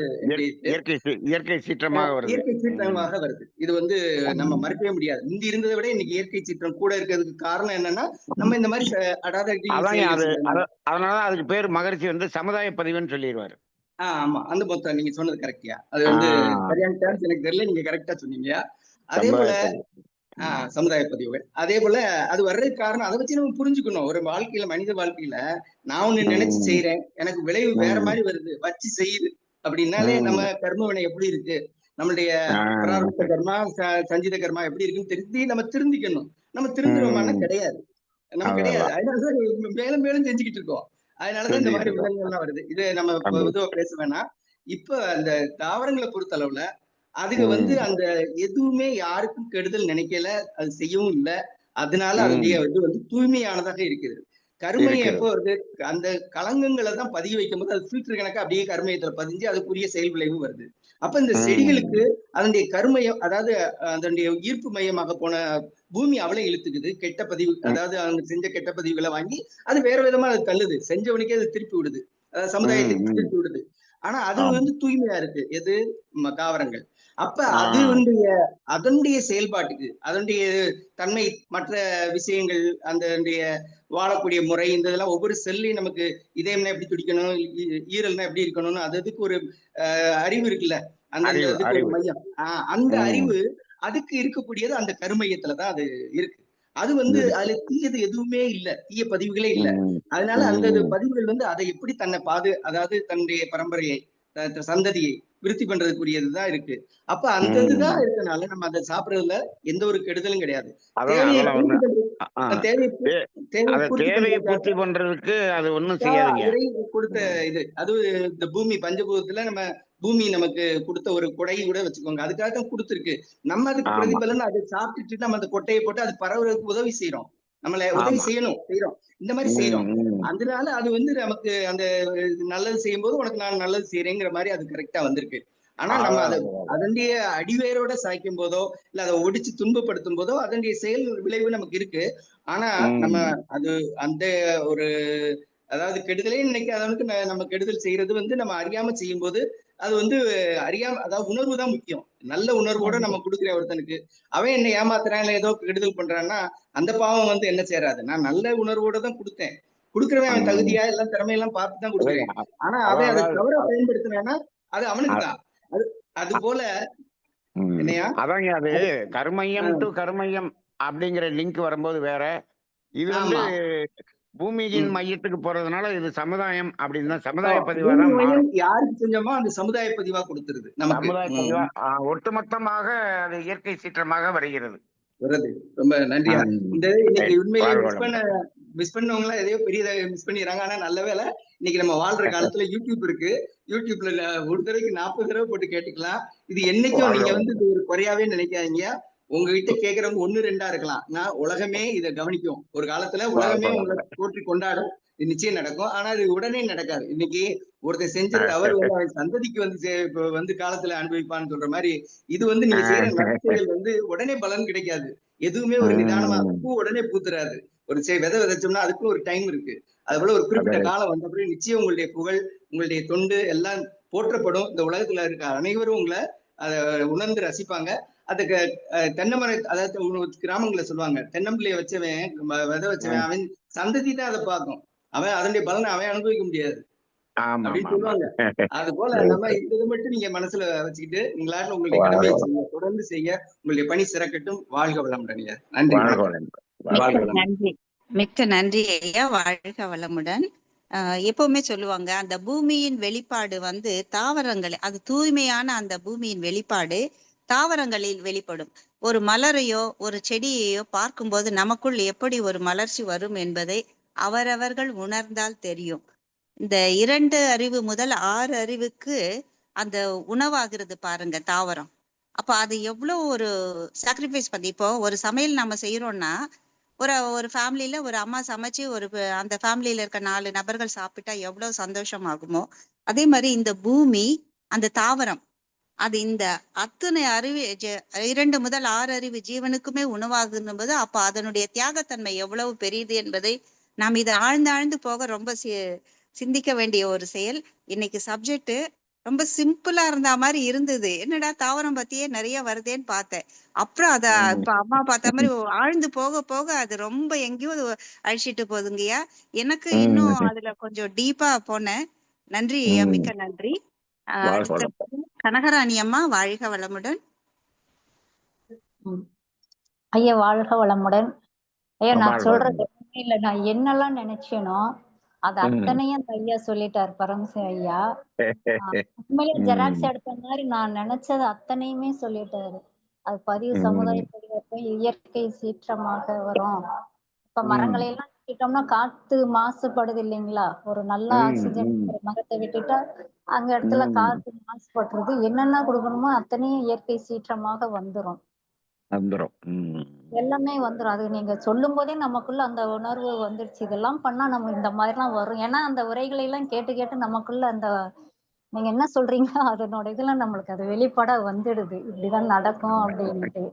இயற்கை சீற்றமாக வருது. இது வந்து நம்ம மறுக்கவே முடியாது. முந்தி இருந்ததை விட இன்னைக்கு இயற்கை சீற்றம் கூட இருக்கிறதுக்கு காரணம் என்னன்னா, நம்ம இந்த மாதிரி அதனால அதுக்கு பேர் மகரிஷி வந்து சமுதாய பதிவுன்னு சொல்லிடுவாரு. ஆமா, அந்த மொத்தம் நீங்க சொன்னது கரெக்டியா. அது வந்து சரியான டேர்ம்ஸ் எனக்கு தெரியல, நீங்க கரெக்டா சொன்னீங்க. அதே போல சமுதாய பதிவுகள் அதே போல அது வர்றதுக்கு காரணம் அதை வச்சு நம்ம புரிஞ்சுக்கணும். ஒரு வாழ்க்கையில மனித வாழ்க்கையில நான் ஒண்ணு நினைச்சு செய்யறேன், எனக்கு விளைவு வேற மாதிரி வருது, வச்சு செய்யுது அப்படின்னாலே நம்ம கர்ம வினை எப்படி இருக்கு, நம்மளுடைய பிராரப்த கர்மா சஞ்சித கர்மா எப்படி இருக்குன்னு தெரிஞ்சு நம்ம திருந்திக்கணும். நம்ம திருந்துறோமான கிடையாது, நம்ம கிடையாது. அதனாலதான் மேலும் மேலும் செஞ்சுக்கிட்டு இருக்கோம். அதனாலதான் இந்த மாதிரி விலங்குகள்லாம் வருது. இது நம்ம பொதுவா பேச வேணாம். இப்ப அந்த தாவரங்களை பொறுத்த அளவுல அதுக்கு வந்து அந்த எதுவுமே யாருக்கும் கெடுதல் நினைக்கல, அது செய்யவும் இல்லை. அதனால அதனுடைய இது வந்து தூய்மையானதாக இருக்குது. கருமையம் எப்போ வருது, அந்த களங்கங்களை தான் பதிய வைக்கும் போது அது ஃபில்டர் கணக்கா அப்படியே கருமையத்துல பதிஞ்சு அதுக்குரிய செயல் விளைவு வருது. அப்ப இந்த செடிகளுக்கு அதனுடைய கருமையம், அதாவது அதனுடைய ஈர்ப்பு மையமாக போன பூமி அவளை இழுத்துக்குது. கெட்ட பதிவு, அதாவது அவங்க செஞ்ச கெட்ட பதிவுகளை வாங்கி அது வேற விதமா அது தள்ளுது. செஞ்சவனுக்கே அது திருப்பி விடுது, அதாவது சமுதாயத்தை திருப்பி விடுது. ஆனா அது வந்து தூய்மையா இருக்கு எது, தாவரங்கள். அப்ப அதனுடைய செயல்பாட்டுக்கு அதனுடைய தன்மை, மற்ற விஷயங்கள், அந்த வாழக்கூடிய முறை, இந்த இதெல்லாம் ஒவ்வொரு செல்லையும் நமக்கு இதயம்னா எப்படி துடிக்கணும், ஈரல்னா எப்படி இருக்கணும்னு அதுக்கு ஒரு அறிவு இருக்குல்ல, அந்த இதுக்கு ஒரு மையம். அந்த அறிவு அதுக்கு இருக்கக்கூடியது அந்த கருமையத்துலதான் அது இருக்கு. அது வந்து அதுல தீயது எதுவுமே இல்ல, தீய பதிவுகளே இல்ல. அதனால அந்த பதிவுகள் வந்து அதை எப்படி தன்னை அதாவது தன்னுடைய பரம்பரையை சந்ததியை விருத்தி பண்றதுக்குரியதுதான் இருக்கு. அப்ப அந்த இதுதான் இருக்கனால நம்ம அதை சாப்பிடறதுல எந்த ஒரு கெடுதலும் கிடையாது. தேவையை பூர்த்தி பண்றதுக்கு அது ஒண்ணும் செய்யாதுங்க. கொடுத்த இது அது இந்த பூமி பஞ்சபூதத்துல நம்ம பூமி நமக்கு கொடுத்த ஒரு கொடை கூட வச்சுக்கோங்க, அதுக்காக தான் கொடுத்துருக்கு. நம்ம அதுக்கு பிரதிபலன் அதை சாப்பிட்டுட்டு நம்ம அந்த கொட்டையை போட்டு அது பரவுறதுக்கு உதவி செய்யறோம், நம்மள உதவி செய்யறோம், இந்த மாதிரி செய்யறோம். அதனால அது வந்து நமக்கு அந்த நல்லது செய்யும் போது உனக்கு நான் நல்லது செய்யறேங்கிற மாதிரி அது கரெக்டா வந்திருக்கு. ஆனா நம்ம அதை அதனுடைய அடிவேரோட சாய்க்கும் போதோ இல்ல அதை ஒடிச்சு துன்பப்படுத்தும் போதோ அதனுடைய செயல் விளைவு நமக்கு இருக்கு. ஆனா நம்ம அது அந்த ஒரு அதாவது கெடுதலே நினைக்காதவனுக்கு நம்ம கெடுதல் செய்யறது வந்து நம்ம அறியாம செய்யும் போது அது வந்து அறியாம, அதாவது உணர்வு தான் முக்கியம். நல்ல உணர்வோட நம்ம கொடுக்குற ஒருத்தனுக்கு அவன் என்ன ஏமாத்துறான் இல்ல ஏதோ கெடுதல் பண்றான்னா அந்த பாவம் வந்து என்ன சேராது. நான் நல்ல உணர்வோட தான் கொடுக்குறவன் அவன் தகுதியா எல்லாம் திறமையெல்லாம் பார்த்துதான் கொடுக்குறேன். ஆனா அவன் அதை தவற பயன்படுத்தினான்னா அது அவனுக்கு தான். அது போல என்னையா அதாங்க, அது கர்மையம் டு கர்மையம் அப்படிங்கிற லிங்க் வரும்போது வேற, இது வந்து பூமியின் மையத்துக்கு போறதுனால இது சமுதாயம் அப்படின்னு சமுதாய பதிவா தான் மாறும். யாருக்கு செஞ்சோமோ அந்த சமுதாய பதிவா கொடுத்துருது நமக்கு. சமுதாய பதிவா ஒட்டுமொத்தமாக அது இயற்கை சீற்றமாக வருகிறது. ரொம்ப நன்றியா. இந்த இன்னைக்கு உண்மையிலேயே மிஸ் பண்ணவங்க எதையோ பெரியதாக மிஸ் பண்ணிடுறாங்க. ஆனா நல்ல வேலை இன்னைக்கு நம்ம வாழ்ற காலத்துல யூடியூப் இருக்கு. யூடியூப்ல ஒரு தடவைக்கு 40 தடவை போட்டு கேட்டுக்கலாம். இது என்னைக்கும் நீங்க வந்து இது ஒரு குறையாவே நினைக்காதீங்க. உங்ககிட்ட கேட்கறவங்க 1 2 இருக்கலாம். நான் உலகமே இதை கவனிக்கும். ஒரு காலத்துல உலகமே உங்களை போற்றி கொண்டாடும். இது நிச்சயம் நடக்கும். ஆனா இது உடனே நடக்காது. இன்னைக்கு ஒருத்தர் செஞ்ச தவறு வந்து அவன் சந்ததிக்கு வந்து காலத்துல அனுபவிப்பான்னு சொல்ற மாதிரி இது வந்து நீங்க செய்யற நடத்தைகள் வந்து உடனே பலன் கிடைக்காது. எதுவுமே ஒரு நிதானமா பூ உடனே பூத்துறாது. ஒரு விதை விதைச்சோம்னா அதுக்கும் ஒரு டைம் இருக்கு. அது போல ஒரு குறிப்பிட்ட காலம் வந்த பிறகு நிச்சயம் உங்களுடைய புகழ் உங்களுடைய தொண்டு எல்லாம் போற்றப்படும். இந்த உலகத்துல இருக்க அனைவரும் உங்களை அதை உணர்ந்து ரசிப்பாங்க. அதுக்கு தென்னை மரம், அதாவது கிராமங்களை சொல்லுவாங்க, தென்னம்பிள்ளைய வச்சவன் விதை வச்சவன் அவன் சந்ததி தான் அதை பார்க்கும், அவன் அதனுடைய பலனை அவன் அனுபவிக்க முடியாது அப்படின்னு சொல்லுவாங்க. அது போல நம்ம இது மட்டும் நீங்க மனசுல வச்சுக்கிட்டு நீங்களாட்டும் உங்களுடைய கடமையை செய்ய, தொடர்ந்து செய்ய, உங்களுடைய பணி சிறக்கட்டும். வாழ்க வளமுடன். நன்றி. மிக்க நன்றி ஐயா. வாழ்க வளமுடன். எப்பவுமே சொல்லுவாங்க, அந்த பூமியின் வெளிப்பாடு வந்து தாவரங்கள், அது தூய்மையான அந்த பூமியின் வெளிப்பாடு தாவரங்களில் வெளிப்படும். ஒரு மலரையோ ஒரு செடியையோ பார்க்கும்போது நமக்குள் எப்படி ஒரு மலர்ச்சி வரும் என்பதை அவரவர்கள் உணர்ந்தால் தெரியும். இந்த 2 அறிவு முதல் 6 அறிவுக்கு அந்த உணவாகிறது பாருங்க தாவரம். அப்ப அது எவ்வளவு ஒரு சாக்ரிஃபைஸ் பண்ணி, இப்போ ஒரு சமையல் நம்ம செய்யறோம்னா ஒரு ஃபேமிலியில ஒரு அம்மா சமைச்சு அந்த ஃபேமிலியில இருக்க 4 நபர்கள் சாப்பிட்டா எவ்வளவு சந்தோஷம் ஆகுமோ, அதே மாதிரி இந்த பூமி, அந்த தாவரம், அது இந்த அத்தனை அறிவு 2 முதல் 6 அறிவு ஜீவனுக்குமே உணவாகும் போது அப்ப அதனுடைய தியாகத்தன்மை எவ்வளவு பெரியது என்பதை நாம் இதை ஆழ்ந்து போக ரொம்ப சிந்திக்க வேண்டிய ஒரு செயல். இன்னைக்கு சப்ஜெக்ட் ரொம்ப சிம்பிளா இருந்த மாதிரி இருந்தது. என்னடா தாவரம் பத்தியே நிறைய வருதேன்னு பார்த்தேன். அப்புறம் அத இப்ப அம்மா பார்த்த மாதிரி ஆழ்ந்து போக போக அது ரொம்ப எங்கேயோ அழிச்சிட்டு போகுதுங்கய்யா. எனக்கு இன்னும் அதுல கொஞ்சம் டீப்பா போனேன். நன்றி ஐயா, மிக்க நன்றி. கனகராணி அம்மா, வாழ்க வளமுடன். ஐயா வாழ்க வளமுடன். ஐயா நான் சொல்றது இல்ல, நான் என்னெல்லாம் நினைச்சேனோ அது அத்தனையும் அந்த ஐயா சொல்லிட்டாரு, பரமசிவ ஐயா. உண்மையிலே ஜெராக்ஸ் எடுத்த மாதிரி நான் நினைச்சது அத்தனையுமே சொல்லிட்டாரு. அது பதிவு சமுதாய பதிவு இயற்கை சீற்றமாக வரும். இப்ப மரங்களை எல்லாம் விட்டுட்டோம்னா காத்து மாசுபடுது இல்லைங்களா? ஒரு நல்ல ஆக்சிஜன் ஒரு மரத்தை விட்டுட்டா அங்க இடத்துல காத்து மாசுபடுறது. என்னென்ன கொடுக்கணுமோ அத்தனையும் இயற்கை சீற்றமாக வந்துரும். எல்லாமே வந்துரும். அது நீங்க சொல்லும் போதே நமக்குள்ள அந்த உணர்வு வந்துருச்சு, இதெல்லாம் பண்ணா நம்ம இந்த மாதிரி எல்லாம் வரும். ஏன்னா அந்த உரைகளை எல்லாம் கேட்டு கேட்டு நமக்குள்ள அந்த நீங்க என்ன சொல்றீங்களோ அதனோட இதெல்லாம் நம்மளுக்கு அது வெளிப்பட வந்துடுது, இப்படிதான் நடக்கும் அப்படின்ட்டு.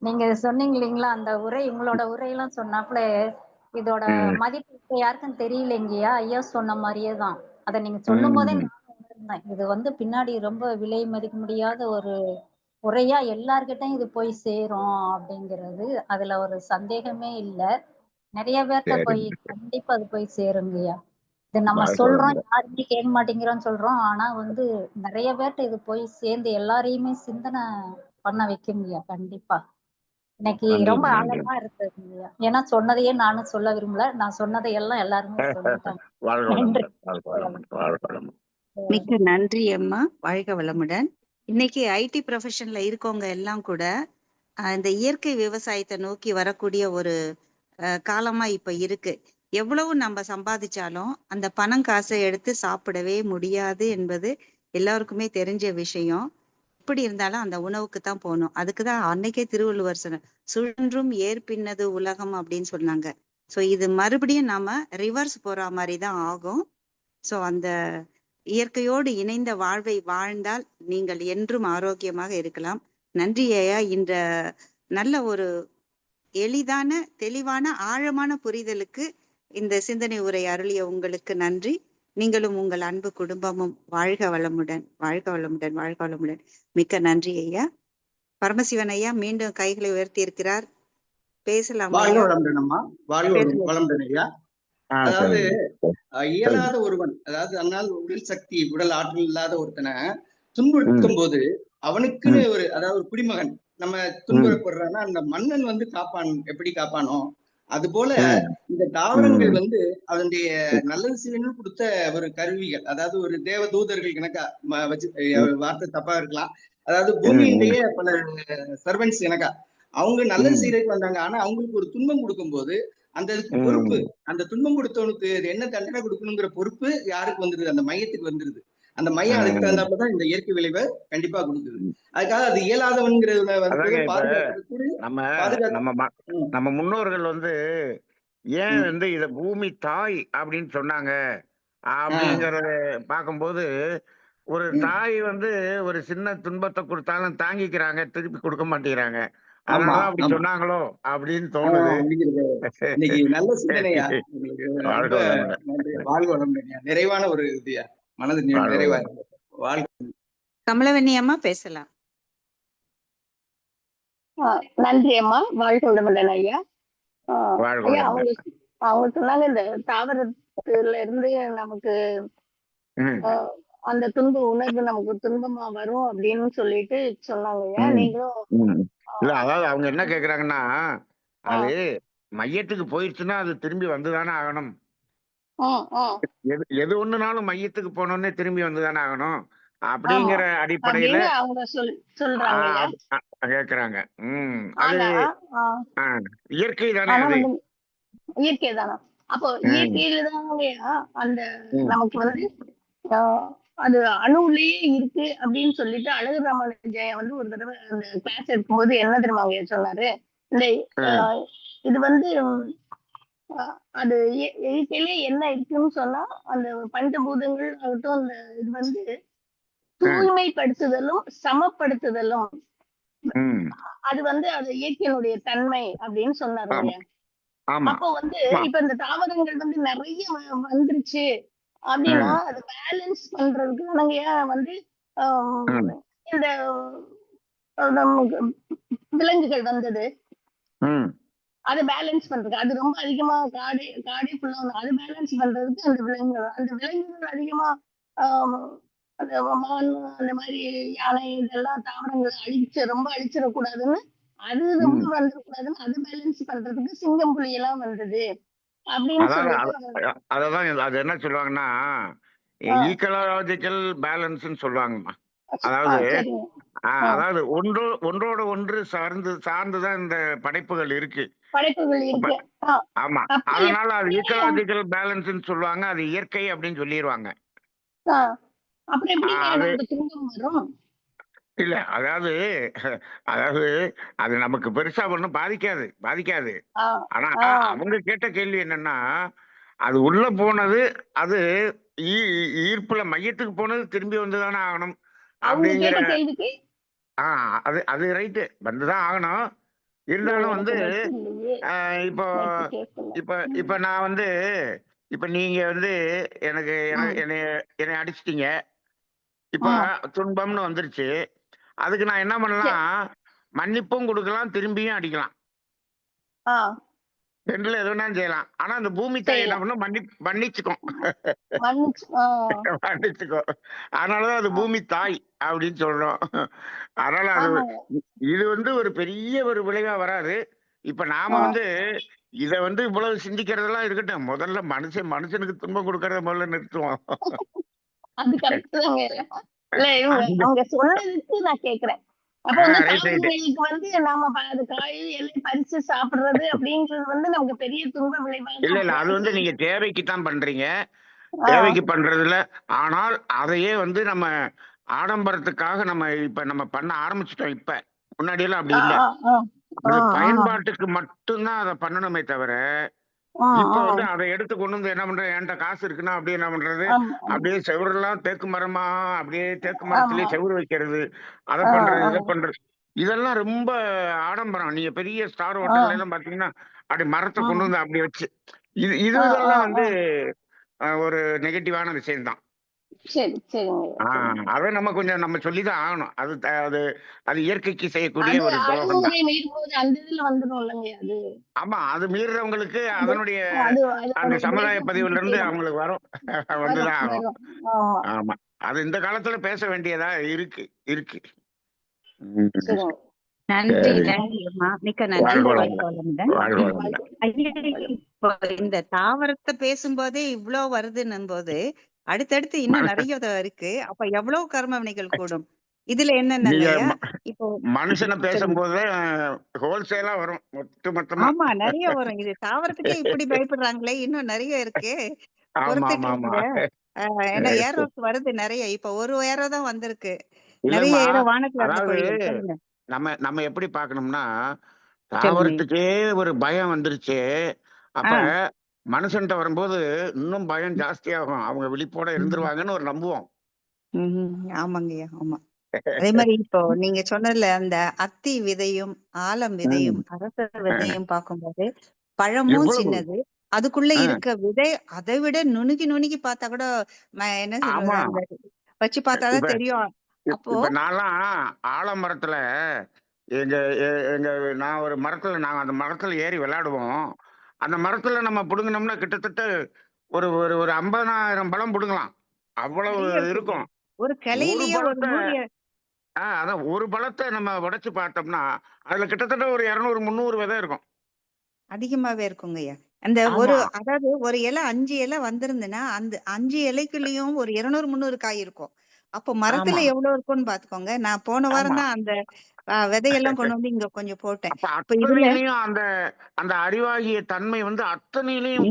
நீங்க சொன்னீங்க இல்லைங்களா, அந்த உரை, உங்களோட உரையெல்லாம் சொன்னாப்புல இதோட மதிப்பு யாருக்கும் தெரியலைங்கய்யா. ஐயா சொன்ன மாதிரியே தான். அதை நீங்க சொல்லும் போதே நானும் உணர்ந்தேன். இது வந்து பின்னாடி ரொம்ப விலை மதிக்க முடியாத ஒரு உரையா எல்லார்கிட்டையும் இது போய் சேரும் அப்படிங்கிறது அதுல ஒரு சந்தேகமே இல்லை. நிறைய பேர்த்த போய் கண்டிப்பா அது போய் சேருங்கய்யா. இது நம்ம சொல்றோம், யாருமே கேட்க மாட்டேங்கிறோம்னு சொல்றோம். ஆனா வந்து நிறைய பேர்ட்ட இது போய் சேர்ந்து எல்லாரையுமே சிந்தனை பண்ண வைக்குங்கய்யா. கண்டிப்பா இன்னைக்கு ரொம்ப ஆழமா இருக்குங்கய்யா. ஏன்னா சொன்னதையே நானும் சொல்ல விரும்பல, நான் சொன்னதை எல்லாம் எல்லாருமே சொல்லிட்டாங்க. மிக்க நன்றி அம்மா, வாழ்க வளமுடன். இன்னைக்கு ஐடி ப்ரொஃபஷன்ல இருக்கவங்க எல்லாம் கூட இந்த இயற்கை விவசாயத்தை நோக்கி வரக்கூடிய ஒரு காலமா இப்ப இருக்கு. எவ்வளவு நம்ம சம்பாதிச்சாலும் அந்த பணம் காசை எடுத்து சாப்பிடவே முடியாது என்பது எல்லாருக்குமே தெரிஞ்ச விஷயம். எப்படி இருந்தாலும் அந்த உணவுக்கு தான் போகணும். அதுக்குதான் அன்னைக்கே திருவள்ளுவர் சொன்னார், சுழன்றும் ஏற்பின்னது உலகம் அப்படின்னு சொன்னாங்க. சோ இது மறுபடியும் நாம ரிவர்ஸ் போற மாதிரி தான் ஆகும். சோ அந்த இயற்கையோடு இணைந்த வாழ்வை வாழ்ந்தால் நீங்கள் என்றும் ஆரோக்கியமாக இருக்கலாம். நன்றி ஐயா. இந்த நல்ல ஒரு எளிதான, தெளிவான, ஆழமான புரிதலுக்கு இந்த சிந்தனை உரை அருளிய உங்களுக்கு நன்றி. நீங்களும் உங்கள் அன்பு குடும்பமும் வாழ்க வளமுடன், வாழ்க வளமுடன், வாழ்க வளமுடன். மிக்க நன்றி ஐயா. பரமசிவன் ஐயா மீண்டும் கைகளை உயர்த்தி இருக்கிறார், பேசலாம். வாழ்க வளமுடன் அம்மா, வாழ்க வளமுடன் ஐயா. அதாவது இயலாத ஒருவன், அதாவது அதனால் உடல் சக்தி, உடல் ஆற்றல் இல்லாத ஒருத்தனை துன்புறுத்தும் போது அவனுக்குன்னு ஒரு, அதாவது ஒரு குடிமகன் நம்ம துன்புறப்படுறான்னா அந்த மன்னன் வந்து காப்பான், எப்படி காப்பானோ அது போல இந்த தாவரங்கள் வந்து அதனுடைய நல்லது செய்யணும்னு கொடுத்த ஒரு கருவிகள். அதாவது ஒரு தேவ தூதர்கள் கணக்கா வச்சு, வார்த்தை தப்பா இருக்கலாம், அதாவது பூமியினுடைய பல சர்வன்ட்ஸ் கணக்கா அவங்க நல்லது செய்யறதுக்கு வந்தாங்க. ஆனா அவங்களுக்கு ஒரு துன்பம் கொடுக்கும் போது அந்த பொறுப்பு, அந்த துன்பம் கொடுத்தவனுக்கு என்ன தண்டனை கொடுக்கணுங்கிற பொறுப்பு யாருக்கு வந்துருது? அந்த மையத்துக்கு வந்துருது. அந்த மையம் அதுக்கு தகுந்தாப்புலதான் இந்த இயற்கை விளைவை கண்டிப்பா கொடுக்குது. அதுக்காக அது இயலாதவன்கிறத வந்து நம்ம முன்னோர்கள் வந்து ஏன் வந்து இத பூமி தாய் அப்படின்னு சொன்னாங்க அப்படிங்கறத பார்க்கும்போது, ஒரு தாய் வந்து ஒரு சின்ன துன்பத்தை கொடுத்தாலும் தாங்கிக்கிறாங்க, திருப்பி கொடுக்க மாட்டேங்கிறாங்க. ஆமா அதனாலதான் அப்படி ஆமா சொன்னாங்களோ அப்படின்னு தோணுது. முடிக்கிறது. இன்னைக்கு நல்ல சிந்தனையா உங்களுக்கு வாழ்க ரொம்ப வளமுடன். நன்றி. வாழ்க வளமுடன். நிறைவான ஒரு இதுயா, மனது வாழ்க நிறைவா வளமுடன். இருக்கு. வாழ்க. கமலவண்ணி அம்மா பேசலாம். நன்றி அம்மா. வாழ்க வளமுடன் ஐயா. வாழ்க ஐயா, வளமுடன். அவங்க சொன்னாங்க இந்த தாவரத்துல இருந்து நமக்கு ம், ஆஹ் அந்த துன்ப உணர்வு நமக்கு துன்பமா வரும் அப்படின்னு சொல்லிட்டு சொன்னாங்க ஐயா. ம், நீங்களும் ம். இல்ல, ஆஹ் அதாவது அவங்க என்ன கேக்குறாங்கன்னா, அது ஆஹ் மையத்துக்கு போயிடுச்சுன்னா அது திரும்பி வந்துதானே ஆகணும். உம் உம் எது ஒண்ணுனாலும் மையத்துக்கு போனோடனே திரும்பி வந்துதானே ஆகணும் ஆமா அப்படிங்கிற அடிப்படையில அப்படின்னு அவங்க சொல்றாங்க ஐயா. கேக்குறாங்க. அது ஆனா ஆஹ் ஆ, இயற்கை தானே ஆனா அது. வந்து இயற்கை தானா? அப்போ ம், இயற்கையில தாங்கய்யா அந்த ம், நமக்கு வந்து ஆஹ் அது அணுவுலயே இருக்கு அப்படின்னு சொல்லிட்டு அழகு ராமானுஜன் வந்து ஒரு தடவை அந்த கிளாஸ் எடுக்கும்போது என்ன தெரியுமாங்க சொன்னாரு? இந்த ம், ஆஹ் இது வந்து அது இயற்கையிலே என்ன இருக்குன்னு சொன்னா அந்த பஞ்சபூதங்கள் ஆகட்டும், அந்த இது வந்து ம், தூய்மைப்படுத்துதலும் சமப்படுத்துதலும், ம். அது வந்து அது இயற்கையினுடைய தன்மை அப்படின்னு சொன்னாருங்க. ஆமா, ஆமா, அப்போ வந்து ஆமா. இப்ப இந்த தாவரங்கள் வந்து நிறைய வந்துருச்சு அப்படின்னா ம், அது பேலன்ஸ் பண்றதுக்கு தானங்கய்யா வந்து ஆஹ் ம், இந்த நமக்கு விலங்குகள் வந்தது. ம், அதை பேலன்ஸ் பண்றதுக்கு அது ரொம்ப அதிகமா காடே ஃபுல்லா அது பேலன்ஸ் பண்றதுக்கு அந்த விலங்குகள் அதிகமா ஆஹ் அந்த மான் அந்த மாதிரி யானை இதெல்லாம் தாவரங்களை ரொம்ப அழிச்சிடக்கூடாதுன்னு, அது ரொம்ப ம். வந்துடக்கூடாதுன்னு அது பேலன்ஸ் பண்றதுக்கு சிங்கம் புலி எல்லாம் வந்தது அப்படின்னு அதாவது சொல்லிட்டு. அததான் அது என்ன சொல்லுவாங்கன்னா, ஆஹ் ஈக்கலாஜிக்கல் பேலன்ஸ்ன்னு சொல்லுவாங்கம்மா. அதாவது சரிங்க. ஆஹ் அதாவது ஒன்றோட ஒன்று சார்ந்துதான் இந்த படைப்புகள் இருக்கு. படைப்புகள் அப்ப இருக்கு. ஆஹ் ஆமா. அப்ப அதனால அது எப்படி ஈக்கலாஜிக்கல் பேலன்ஸ்ன்னு சொல்லுவாங்க. அது இயற்கை அப்படின்னு சொல்லிடுவாங்க. ஆஹ் அப்புறம் எப்படிங்க அது நமக்கு துன்பம் வரும்? இல்ல, அதாவது அதாவது அது நமக்கு பெருசா ஒண்ணும் பாதிக்காது. ஆஹ் ஆனா ஆஹ் அவங்க கேட்ட கேள்வி என்னன்னா, அது உள்ள போனது, அது ஈர்ப்புல மையத்துக்கு போனது திரும்பி வந்துதானே ஆகணும் அவங்க அப்படிங்கிற. கேட்ட கேள்விக்கு ஆ, அது அது ரைட்டு, வந்துதான் ஆகணும். இருந்தாலும் எனக்கு வந்து நெட் இல்லையே, இப்போ நெட் கேட்கல. இப்ப இப்ப நான் வந்து இப்ப நீங்க வந்து எனக்கு ம், என்னை என்னை அடிச்சிட்டீங்க. இப்ப ம். துன்பம்னு வந்துருச்சு. அதுக்கு நான் என்ன சரி. பண்ணலாம்? மன்னிப்பும் கொடுக்கலாம், திரும்பியும் அடிக்கலாம். ஆ, 2ல எது வேணாலும் செய்யலாம். ஆனா அந்த பூமி தாய் என்ன செய்யலாம். பண்ணும்? மன்னிச்சுக்கும். மன்னிச்சு மன்னிச்சுக்கும். அதனாலதான் அது ஆ, பூமி தாய் அப்படின்னு சொல்றோம். அதனால அது ஆமாங்க. இது வந்து ஒரு பெரிய ஒரு விளைவா வராது. இப்ப நாம ஆ, வந்து இத வந்து இவ்வளவு சிந்திக்கிறதெல்லாம் இருக்கட்டும். முதல்ல மனுஷனுக்கு துன்பம் கொடுக்கறத முதல்ல நிறுத்துவோம். அது கரெக்ட் தாங்க. இல்ல இவங்க அந்த அவங்க சொன்னதுக்கு நான் கேக்குறேன். அப்ப வந்து ரைட். தாவரங்களுக்கு வந்து நாம அது காய் எல்லாம் பறிச்சு சாப்பிடுறது அப்படின்றது வந்து நமக்கு பெரிய துன்ப விளைவாக இல்ல, தான் அது வந்து போகுது. நீங்க தேவைக்கு தான் பண்றீங்க. ஆ, தேவைக்கு பண்றதில்ல. ஆனால் அதையே வந்து நம்ம ஆடம்பரத்துக்காக நம்ம பண்ண ஆரம்பிச்சுட்டோம் இப்ப. முன்னாடியெல்லாம் அப்படி ஆ, இல்ல. ஆ, ஆ, ஆ, அது ஆ, பயன்பாட்டுக்கு மட்டும் தான் அத பண்ணணுமே தவிர, ஆ, இப்ப ஆ. வந்து அத எடுத்து கொண்டு வந்து என்ன பண்றது? என்ட்ட காசு இருக்குன்னா அப்படியே என்ன பண்றது? ஆமா, ஆமா, அப்படியே செவுரெல்லாம் தேக்கு மரமா, அப்படியே தேக்கு மரத்திலேயே ஆமா. செவுரு வைக்கிறது. அத ஆ, பண்றது, ஆ, இத பண்றது. இதெல்லாம் ரொம்ப ஆடம்பரம். நீங்க பெரிய ஸ்டார் ஆ, ஹோட்டல்ல எல்லாம் பார்த்தீங்கன்னா, அப்படி மரத்த கொண்டு ம். வந்து அப்படி வச்சு ஆ, ஆ, இதெல்லாம் வந்து ஆ. ஒரு நெகட்டிவான விஷயம் தான். சரிங்க, சரிங்க. அத நம்ம சொல்லிதான் ஆகணும். அது அது இயற்கைக்கு செய்யக்கூடிய அது ஒரு துரோகம் தான். அடக்குமுறை மீறும்போது அந்த இதுல வந்துரும் இல்லைங்க அது. ஆமா. அது மீறுறவங்களுக்கு அது அதனுடைய அது அந்த அதோட சமுதாய விளைவு பதிவுல வந்துட்டே இருந்து தான் அவங்களுக்கு வரும். வரும், வந்துதான் ஆகும். வரும். ஆமா. ஆமா. அது இந்த காலத்துல பேச வேண்டியதா இருக்கு. ம். சரிங்க. நன்றி, சரி. நன்றி அம்மா. மிக்க நன்றி. வாழ்க வாழ்க வளமுடன். வளமுடன். வாழ்க வாழ்க வளமுடன். ஐயா, வளமுடன். இப்போ இந்த தாவரத்தை பேசும்போதே இவ்ளோ வருதுன்னும் போது அடுத்தடுத்து இன்னும் நிறைய இருக்கு. அப்ப எவ்வளவு கர்ம வினைகள் கூடும்? இதுல என்னன்னாங்க நீங்க ஐயா, இப்போ மனுஷன சொல்லுங்க. பேசும்போது ஹோல்சேலா வரும். மொத்தமா. ஆமா, நிறைய வரும். இது தாவரத்துக்கே இப்படி பயப்படுறாங்களே, இன்னும் நிறைய இருக்கே. ஆமா. பொறுத்துக்கலாங்க. ஏன்னா ஏரோஸ் வருது நிறைய. இப்ப ஒரு ஏரோ தான் வந்திருக்கு. நிறைய இல்லம்மா. ஏரோ வானத்துல இருந்த அதாவது கோழிகள். சொல்லுங்க. நம்ம எப்படி பார்க்கணும்னா, சொல்லுங்க. தாவரத்துக்கே ஒரு பயம் வந்துருச்சு. அப்ப ஆ. மனுஷன்ட்ட வரும்போது இன்னும் பயம் ஜாஸ்தியாகும். அவங்க விழிப்போட இருந்துருவாங்கன்னு ஒரு நம்புவோம். ஆமாங்கய்யா, ஆமா. அதே மாதிரி இப்போ நீங்க சொன்னதுல அந்த அத்தி விதையும் ஆலம் விதையும் அரச விதையும் பார்க்கும்போது பழமும் எவ்வளவு சின்னது, அதுக்குள்ள ஆ, இருக்க விதை அதை விட நுணுக்கி நுணுக்கி பார்த்தா கூட என்ன சொல்றது, ஆமா. அந்த வச்சு இப்ப பார்த்தாதான் தெரியும். அப்போ இப்ப நான்லாம் ஆலமரத்துல எங்க எங்க நான் ஒரு மரத்துல நாங்க அந்த மரத்துல ஏறி விளையாடுவோம். அந்த மரத்துல நம்ம புடுங்கினோம்னா கிட்டத்தட்ட ஒரு ஒரு ஒரு 50,000 பழம் புடுங்கலாம். அவ்வளவு நிறைய இருக்குங்க. இருக்கும். ஒரு ஒரு கிளையிலேயே ஒரு பழத்தை 100 அதான் ஒரு பழத்தை நம்ம உடைச்சு பார்த்தோம்னா அதுல கிட்டத்தட்ட ஒரு 200 300 விதை இருக்கும். அதிகமாவே இருக்குங்கய்யா. அந்த ஆமா, அதாவது ஒரு இலை 5 இலை வந்திருந்துன்னா அந்த 5 இலைக்குள்ளயும் ஒரு 200 300 காய் இருக்கும். அப்போ ஆமா, மரத்துல எவ்வளவு இருக்கும்னு பாத்துக்கோங்க. நான் போன ஆமா. வாரம் தான் அந்த விதையெல்லாம் கொண்டு வந்து இங்க கொஞ்சம் போட்டேன். அப்ப இப்ப இதுல அத்தனையிலையும் அந்த அந்த அறிவாகிய தன்மை வந்து அத்தனையிலையும்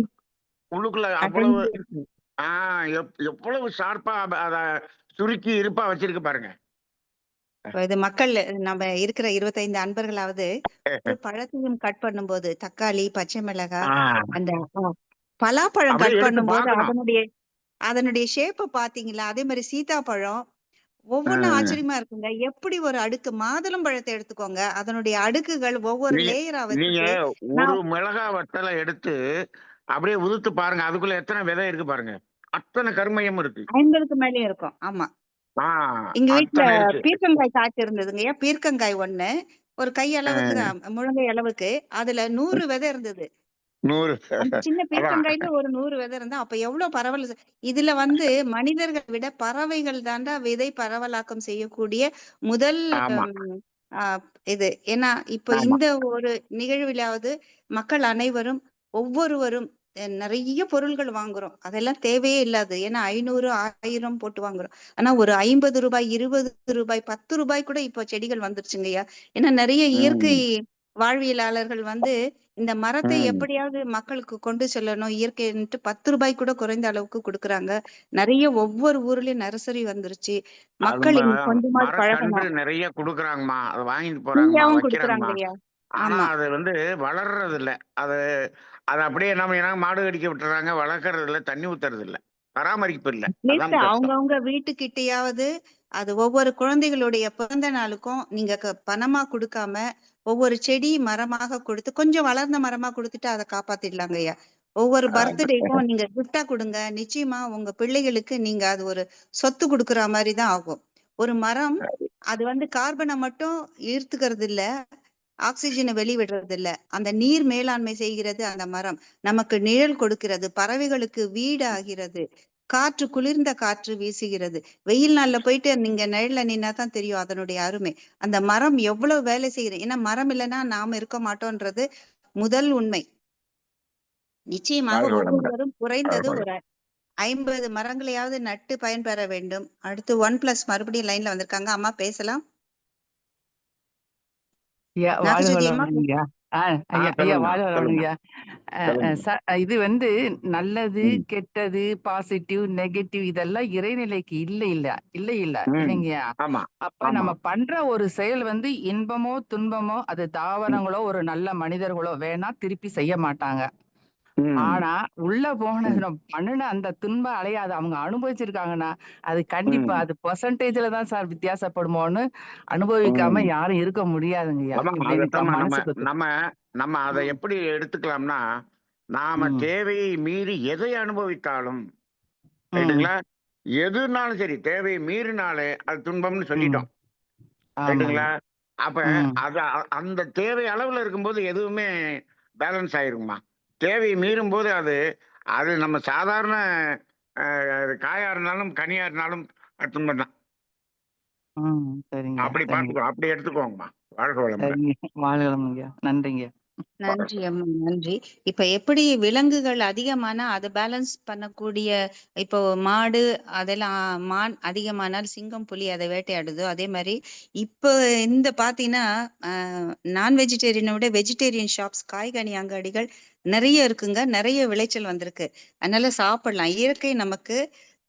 உள்ளுக்குள்ள அவ்வளவு அடங்கி இருக்கு. எவ்வளவு ஷார்ப்பா அத சுருக்கி இருப்பா வச்சிருக்கு பாருங்க. இப்ப இது மக்கள் நம்ம இருக்கிற 25 அன்பர்களாவது ஒரு பழத்தையும் கட் பண்ணும்போது தக்காளி, பச்சை மிளகாய், ஆ, அந்த பலாப்பழம் அப்படியே கட் எடுத்து பண்ணும்போது பார்க்கணும். அதனுடைய அதனுடைய ஷேப்ப பாத்தீங்களா? அதே மாதிரி சீதாப்பழம் ஒவ்வொன்னும் ம். ஆச்சரியமா இருக்குங்க. எப்படி ஒரு அடுக்கு மாதுளம் பழத்தை எடுத்துக்கோங்க. அதனுடைய அடுக்குகள் ஒவ்வொரு நீங்க லேயரா நீங்க வச்சுட்டு ஒரு நான் மிளகா வத்தலை எடுத்து அப்படியே உதுத்து பாருங்க. அதுக்குள்ள எத்தனை விதை இருக்கு பாருங்க. அத்தனை கருமையும் இருக்கு. 50க்கு மேலயும் இருக்கும். ஆமா. ஆ, எங்க வீட்ல அத்தனை இருக்கு. பீர்க்கங்காய் காய்ச்சி இருந்ததுங்கய்யா. பீர்க்கங்காய் 1 ஒரு கை அளவுக்கு ம், தான், முழங்கை அளவுக்கு. அதுல 100 விதை இருந்தது. 100 அந்த சின்ன அதான். பீர்க்கங்காயில ஒரு 100 விதை இருந்தா அப்ப எவ்வளவு பரவல். இதுல மனிதர்களை விட பறவைகள் தாண்டா விதை பரவலாக்கம் செய்யக்கூடிய முதல் ஆமா, ஹம், ஆஹ் இது. ஏன்னா இப்ப ஆமா. இந்த ஒரு நிகழ்விலாவது மக்கள் அனைவரும் ஒவ்வொருவரும் நிறைய பொருள்கள் வாங்குறோம். அதெல்லாம் தேவையே இல்லாது. ஏன்னா 500 1000 போட்டு வாங்குறோம். ஆனா ஒரு 50 ரூபாய் 20 ரூபாய் 10 ரூபாய் கூட இப்போ செடிகள் வந்துருச்சுங்கய்யா. ஏன்னா நிறைய இயற்கை ம், வாழ்வியலாளர்கள் இந்த மரத்தை ம். எப்படியாவது மக்களுக்கு கொண்டு செல்லணும் இயற்கைன்ட்டு 10 ரூபாய் கூட குறைந்த அளவுக்கு கொடுக்குறாங்க. நிறைய ஒவ்வொரு ஊர்லயும் நர்சரி வந்துருச்சு. அது மக்கள் கொஞ்சமாவது மரக்கன்று பழகணும். நிறைய குடுக்குறாங்கம்மா. அதை வாங்கிட்டு போறாங்கம்மா, ஃப்ரீயாவும் கொடுக்குறாங்க வைக்கிறாங்கம்மா. ஐயா. ஆனா ஆமா. அது வந்து வளர்றது இல்ல. அது அது அப்படியே நம்ம ஏன்னா மாடு கடிக்க விட்டுறாங்க. வளர்க்கறது இல்ல, தண்ணி ஊத்துறது இல்ல, பராமரிப்பு இல்ல. அட்லீஸ்ட் அதான் கஷ்டம். அவங்கவங்க வீட்டுக்கிட்டயாவது அது ஒவ்வொரு குழந்தைகளுடைய பிறந்த நாளுக்கும் நீங்க பணமா கொடுக்காம ஒவ்வொரு செடி மரமாக கொடுத்து கொஞ்சம் வளர்ந்த மரமா கொடுத்துட்டு அதை காப்பாத்திடலாங்க ஐயா. ஒவ்வொரு பர்த்டேக்கும் நீங்க கிஃப்டா கொடுங்க. நிச்சயமா உங்க பிள்ளைகளுக்கு நீங்க அது ஒரு சொத்து கொடுக்குற மாதிரி தான் ஆகும். ஒரு மரம் அது கார்பனை மட்டும் ஈர்த்துக்கிறது இல்ல, ஆக்சிஜனை வெளிவிடுறது இல்ல. அந்த நீர் மேலாண்மை செய்கிறது அந்த மரம். நமக்கு நிழல் கொடுக்கிறது, பறவைகளுக்கு வீடு ஆகிறது, காற்று குளிர்ந்த காற்று வீசுகிறது. வெயில் நாள்ல போயிட்டு நீங்க நிழல்ல நின்னா தான் தெரியும் அதனுடைய அருமை. அந்த மரம் எவ்வளவு வேலை செய்யுது. ஏன்னா மரம் இல்லைன்னா நாம இருக்க மாட்டோம்ன்றது முதல் உண்மை. நிச்சயமாக வாழ்க வளமுடன். ஒவ்வொருவரும் குறைந்தது ஒரு 50 மரங்களையாவது நட்டு பயன்பெற வேண்டும். அடுத்து 1+ மறுபடியும் லைன்ல வந்திருக்காங்க. அம்மா பேசலாம். ஐயா வாழ்க நாகஜோதி அம்மா. வளமுடன் ஐயா. ஐயா ஐயா சொல்லுங்க, வாழ்க வளமுடன் சொல்லுங்க, ஐயா. சொல்லுங்க. இது நல்லது, ம், கெட்டது, பாசிட்டிவ், நெகட்டிவ் இதெல்லாம் இறைநிலைக்கு இல்ல ம். இல்லைங்கய்யா. ஆமா, அப்ப ஆமா. நம்ம பண்ற ஒரு செயல் இன்பமோ துன்பமோ அது ம், தாவரங்களோ ஒரு நல்ல மனிதர்களோ வேணா திருப்பி செய்ய மாட்டாங்க. ம், ஆனா உள்ள ம், நம்ம பண்ணுன அந்த துன்ப அலைய அதை அவங்க அனுபவிச்சிருக்காங்கன்னா அது கண்டிப்பா ம், அது பெர்சன்டேஜ்ல தான் சார் வித்தியாசப்படுமோன்னு அனுபவிக்காம ம். யாரும் இருக்க முடியாதுங்கய்யா. அதான் இப்படி எனக்கு அதத்தான் நம்ம மனசுக்கு நம்ம நம்ம அதை ம், எப்படி எடுத்துக்கலாம்னா, நாம ம், தேவையை மீறி எதை அனுபவித்தாலும் ம், ரைட்டுங்களா? எதுனாலும் சரி, தேவையை மீறினாலே அது துன்பம்னு ம். சொல்லிட்டோம். ஆமாங்க. ரைட்டுங்களா? அப்ப ம், அது அந்த தேவை அளவுல இருக்கும்போது எதுவுமே பேலன்ஸ் ஆயிருங்கம்மா. தேவையை மீறும்போது அது அது நம்ம சாதாரண காயா இருந்தாலும், கனியா இருந்தாலும் அது துன்பம் தான். ம். சரிங்க, அப்படி சரிங்க, பார்த்துக்கோ, அப்படி எடுத்துக்கோங்கம்மா. வாழ்க வளமுடன். சரிங்க. வாழ்க வளமுடன்யா. நன்றிங்க. நன்றி அம்மா, நன்றி. இப்ப எப்படி விலங்குகள் அதிகமானா அதை பேலன்ஸ் பண்ணக்கூடிய, இப்போ மாடு அதெல்லாம் மான் அதிகமானால் சிங்கம் புலி அதை வேட்டையாடுதோ அதே மாதிரி இப்ப பாத்தீங்கன்னா நான் வெஜிடேரியனை விட வெஜிடேரியன் ஷாப்ஸ், காய்கனி அங்காடிகள் நிறைய இருக்குங்க. நிறைய விளைச்சல் வந்திருக்கு. அதனால சாப்பிடலாம். இயற்கை நமக்கு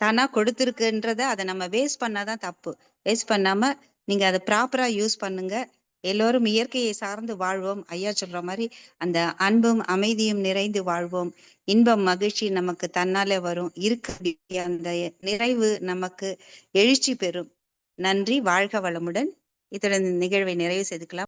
தானா கொடுத்துருக்குன்றத அதை நம்ம வேஸ்ட் பண்ணாதான் தப்பு. வேஸ்ட் பண்ணாம நீங்க அதை ப்ராப்பரா யூஸ் பண்ணுங்க. எல்லோரும் இயற்கையை சார்ந்து வாழ்வோம். ஐயா சொல்ற மாதிரி அந்த அன்பும் அமைதியும் நிறைந்து வாழ்வோம். இன்பம் மகிழ்ச்சி நமக்கு தன்னாலே வரும். இருக்கக்கூடிய அந்த நிறைவு நமக்கு எழுச்சி பெறும். நன்றி. வாழ்க வளமுடன். இத்துடன் இந்த நிகழ்வை நிறைவு செய்துக்கலாம்.